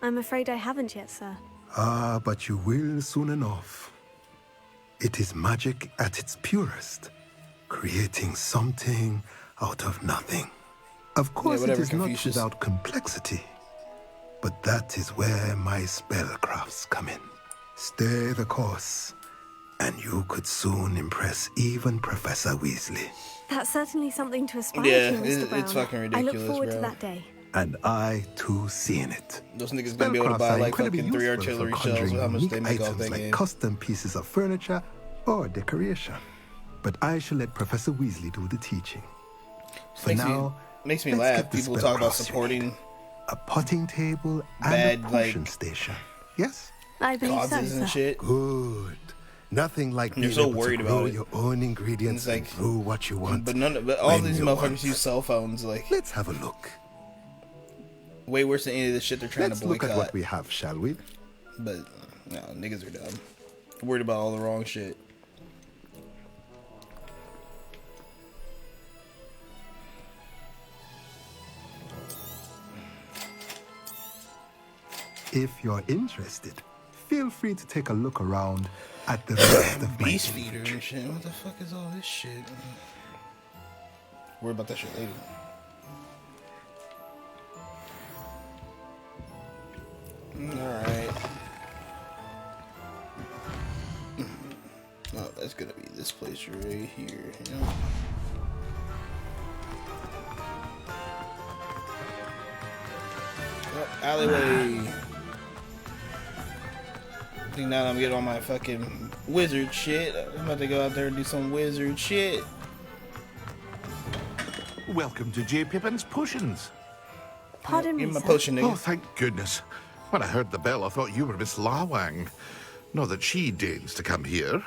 I'm afraid I haven't yet, sir. Ah, but you will soon enough. It is magic at its purest, creating something out of nothing. Of course, it is not without complexity, but that is where my spellcrafts come in. Stay the course, and you could soon impress even Professor Weasley. That's certainly something to aspire Yeah, to, Mr. Brown. it's fucking ridiculous, I look forward to bro. that day. And I, too, seeing it. Those niggas gonna be able to buy like fucking 3 artillery shells with how much they make off that like game. custom pieces of furniture or decoration. But I shall let Professor Weasley do the teaching. For now, makes me let's laugh. get the People talk about spellcrafts you supporting need. A potting table bad, and a potion like, station. Yes? I believe so, causes sir. and shit. Good. Nothing like You're being so able worried to about grow it. your own ingredients It's like, and brew what you want. But all when these you motherfuckers want. use cell phones. Like, Let's have a look. way worse than any of the shit they're trying Let's to look boycott. at what we have, shall we? But no, niggas are dumb. Worried about all the wrong shit. If you're interested, feel free to take a look around at the rest of my Beast feeder and shit. What the fuck is all this shit? Worry about that shit later. Alright. Oh, that's gonna be this place right here. Yeah. Oh, alleyway. I think now that I'm getting all my fucking wizard shit, I'm about to go out there and do some wizard shit. Welcome to J. Pippin's Potions. Pardon me, Give me my sir. potion, nigga. Oh, thank goodness. When I heard the bell, I thought you were Miss Lawang. Not that she deigns to come here.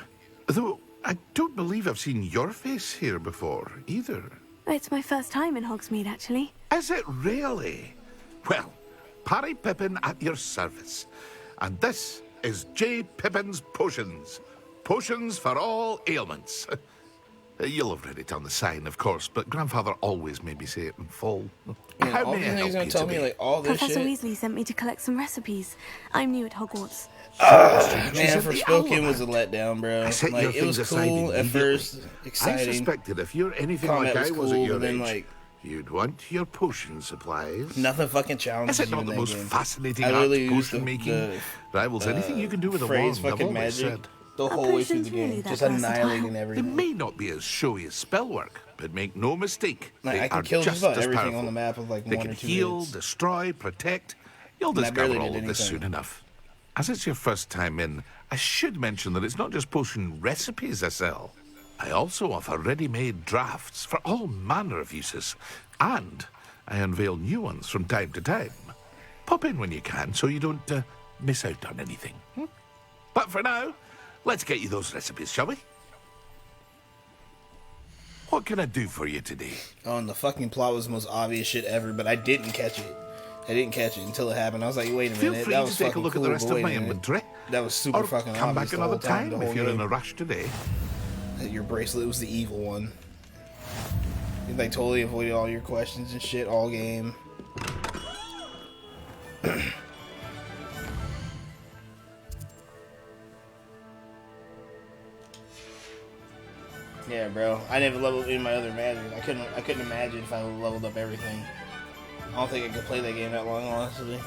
Though, I don't believe I've seen your face here before, either. It's my first time in Hogsmeade, actually. Is it really? Well, Parry Pippin at your service. And this is J. Pippin's Potions. Potions for all ailments. You'll have read it on the sign, of course, but Grandfather always made me say it in full. Yeah, all these niggas gonna tell me like all this Professor shit. Weasley sent me to collect some recipes. I'm new at Hogwarts. Man, for Spoken was a letdown, bro. I set your Like, it was things aside cool at immediately. first, exciting. I suspected if you're anything Combat like I was was at cool, your but then, age, like, you'd want your potion supplies. Nothing fucking challenges Is it you not in the that most game. fascinating I art literally used potion making? Rivals anything you can do with a phrase wand, I've fucking always magic said. the whole way through the game, just annihilating They everything. may not be as showy as spellwork, but make no mistake, Like, they I can are kill just just about as everything powerful. on the map with like They one can or two heal, hits. destroy, protect. You'll And I barely discover all did of this anything. soon enough. As it's your first time in, I should mention that it's not just potion recipes I sell. I also offer ready-made drafts for all manner of uses, and I unveil new ones from time to time. Pop in when you can so you don't miss out on anything. But for now, let's get you those recipes, shall we? What can I do for you today? Oh, and the fucking plot was the most obvious shit ever, but I didn't catch it. I didn't catch it until it happened. I was like, wait a Feel minute, free that to was take a fucking look cool, at the rest but of wait my a minute. inventory. That was super Or fucking come obvious back the whole another time, time the if whole you're in game. a rush today. That your bracelet was the evil one. You like totally avoided all your questions and shit all game. Yeah, bro. I never leveled in my other magic. I couldn't imagine if I leveled up everything. I don't think I could play that game that long, honestly.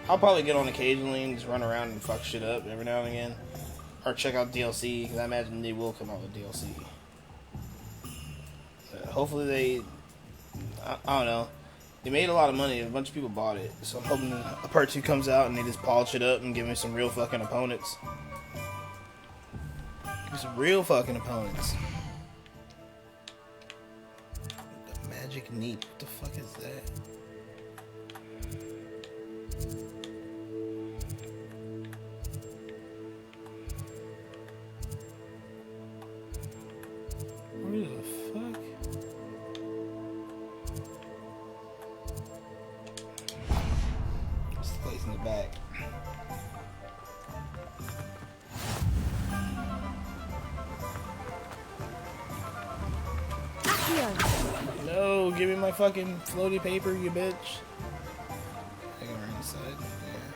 I'll probably get on occasionally and just run around and fuck shit up every now and again. Or check out DLC, because I imagine they will come out with DLC. Hopefully they... I don't know. They made a lot of money, a bunch of people bought it. So I'm hoping a part 2 comes out and they just polish it up and give me some real fucking opponents. Give me some real fucking opponents. The magic neat. What the fuck is that? What the fuck? What's the place in the back? No, give me my fucking floaty paper, you bitch. I go around the side. Yeah.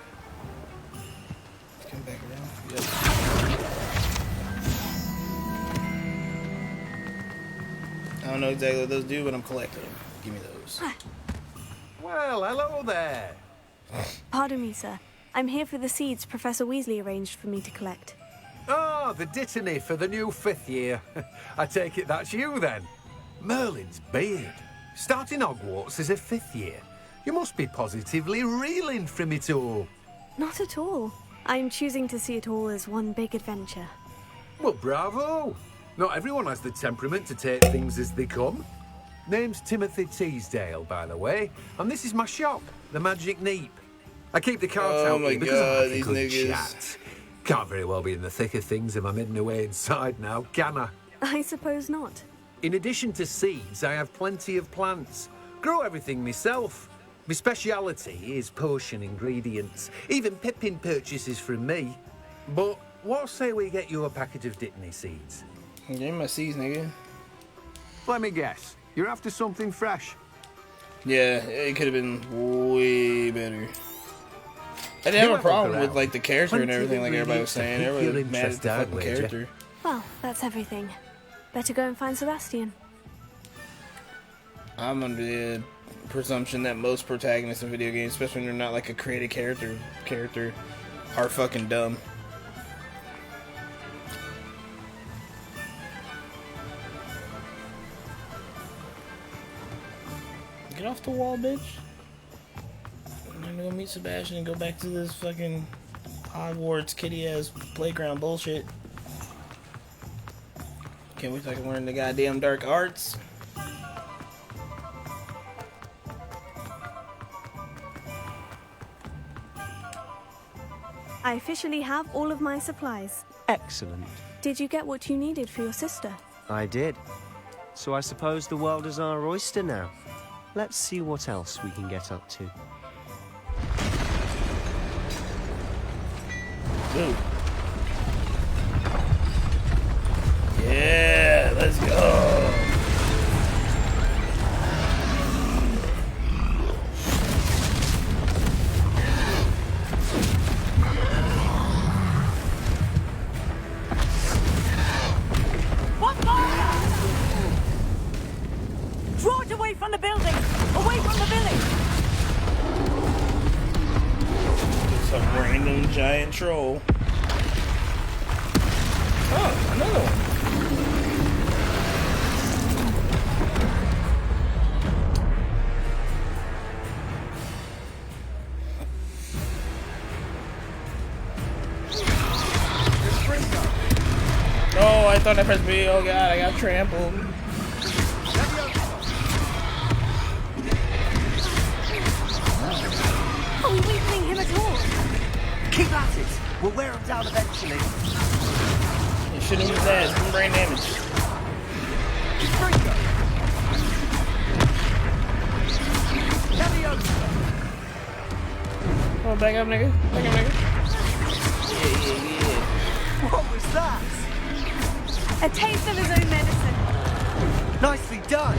Let's come back around. Yep. I don't know exactly what those do, but I'm collecting them. Give me those. Well, hello there. Pardon me, sir. I'm here for the seeds Professor Weasley arranged for me to collect. Oh, the dittany for the new 5th year. I take it that's you, then. Merlin's beard. Starting Hogwarts as a 5th year. You must be positively reeling from it all. Not at all. I'm choosing to see it all as one big adventure. Well, bravo. Not everyone has the temperament to take things as they come. Name's Timothy Teasdale, by the way, and this is my shop, the Magic Neep. I keep the carts out here because I like a good chat. Can't very well be in the thick of things if I'm hidden away inside now, can I? I suppose not. In addition to seeds, I have plenty of plants. Grow everything myself. My speciality is potion ingredients. Even Pippin purchases from me. But what say we get you a packet of Dittany seeds? Give me my seeds, nigga. Let me guess. You're after something fresh. Yeah, it could have been way better. I didn't have a problem with like the character and everything, like everybody was saying. Everybody was mad at the fucking character. Well, that's everything. Better go and find Sebastian. I'm under the presumption that most protagonists in video games, especially when they're not like a created character, are fucking dumb. Get off the wall, bitch. I'm gonna go meet Sebastian and go back to this fucking Hogwarts kitty-ass playground bullshit. Can't wait till I can learn the goddamn dark arts. I officially have all of my supplies. Excellent. Did you get what you needed for your sister? I did. So I suppose the world is our oyster now. Let's see what else we can get up to. Ooh. Yeah, let's go. What's going on? Draw it away from the building! Away from the village! Some random giant troll. Oh, another one. Oh, I thought I pressed B. Oh god, I got trampled. Are we weakening him at all? Keep at it. We'll wear him down eventually. You shoot him in his ass. Give him brain damage. Come on, back up, nigga. Back up, nigga. Yeah. What was that? A taste of his own medicine. Nicely done.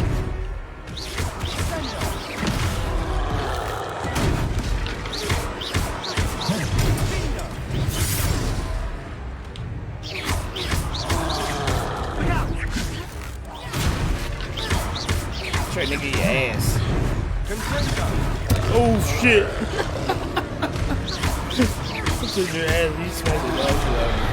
Try to nigga your ass. shit. Put your ass, you smack the dog shit out of me.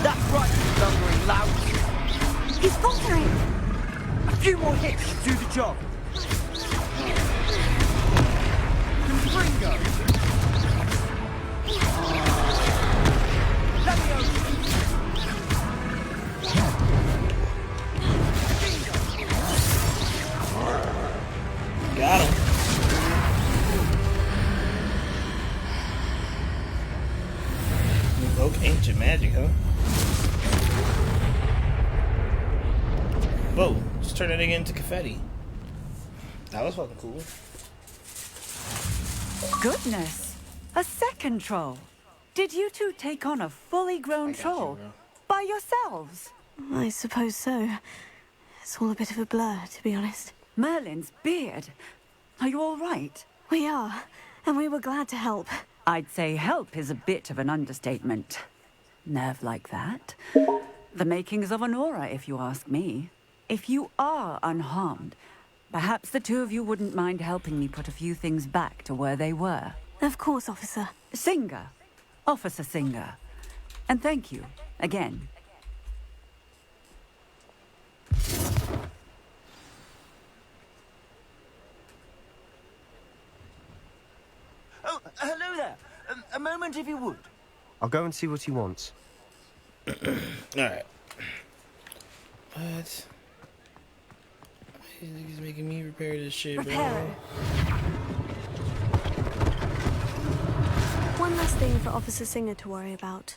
That's right, you lumbering lout. He's faltering. A few more hits should do the job. Ringo. Let me over. Got him. Invoke ancient magic, huh? Whoa, just turn that nigga into confetti. That was fucking cool. Goodness, a second troll. Did you two take on a fully grown troll by yourselves? I suppose so. It's all a bit of a blur, to be honest. Merlin's beard. Are you all right? We are, and we were glad to help. I'd say help is a bit of an understatement. Nerve like that. The makings of an aura, if you ask me. If you are unharmed, perhaps the two of you wouldn't mind helping me put a few things back to where they were. Of course, officer. Singer. Officer Singer. And thank you, again. Oh, hello there. A moment, if you would. I'll go and see what he wants. Alright. What? These niggas making me repair this shit, bro. One less thing for Officer Singer to worry about.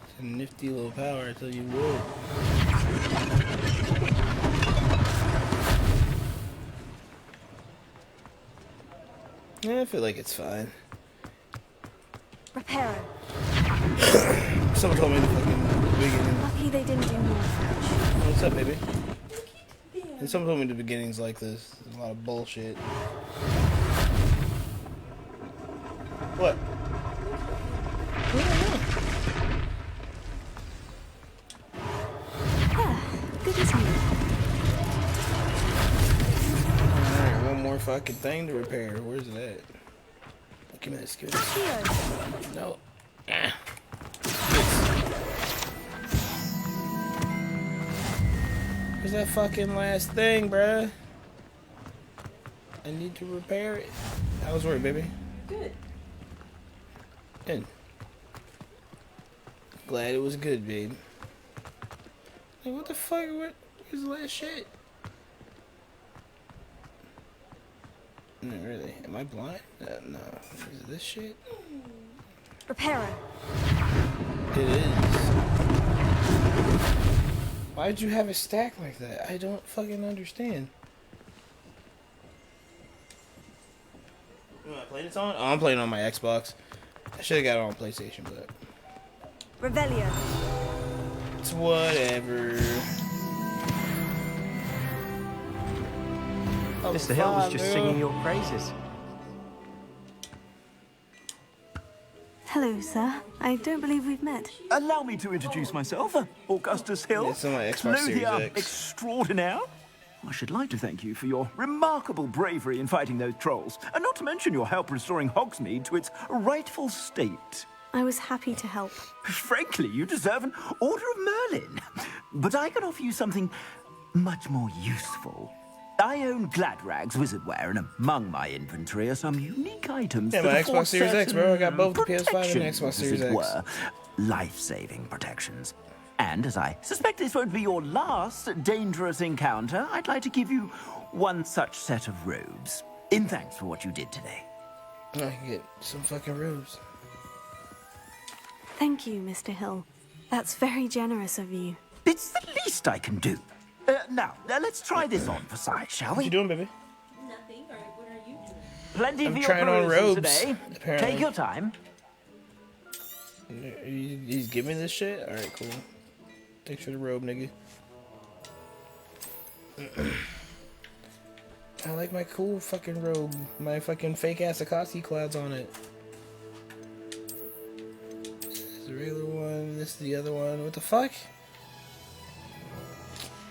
It's a nifty little power, I tell you what. Yeah, I feel like it's fine. Reparo. Someone told me in the fucking beginning. Lucky they didn't do more. What's up, baby? And someone told me the beginning's like this. There's a lot of bullshit. What? Good as new. Alright, one more fucking thing to repair. Where's it at? Give me that skill. No. Ah. Where's that fucking last thing, bruh? I need to repair it. How was work, baby? Good. Good. Glad it was good, babe. Like, what the fuck? Where's the last shit? No, really. Am I blind? No. Is it this shit? Reparo. It is. Why'd you have a stack like that? I don't fucking understand. You wanna play this on? Oh, I'm playing on my Xbox. I should've got it on PlayStation, but... Revelio. It's whatever. Oh, Mr. Hill was just singing your praises. Hello, sir. I don't believe we've met. Allow me to introduce myself, Augustus Hill. It's on my Xbox Series X. Extraordinaire. I should like to thank you for your remarkable bravery in fighting those trolls, and not to mention your help restoring Hogsmeade to its rightful state. I was happy to help. Frankly, you deserve an Order of Merlin. But I can offer you something much more useful. I own Gladrag's wizardware, and among my inventory are some unique items yeah, that my afford Xbox Series X, bro. I got both the PS5 and protections, Xbox Series as it X. were. Life-saving protections. And as I suspect this won't be your last dangerous encounter, I'd like to give you one such set of robes, in thanks for what you did today. I can get some fucking robes. Thank you, Mr. Hill. That's very generous of you. It's the least I can do. Now, let's try this on for size, shall we? What you doing, baby? Nothing. What are you doing? Plenty I'm for your trying on perusal robes, today. apparently. Take your time. He's giving me this shit? Alright, cool. Thanks for the robe, nigga. I like my cool fucking robe. My fucking fake ass Akatsuki clouds on it. This is the regular one. This is the other one. What the fuck?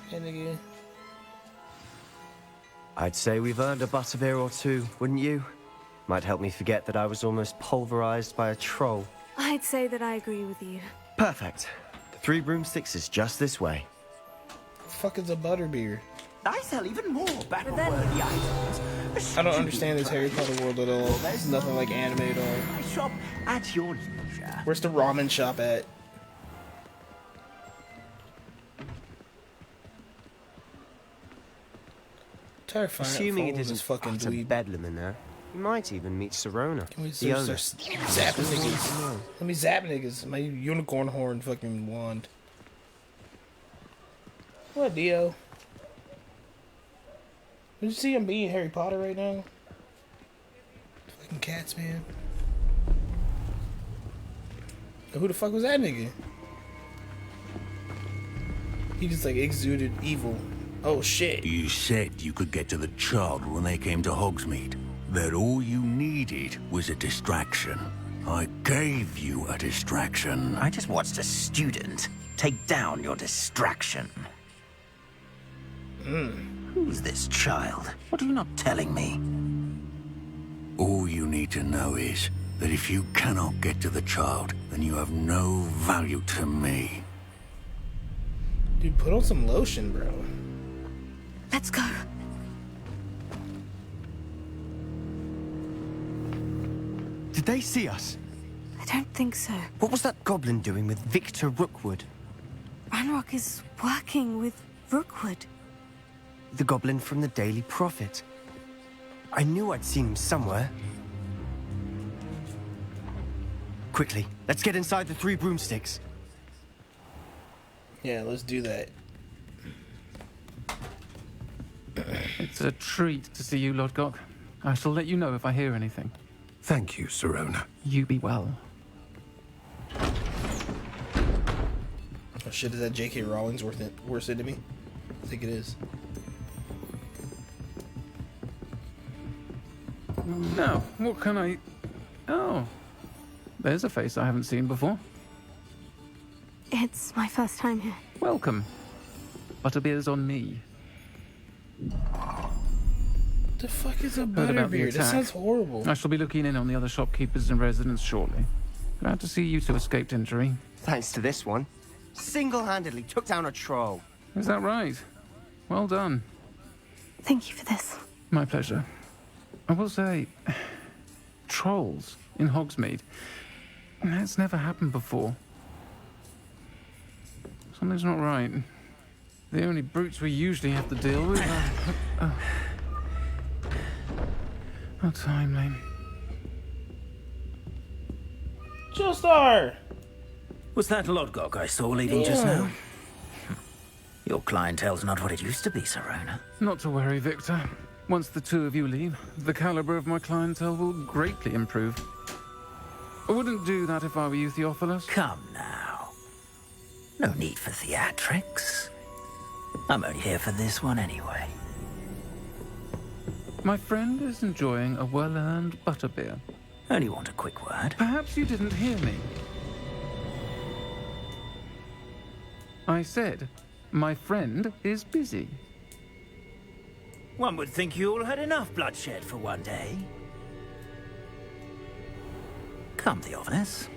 Hey, nigga. I'd say we've earned a butterbeer or two, wouldn't you? Might help me forget that I was almost pulverized by a troll. I'd say that I agree with you. Perfect. The 3 broomsticks is just this way. The fuck is a butterbeer? I sell even more battle-worthy items. I don't understand this Harry Potter world at all. It's nothing like anime at all. I shop at your leisure. Where's the ramen shop at? Assuming it isn't fucking bedlam in there, you might even meet Sirona. Can we start zapping niggas? Let me zap niggas. My unicorn horn fucking wand. What, Dio? Did you see him being Harry Potter right now? Fucking cats, man. Who the fuck was that nigga? He just like exuded evil. Oh shit. You said you could get to the child when they came to Hogsmeade. That all you needed was a distraction. I gave you a distraction. I just watched a student take down your distraction. Who's this child? What are you not telling me? All you need to know is that if you cannot get to the child, then you have no value to me. Dude, put on some lotion, bro. Let's go. Did they see us? I don't think so. What was that goblin doing with Victor Rookwood? Ranrock is working with Rookwood. The goblin from the Daily Prophet. I knew I'd seen him somewhere. Quickly, let's get inside the 3 broomsticks. Yeah, let's do that. It's a treat to see you, Lodgok. I shall let you know if I hear anything. Thank you, Sirona. You be well. Oh shit, is that J.K. Rowling's worst enemy? I think it is. Now, what can I... Oh, there's a face I haven't seen before. It's my first time here. Welcome. Butterbeer's on me. The fuck is a Heard about the butterbeer? That attack. sounds horrible. I shall be looking in on the other shopkeepers and residents shortly. Glad to see you two escaped injury. Thanks to this one. Single-handedly took down a troll. Is that right? Well done. Thank you for this. My pleasure. I will say, trolls in Hogsmeade. That's never happened before. Something's not right. The only brutes we usually have to deal with are... How timely. Joestar! Was that Lodgok I saw leaving just now? Your clientele's not what it used to be, Sirona. Not to worry, Victor. Once the 2 of you leave, the caliber of my clientele will greatly improve. I wouldn't do that if I were you, Theophilus. Come now. No need for theatrics. I'm only here for this one anyway. My friend is enjoying a well-earned butterbeer. Only want a quick word. Perhaps you didn't hear me. I said, my friend is busy. One would think you all had enough bloodshed for one day. Come, Theophilus.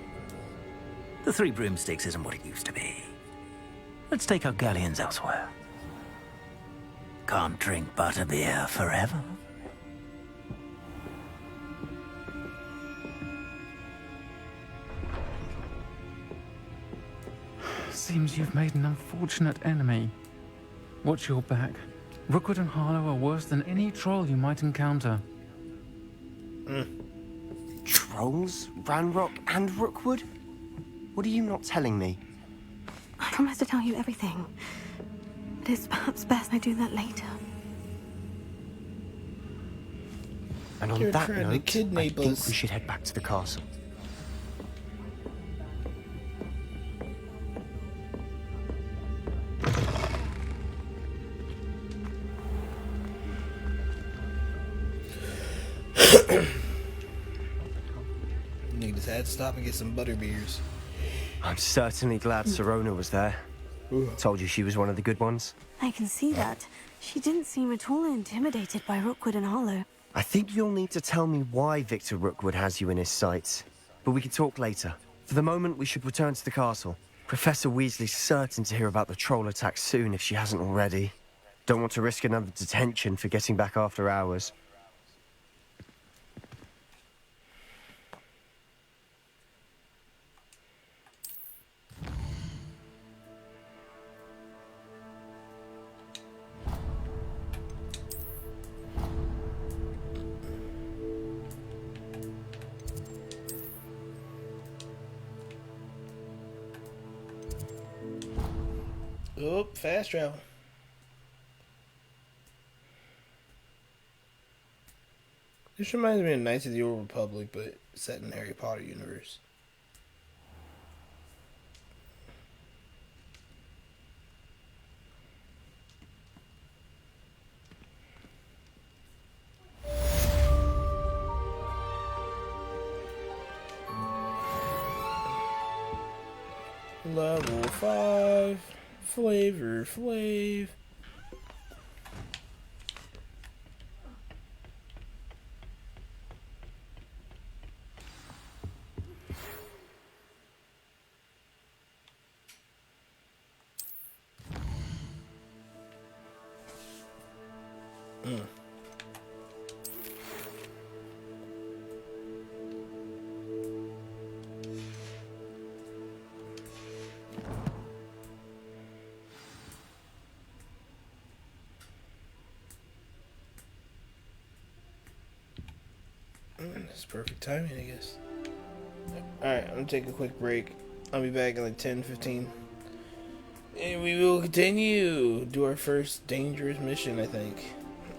The 3 broomsticks isn't what it used to be. Let's take our galleons elsewhere. Can't drink butterbeer forever. Seems you've made an unfortunate enemy. Watch your back. Rookwood and Harlow are worse than any troll you might encounter. Trolls? Ranrock and Rookwood? What are you not telling me? I promise to tell you everything. It is perhaps best I do that later. And on You're that trying to note, kidnap I think us. we should head back to the castle. Just had to stop and get some butter beers. I'm certainly glad Sirona was there. Told you she was one of the good ones. I can see that. She didn't seem at all intimidated by Rookwood and Hollow. I think you'll need to tell me why Victor Rookwood has you in his sights. But we can talk later. For the moment, we should return to the castle. Professor Weasley's certain to hear about the troll attack soon if she hasn't already. Don't want to risk another detention for getting back after hours. Oh, fast travel. This reminds me of Knights of the Old Republic, but set in the Harry Potter universe. Level 5, Flavor Flav. It's perfect timing, I guess. Alright, I'm gonna take a quick break. I'll be back in like 10-15. And we will continue. Do our first dangerous mission, I think.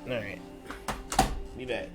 Alright. Be back.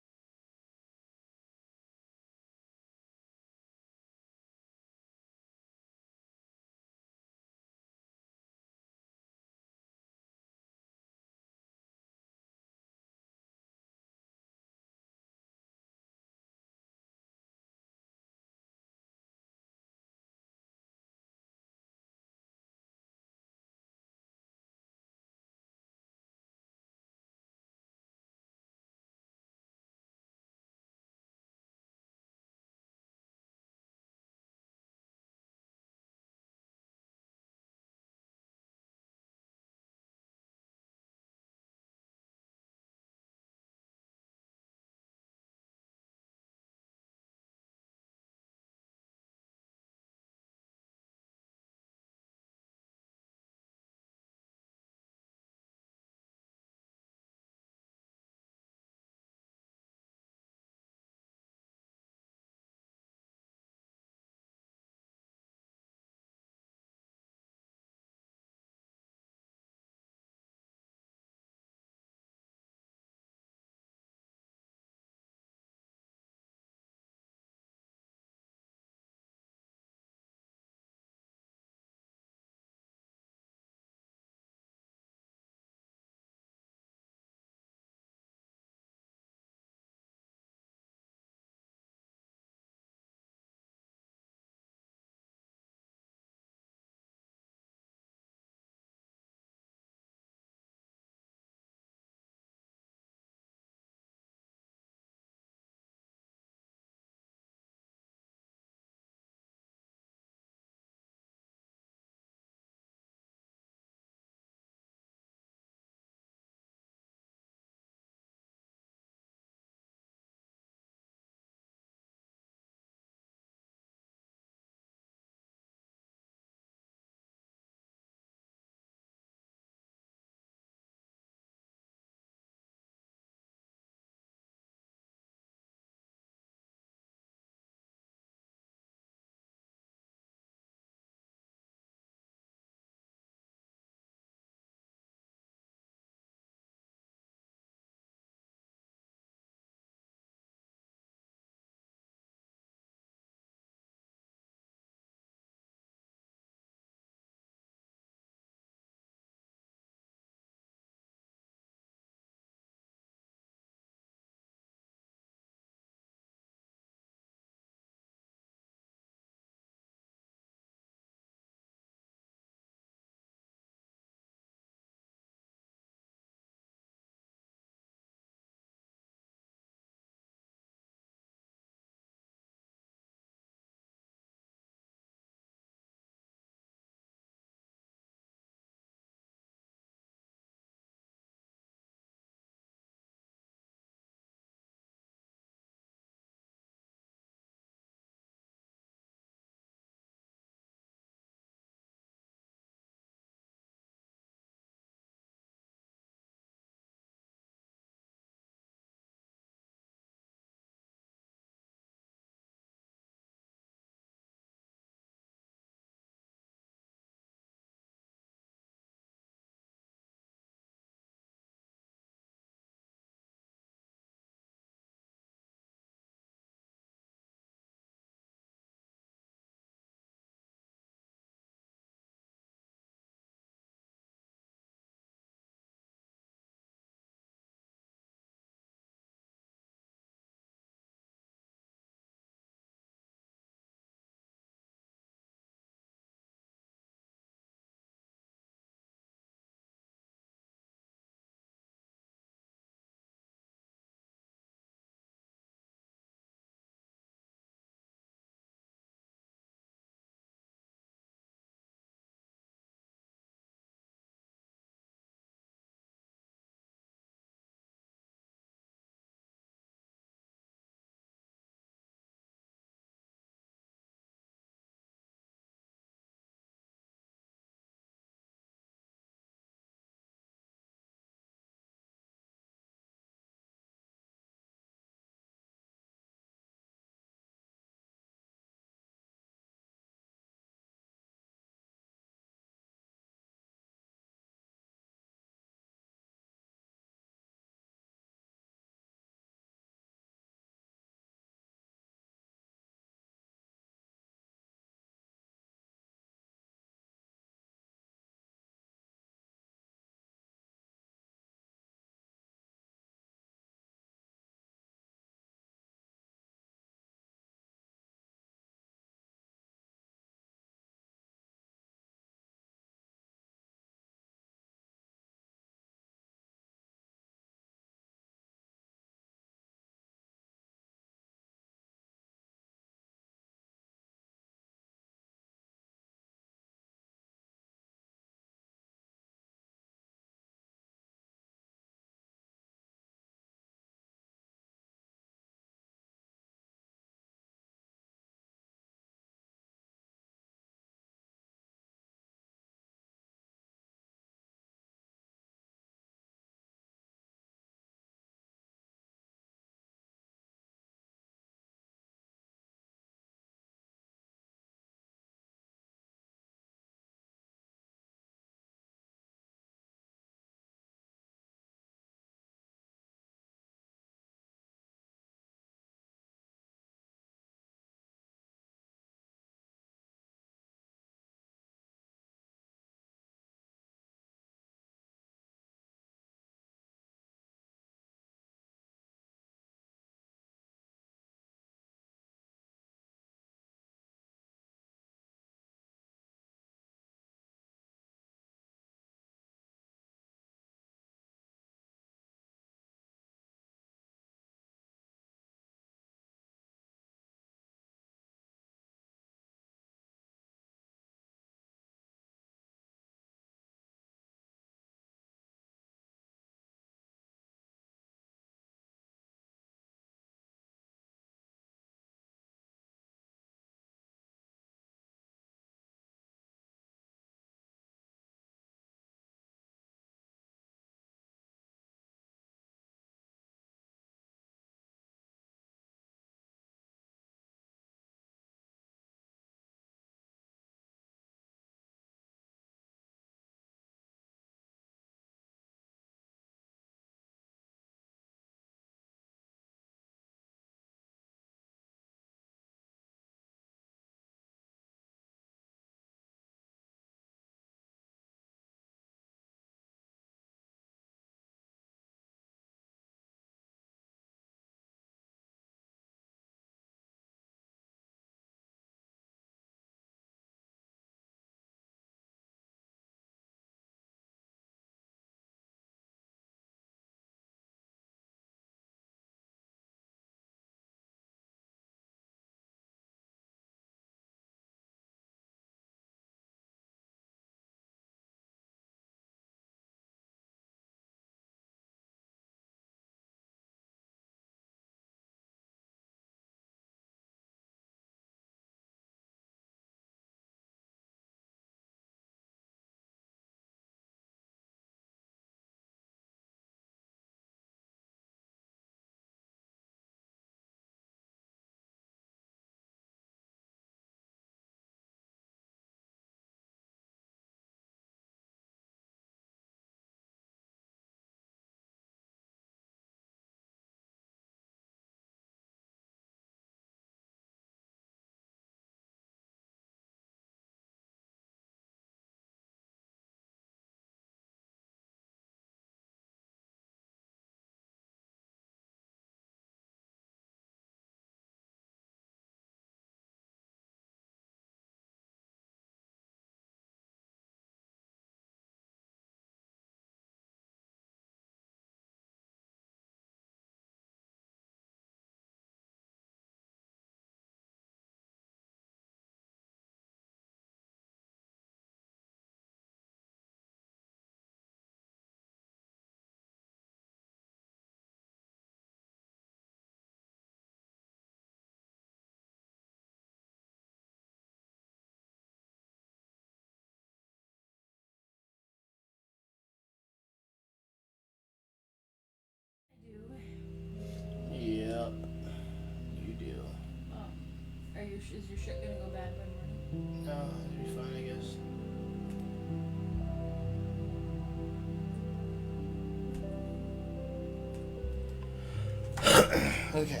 Okay,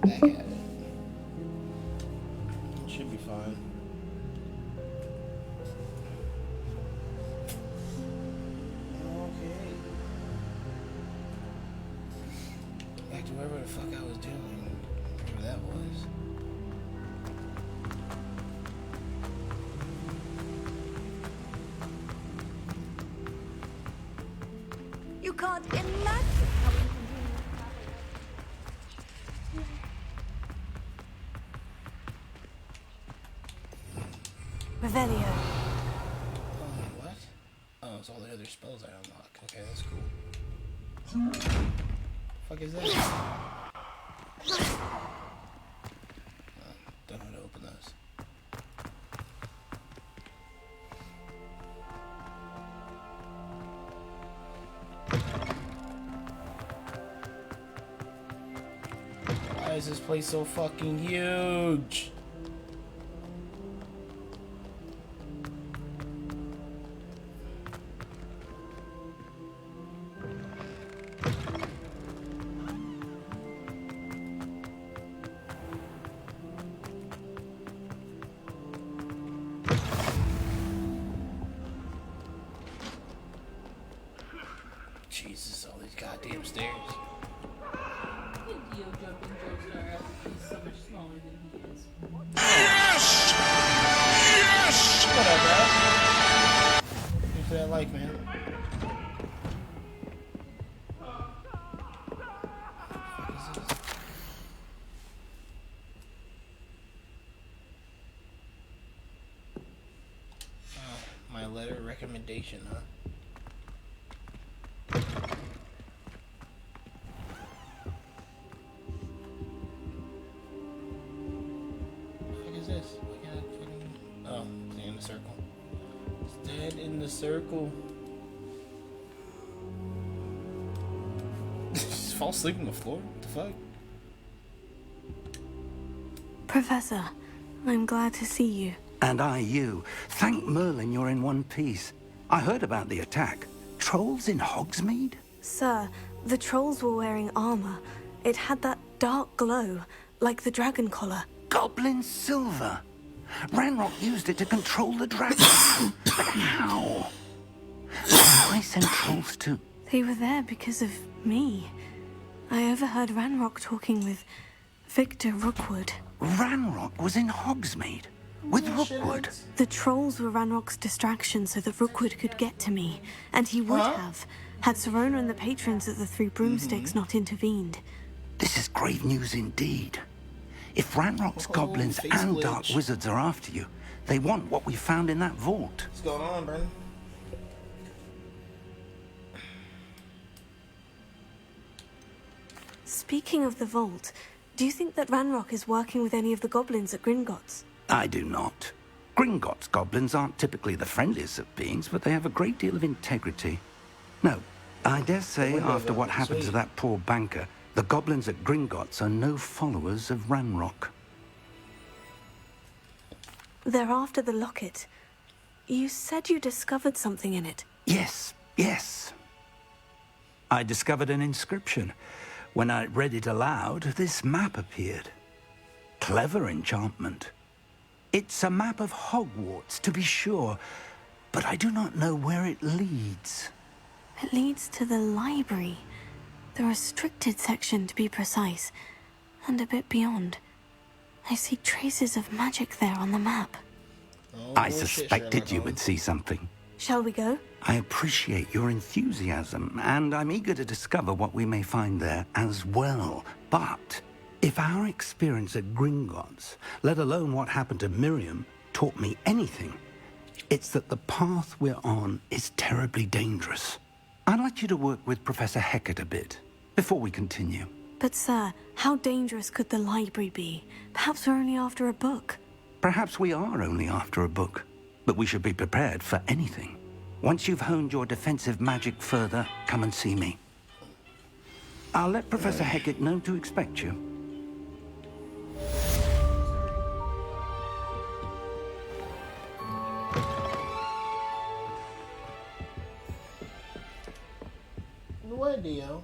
back at it. Should be fine. Okay. Back to wherever the fuck I was doing. Whatever that was. You can't imagine how we can do Revelio. Oh, what? Oh, it's all the other spells I unlock. Okay, that's cool. Fuck is that? Don't know how to open those. Why is this place so fucking huge? Jesus, all these goddamn stairs. Yes! Yes! What up, bro? Thanks for that like, man. Oh, my letter of recommendation, huh? Circle. Just fall asleep on the floor? What the fuck? Professor, I'm glad to see you. And I you. Thank Merlin you're in one piece. I heard about the attack. Trolls in Hogsmeade? Sir, the trolls were wearing armor. It had that dark glow, like the dragon collar. Goblin silver. Ranrock used it to control the dragon. But how? Why send trolls to... They were there because of me. I overheard Ranrock talking with Victor Rookwood. Ranrock was in Hogsmeade? With Rookwood? The trolls were Ranrock's distraction so that Rookwood could get to me. And he would have, had Serona and the patrons at the Three Broomsticks not intervened. This is grave news indeed. If Ranrock's goblins and dark wizards are after you, they want what we found in that vault. What's going on, Brennan? Speaking of the vault, do you think that Ranrock is working with any of the goblins at Gringotts? I do not. Gringotts goblins aren't typically the friendliest of beings, but they have a great deal of integrity. No, I dare say after what happened to that poor banker, the goblins at Gringotts are no followers of Ranrock. They're after the locket. You said you discovered something in it. Yes, yes. I discovered an inscription. When I read it aloud, this map appeared. Clever enchantment. It's a map of Hogwarts, to be sure, but I do not know where it leads. It leads to the library. The restricted section, to be precise, and a bit beyond. I see traces of magic there on the map. Oh, I suspected you would see something. Shall we go? I appreciate your enthusiasm, and I'm eager to discover what we may find there as well. But if our experience at Gringotts, let alone what happened to Miriam, taught me anything, it's that the path we're on is terribly dangerous. I'd like you to work with Professor Hecat a bit before we continue. But sir, how dangerous could the library be? Perhaps we're only after a book. Perhaps we are only after a book, but we should be prepared for anything. Once you've honed your defensive magic further, come and see me. I'll let Professor Hecat know to expect you. What, Dio?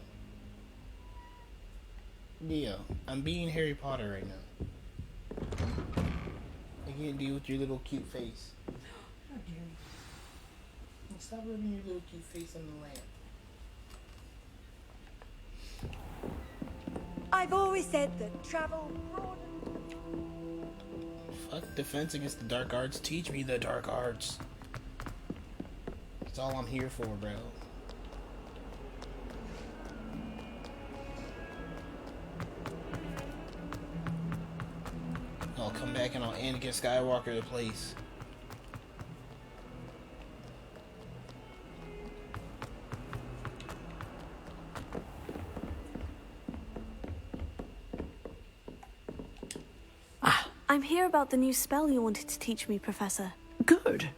Neo, I'm being Harry Potter right now. I can't deal with your little cute face. How dare you? Stop rubbing your little cute face on the lamp. I've always said that travel Fuck Defense Against the Dark Arts. Teach me the dark arts. That's all I'm here for, bro. I'll come back and I'll Anakin Skywalker the place. I'm here about the new spell you wanted to teach me, Professor. Good.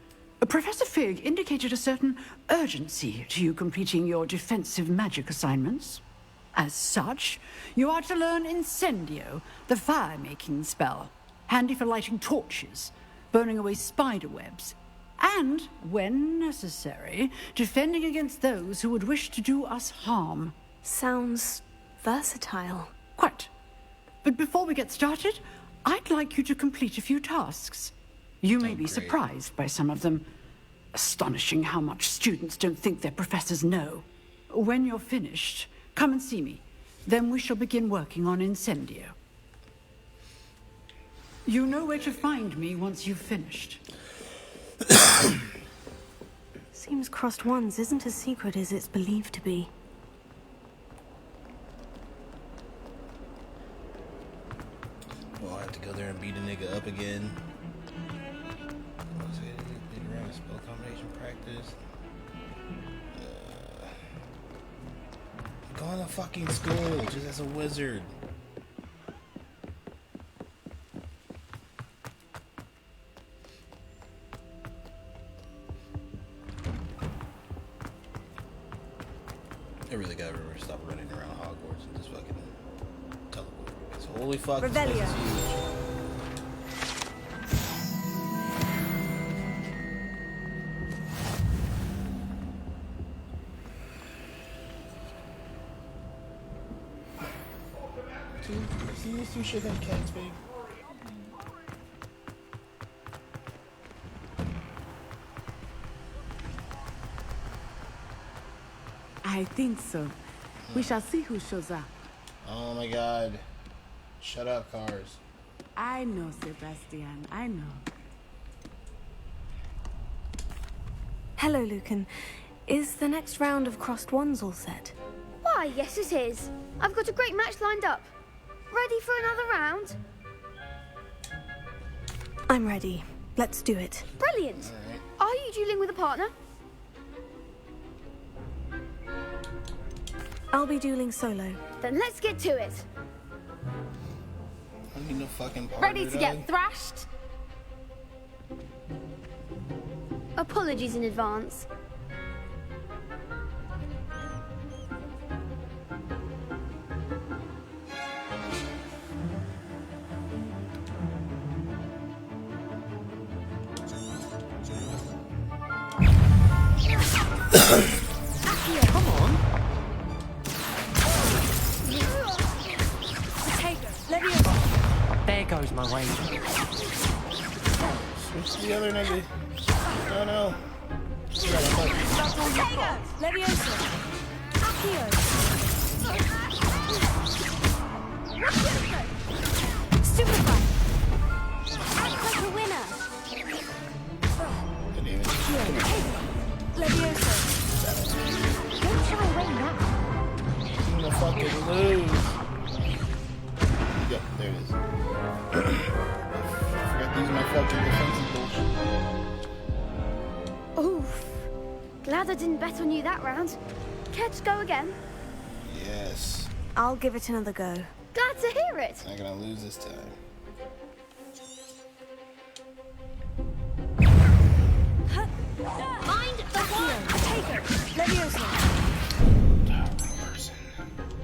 Professor Fig indicated a certain urgency to you completing your defensive magic assignments. As such, you are to learn Incendio, the fire-making spell, handy for lighting torches, burning away spider webs, and, when necessary, defending against those who would wish to do us harm. Sounds versatile. Quite. But before we get started, I'd like you to complete a few tasks. You may be surprised by some of them. Astonishing how much students don't think their professors know. When you're finished, come and see me. Then we shall begin working on Incendio. You know where to find me once you've finished. Seems Crossed Ones isn't as secret as it's believed to be. Well, I have to go there and beat a nigga up again. Spell combination practice. Going to fucking school just as a wizard. I really gotta remember to stop running around Hogwarts and just fucking teleport. Because holy fuck, this place is huge. See these two shit that cats big? I think so. We shall see who shows up. Oh my god. Shut up, cars. I know, Sebastian. I know. Hello, Lucan. Is the next round of Crossed Ones all set? Why, yes it is. I've got a great match lined up. Ready for another round? I'm ready. Let's do it. Brilliant. Are you dueling with a partner? I'll be dueling solo. Then let's get to it. I don't need no fucking partner. Ready to get thrashed? Apologies in advance. Come on. There goes my wager. Switch to the other nigga. Oh no. Leviosa. Accio. Stupefy. Act like a winner. Leviosa. Don't shy away now. I'm gonna fucking lose. Yep, there it is. I forgot to use my fucking defensive bullshit. Oof. Glad I didn't bet on you that round. Care to go again? Yes. I'll give it another go. Glad to hear it. Not gonna lose this time. Mind the one. Take it. Leviosa.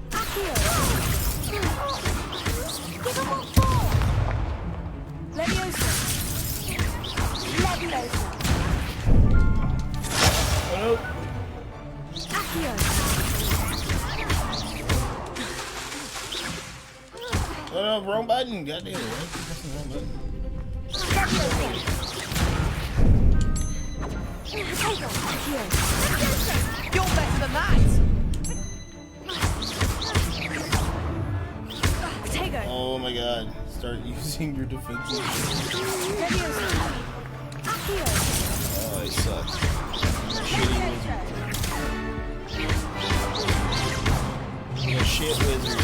Accio. Give him what for. Leviosa. Leviosa. Oh. Accio. no, wrong button. Goddamn, what? That's the wrong button. You're better than that! Oh my god. Start using your defenses. Oh, he sucks. Shitty wizard. You're a shit wizard.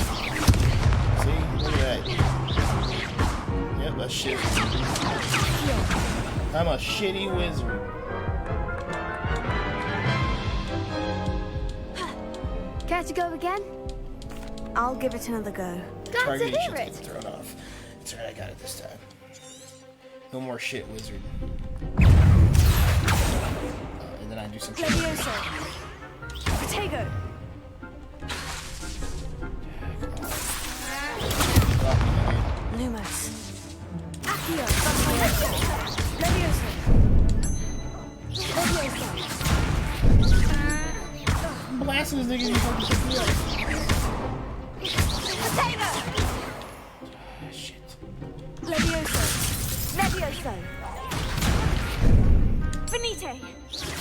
See? Look at that. Yep, that's shit. I'm a shitty wizard. Care to go again? I'll give it another go. Glad to hear it. Thrown off. That's right, I got it this time. No more shit, wizard. And then I do some shit. Levioso. Potato. Lumos. Accio. Levioso. Levioso. I'm blasting this nigga, you fucking pick me up. Potato. Shit. Levioso. Levioso. Finite.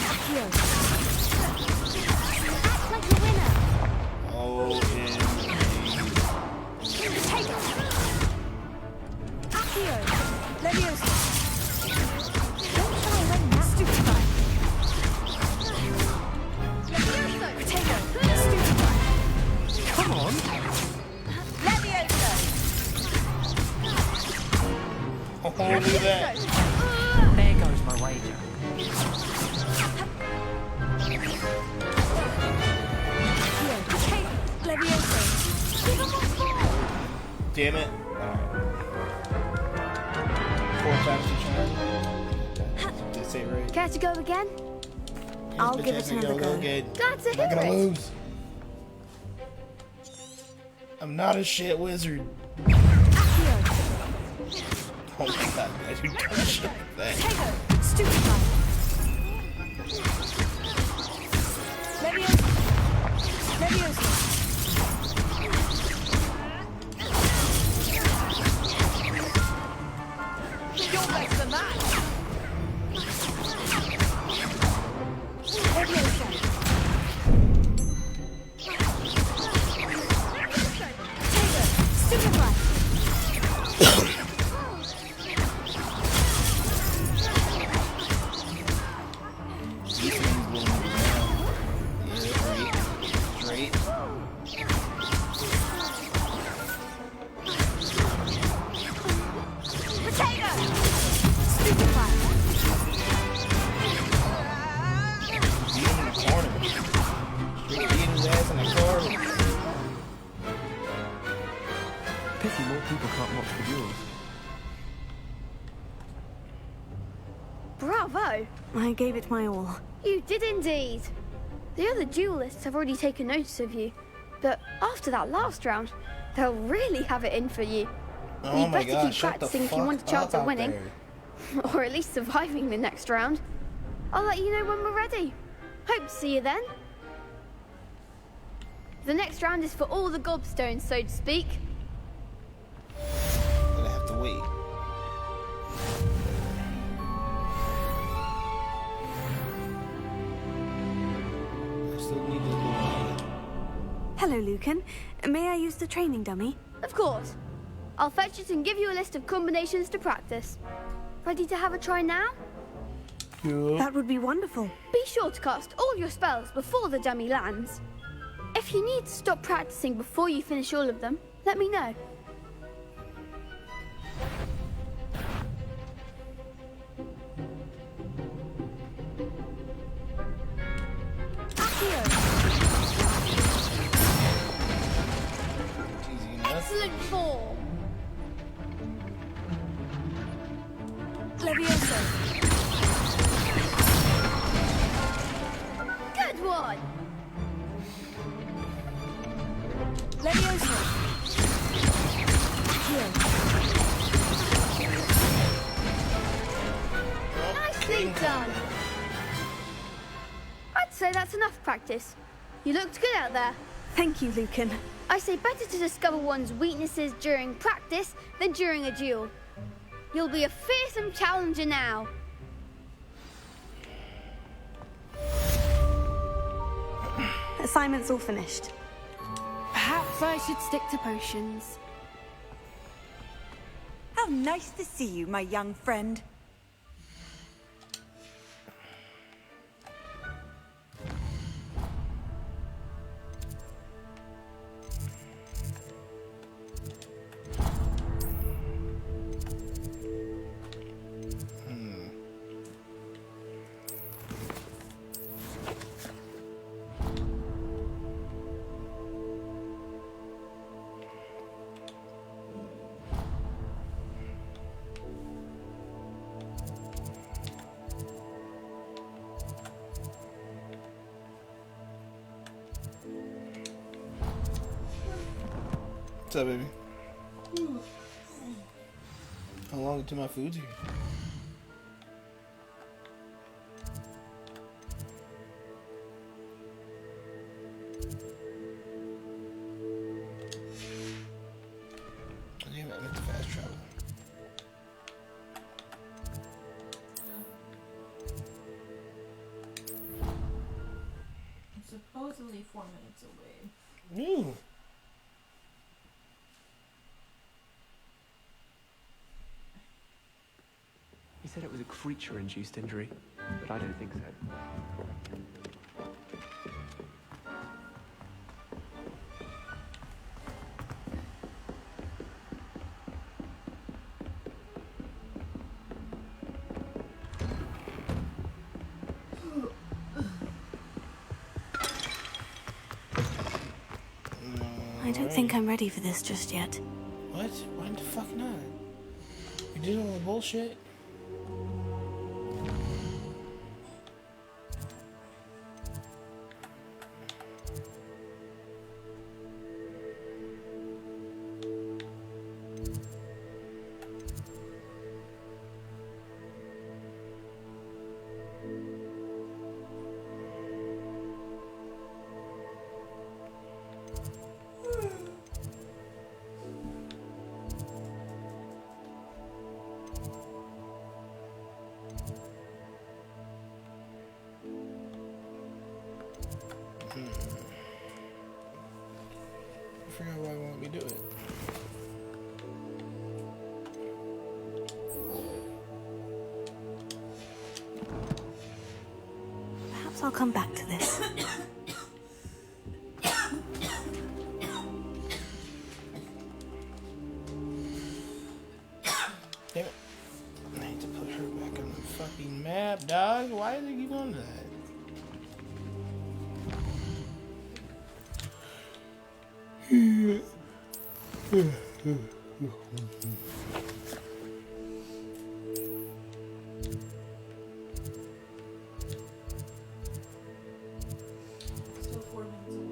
Accio. Act like a winner. Oh, Potato. Accio. Levioso. Don't try letting that stupefy. Levioso. Potato. Stupefy. come on. Levioso. Oh, look at that. There goes my wager. Potato. Levioso. Give him a ball. Damn it. Alright. 4 times the charm. Did I say it right? Care to go again? I'll give it another go. Good. Glad to I'm not hear gonna it. lose. I'm not a shit wizard. Oh my god, I do shit like that. Potato. Stupefy. Levioso. Levioso. You're better than that. Levioso. Potato. Stupefy. Great. Potato. Stupefy. Beat him in the corner. Straight beating his ass in the corner. Pity more people can't watch the duels. Bravo. I gave it my all. You did indeed. The other duelists have already taken notice of you, but after that last round, they'll really have it in for you. Oh You'd my better god, keep shut the practicing if fuck you want a chance up of winning, out or at least surviving the next round. I'll let you know when we're ready. Hope to see you then. The next round is for all the gobstones, so to speak. I'm gonna have to wait. I still need this one. Hello, Lucan. May I use the training dummy? Of course. I'll fetch it and give you a list of combinations to practice. Ready to have a try now? Yeah. That would be wonderful. Be sure to cast all your spells before the dummy lands. If you need to stop practicing before you finish all of them, let me know. Excellent form. Levioso. Good one. Levioso. Nicely done. I'd say that's enough practice. You looked good out there. Thank you, Lucan. I say better to discover one's weaknesses during practice than during a duel. You'll be a fearsome challenger now. Assignment's all finished. Perhaps I should stick to potions. How nice to see you, my young friend. What's up, baby? How long until my food's here? Damn it, I meant to fast travel. I'm supposedly 4 minutes away. Ooh. He said it was a creature-induced injury, but I don't think so. I don't think I'm ready for this just yet. What? Why the fuck not? You did all the bullshit? I forgot why won't let me do it. Perhaps I'll come back to this. Damn it. I need to put her back on the fucking map, dog. Why did you doing that? Still 4 minutes away.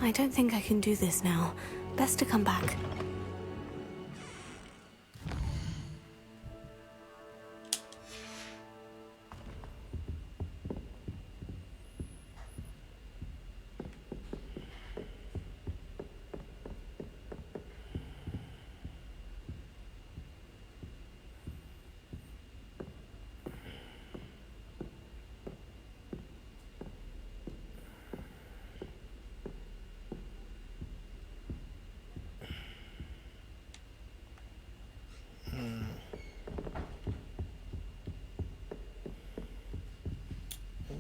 I don't think I can do this now. Best to come back.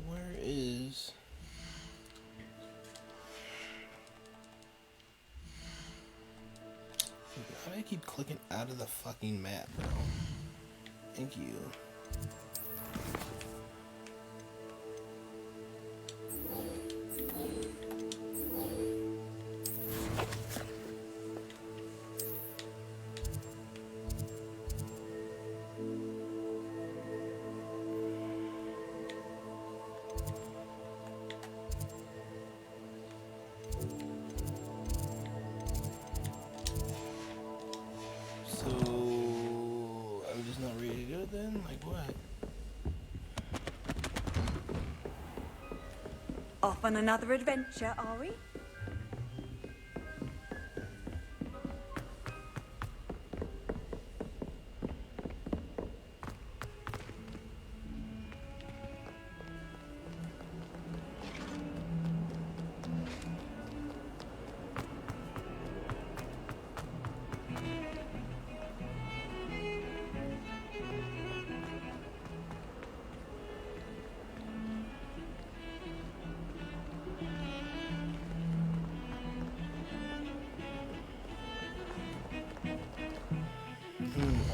Where is... How do I keep clicking out of the fucking map, bro? Thank you. So, I'm just not ready to do it then? Like what? Off on another adventure, are we?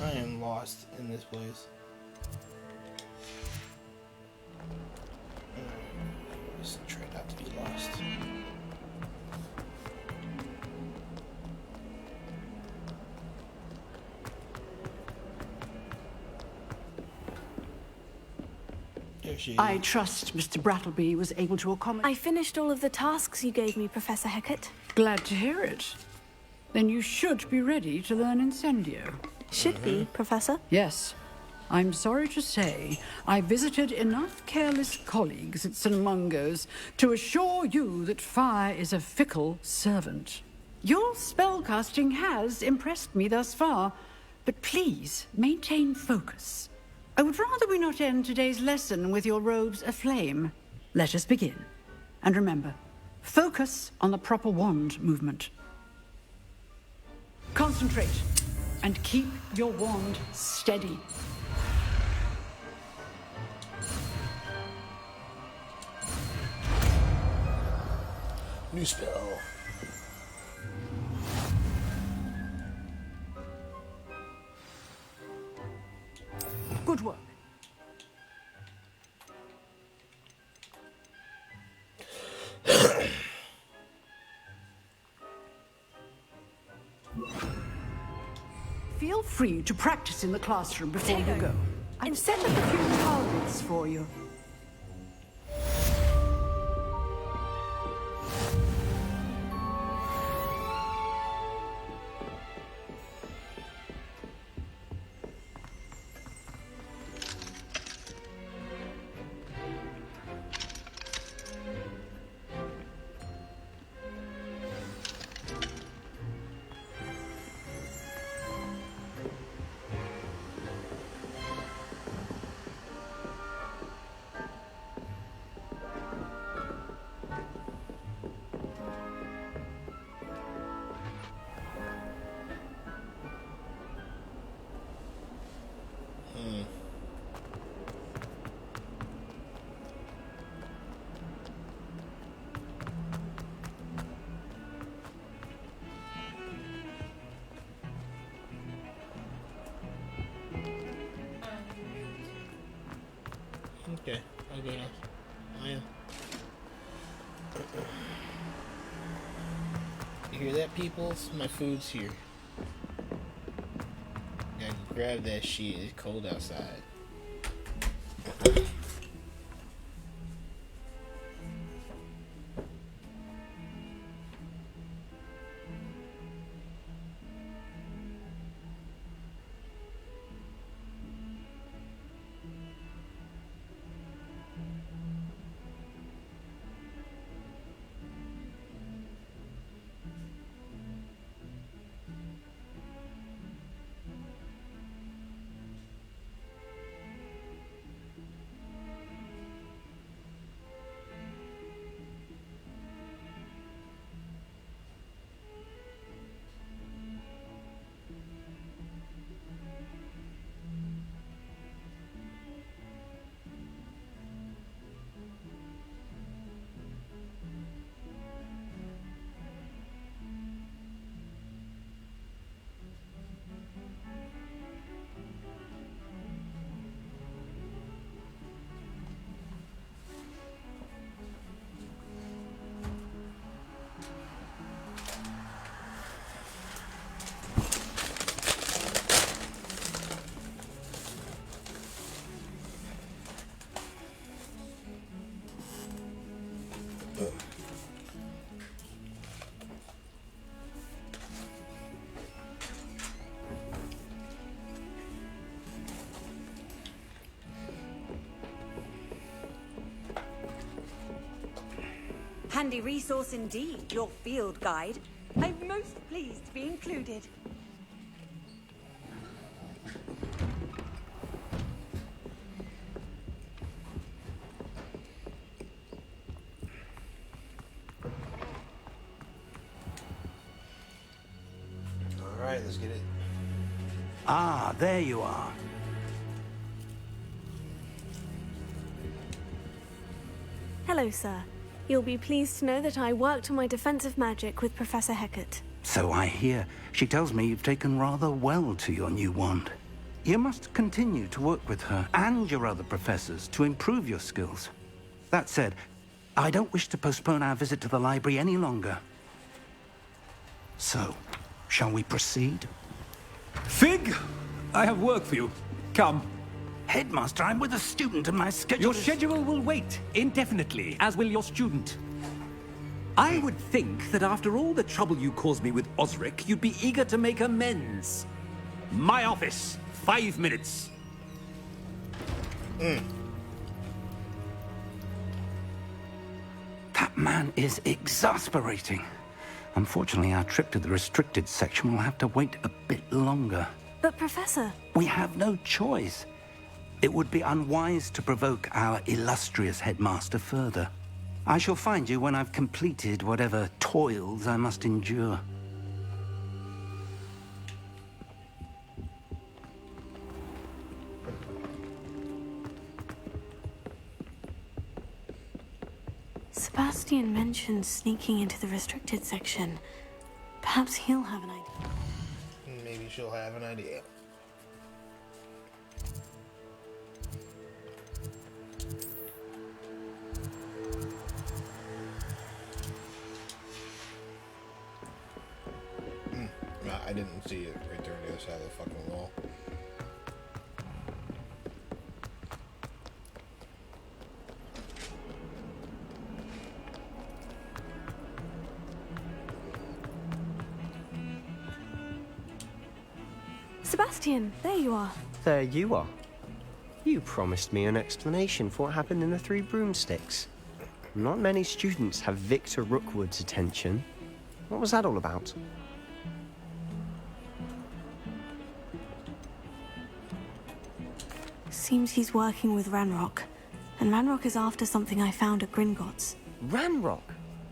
I am lost in this place. Just try not to be lost. There she is. I trust Mr. Brattleby was able to accommodate... I finished all of the tasks you gave me, Professor Hecat. Glad to hear it. Then you should be ready to learn Incendio. Should be, Professor? Yes. I'm sorry to say, I visited enough careless colleagues at St. Mungo's to assure you that fire is a fickle servant. Your spellcasting has impressed me thus far, but please maintain focus. I would rather we not end today's lesson with your robes aflame. Let us begin. And remember, focus on the proper wand movement. Concentrate, and keep your wand steady. New spell. Good work. Feel free to practice in the classroom before you go. I've set up a few targets for you. Okay, I'll go now. I am. You hear that, peoples? My food's here. Now grab that shit. It's cold outside. Handy resource indeed, your field guide. I'm most pleased to be included. Alright, let's get it. Ah, there you are. Hello, sir. You'll be pleased to know that I worked on my defensive magic with Professor Hecat. So I hear. She tells me you've taken rather well to your new wand. You must continue to work with her and your other professors to improve your skills. That said, I don't wish to postpone our visit to the library any longer. So, shall we proceed? Fig! I have work for you. Come. Headmaster, I'm with a student and my schedule Your schedule will wait indefinitely, as will your student. I would think that after all the trouble you caused me with Osric, you'd be eager to make amends. My office, 5 minutes. That man is exasperating. Unfortunately, our trip to the restricted section will have to wait a bit longer. But, Professor... We have no choice. It would be unwise to provoke our illustrious headmaster further. I shall find you when I've completed whatever toils I must endure. Sebastian mentioned sneaking into the restricted section. Perhaps he'll have an idea. Maybe she'll have an idea. No, I didn't see it right there on the other side of the fucking wall. Sebastian, there you are. There you are. You promised me an explanation for what happened in the Three Broomsticks. Not many students have Victor Rookwood's attention. What was that all about? Seems he's working with Ranrock. And Ranrock is after something I found at Gringotts. Ranrock?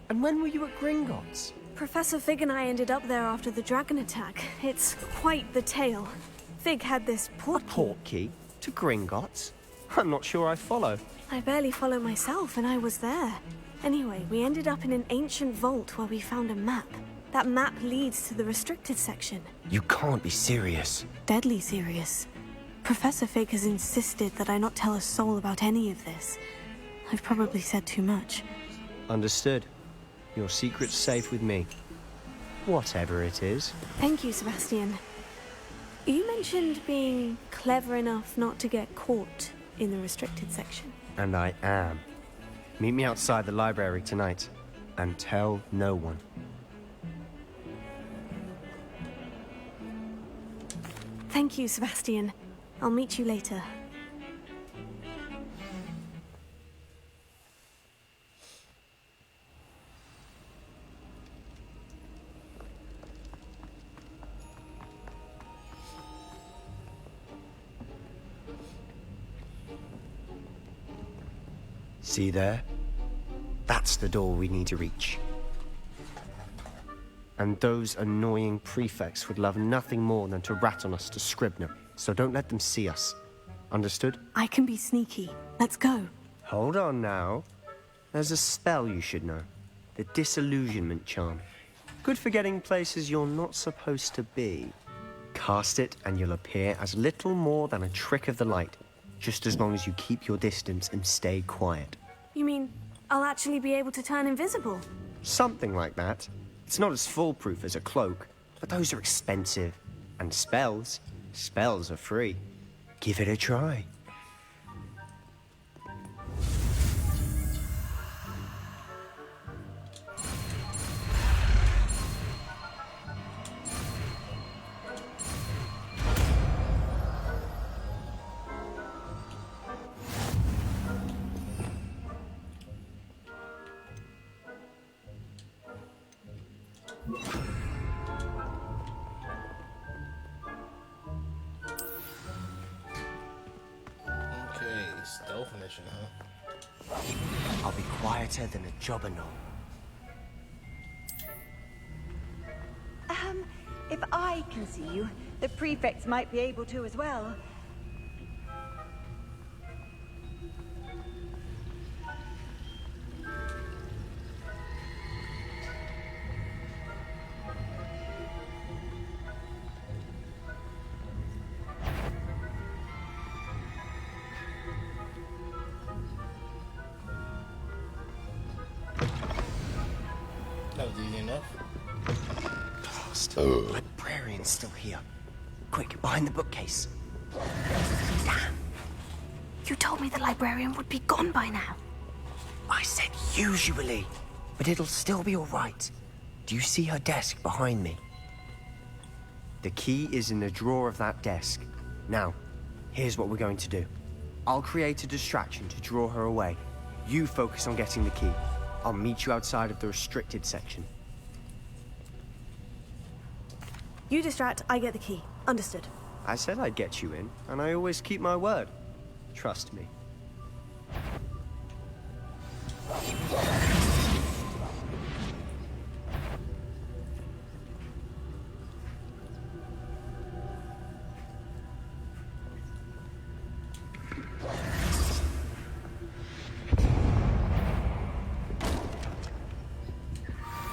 And when were you at Gringotts? Professor Fig and I ended up there after the dragon attack. It's quite the tale. Fig had this portkey. A portkey? To Gringotts? I'm not sure I follow. I barely follow myself, and I was there. Anyway, we ended up in an ancient vault where we found a map. That map leads to the restricted section. You can't be serious. Deadly serious. Professor Fig has insisted that I not tell a soul about any of this. I've probably said too much. Understood. Your secret's safe with me. Whatever it is. Thank you, Sebastian. You mentioned being clever enough not to get caught in the restricted section. And I am. Meet me outside the library tonight. And tell no one. Thank you, Sebastian. I'll meet you later. See there? That's the door we need to reach. And those annoying prefects would love nothing more than to rat on us to Scribner. So don't let them see us. Understood? I can be sneaky. Let's go. Hold on now. There's a spell you should know. The Disillusionment Charm. Good for getting places you're not supposed to be. Cast it and you'll appear as little more than a trick of the light. Just as long as you keep your distance and stay quiet. You mean I'll actually be able to turn invisible? Something like that. It's not as foolproof as a cloak, but those are expensive. And spells are free. Give it a try. quieter than a jobberknoll. If I can see you, the prefects might be able to as well. That was easy enough. Librarian's still here. Quick, behind the bookcase. Damn. You told me the librarian would be gone by now. I said usually, but it'll still be all right. Do you see her desk behind me? The key is in the drawer of that desk. Now, here's what we're going to do. I'll create a distraction to draw her away. You focus on getting the key. I'll meet you outside of the restricted section. You distract, I get the key. Understood. I said I'd get you in, and I always keep my word. Trust me.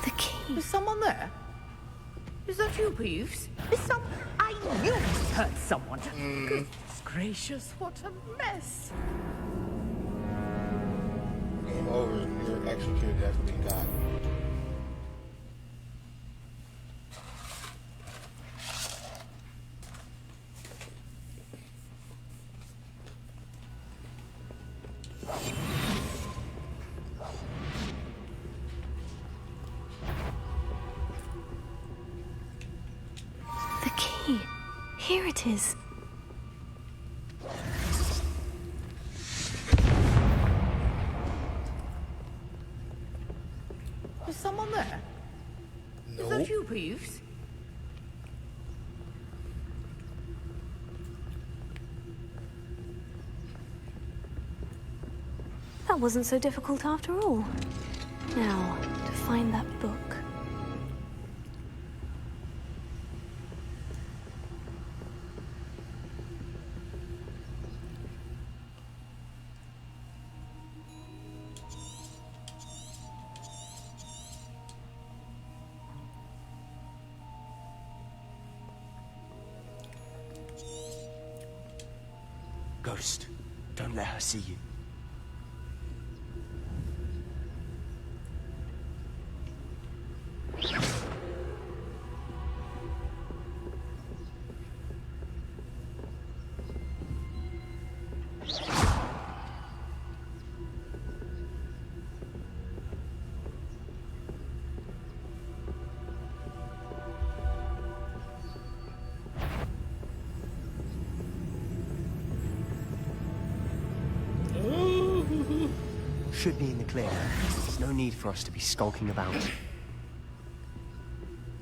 The key. Is someone there? Is that you, Peeves? I knew we hurt someone. Goodness gracious, what a mess. Game over. You're executed after being got. The key. Here it is. Is someone there? No. Is that you, Peeves? That wasn't so difficult after all. Now, to find that book. Ghost, don't let her see you. Should be in the clear. There's no need for us to be skulking about.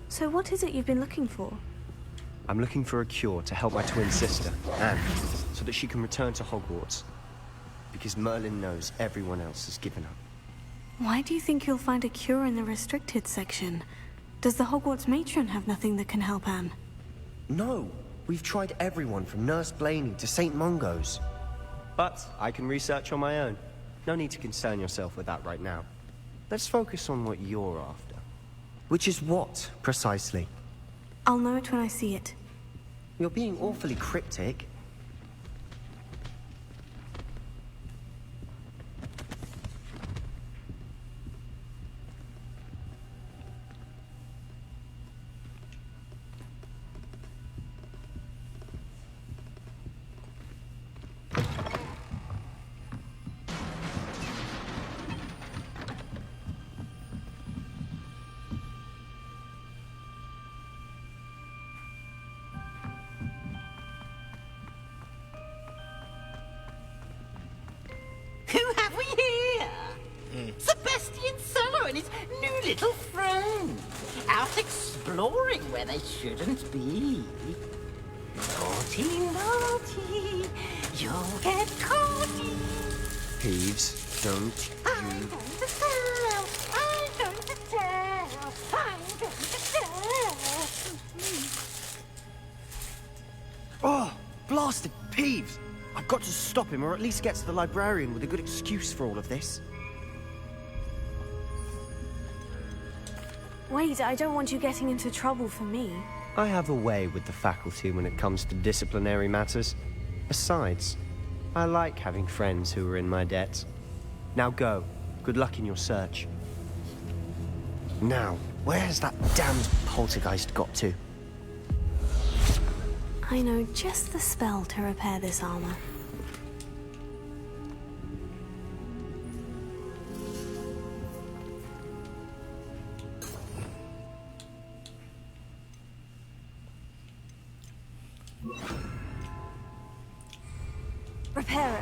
So what is it you've been looking for? I'm looking for a cure to help my twin sister, Anne, so that she can return to Hogwarts. Because Merlin knows everyone else has given up. Why do you think you'll find a cure in the restricted section? Does the Hogwarts matron have nothing that can help Anne? No, we've tried everyone from Nurse Blaney to St. Mungo's. But I can research on my own. No need to concern yourself with that right now. Let's focus on what you're after. Which is what, precisely? I'll know it when I see it. You're being awfully cryptic. Who have we here? Sebastian Solo and his new little friend. Out exploring where they shouldn't be. Naughty, naughty. You'll get caught. Peeves, don't. Oh, blasted Peeves! I've got to stop him, or at least get to the librarian with a good excuse for all of this. Wait, I don't want you getting into trouble for me. I have a way with the faculty when it comes to disciplinary matters. Besides, I like having friends who are in my debt. Now go. Good luck in your search. Now, where has that damned poltergeist got to? I know just the spell to repair this armor. Reparo.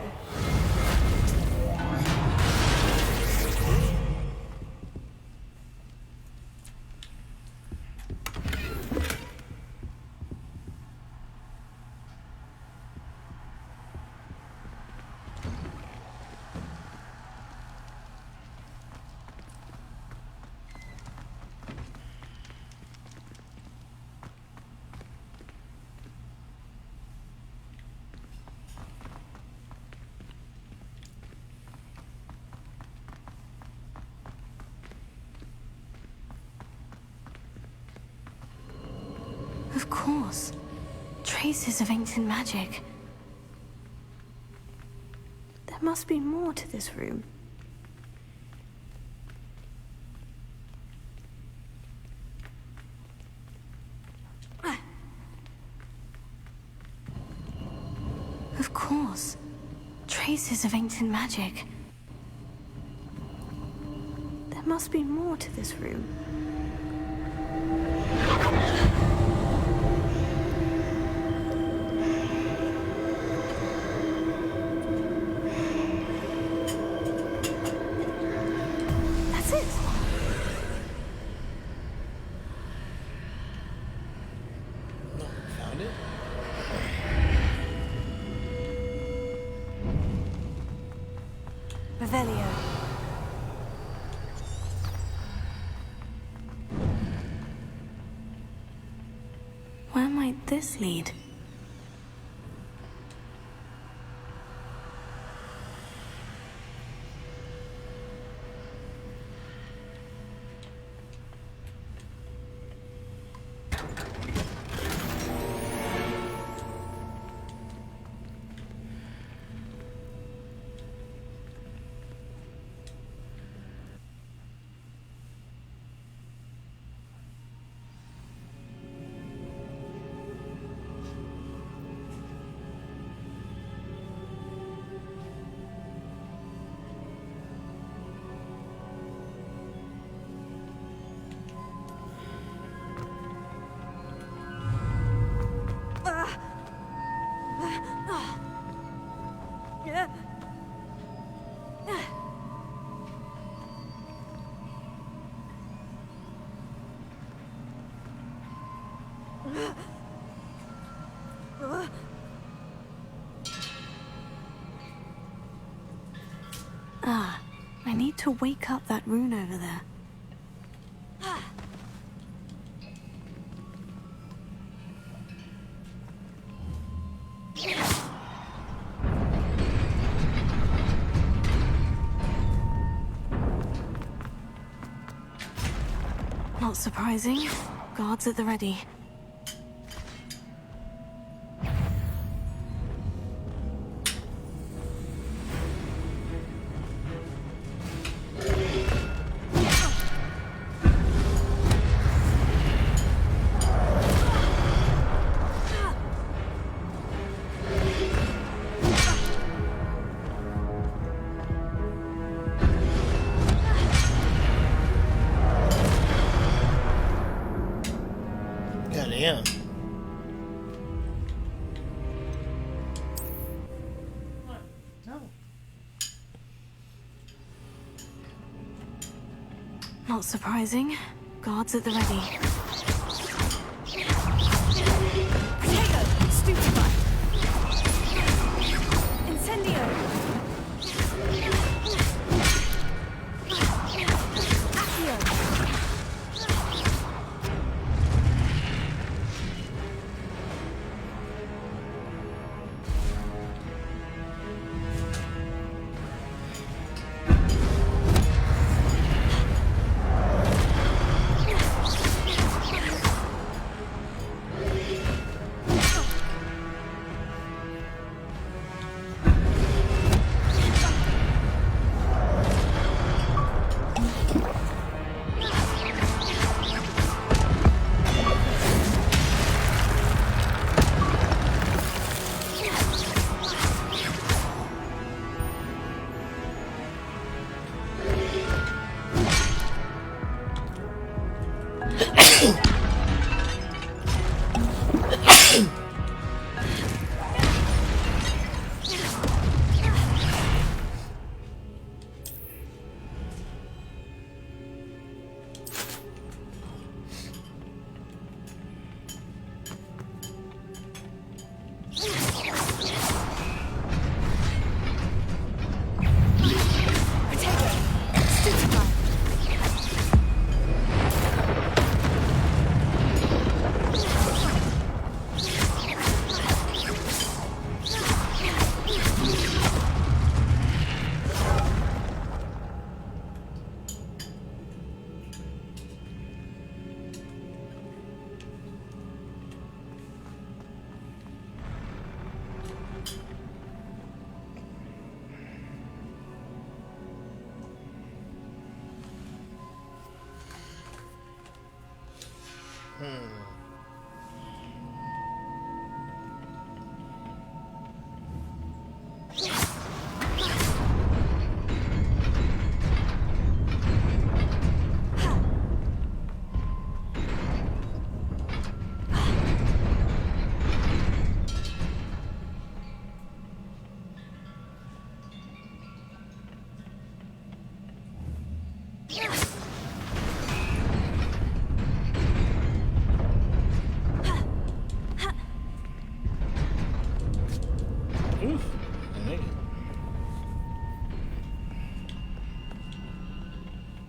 Of course. Traces of ancient magic. There must be more to this room. Of course. Traces of ancient magic. There must be more to this room. Where might this lead? I need to wake up that rune over there. Not surprising. Guards at the ready. Goddamn. Not surprising. Guards at the ready. Potato! Stupefy! Incendio!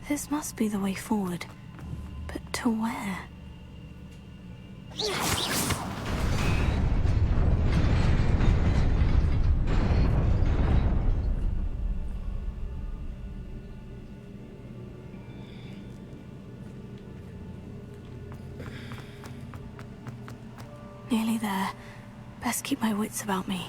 This must be the way forward. But to where? Nearly there. Best keep my wits about me.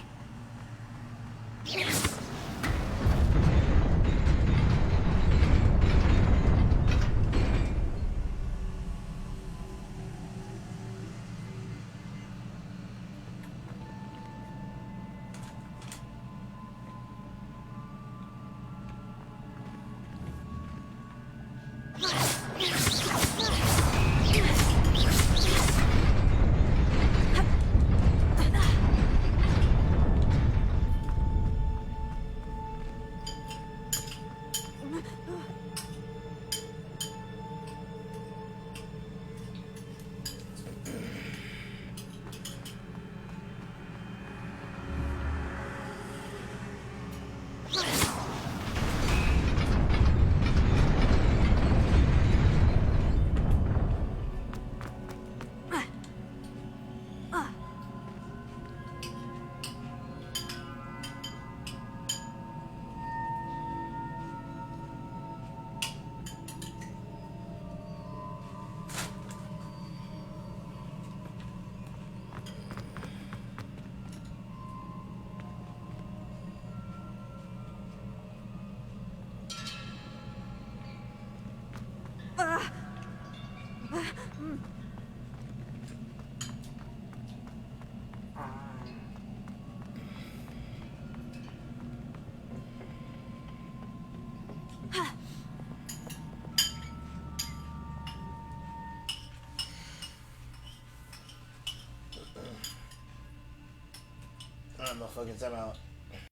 Alright, motherfuckers, I'm out.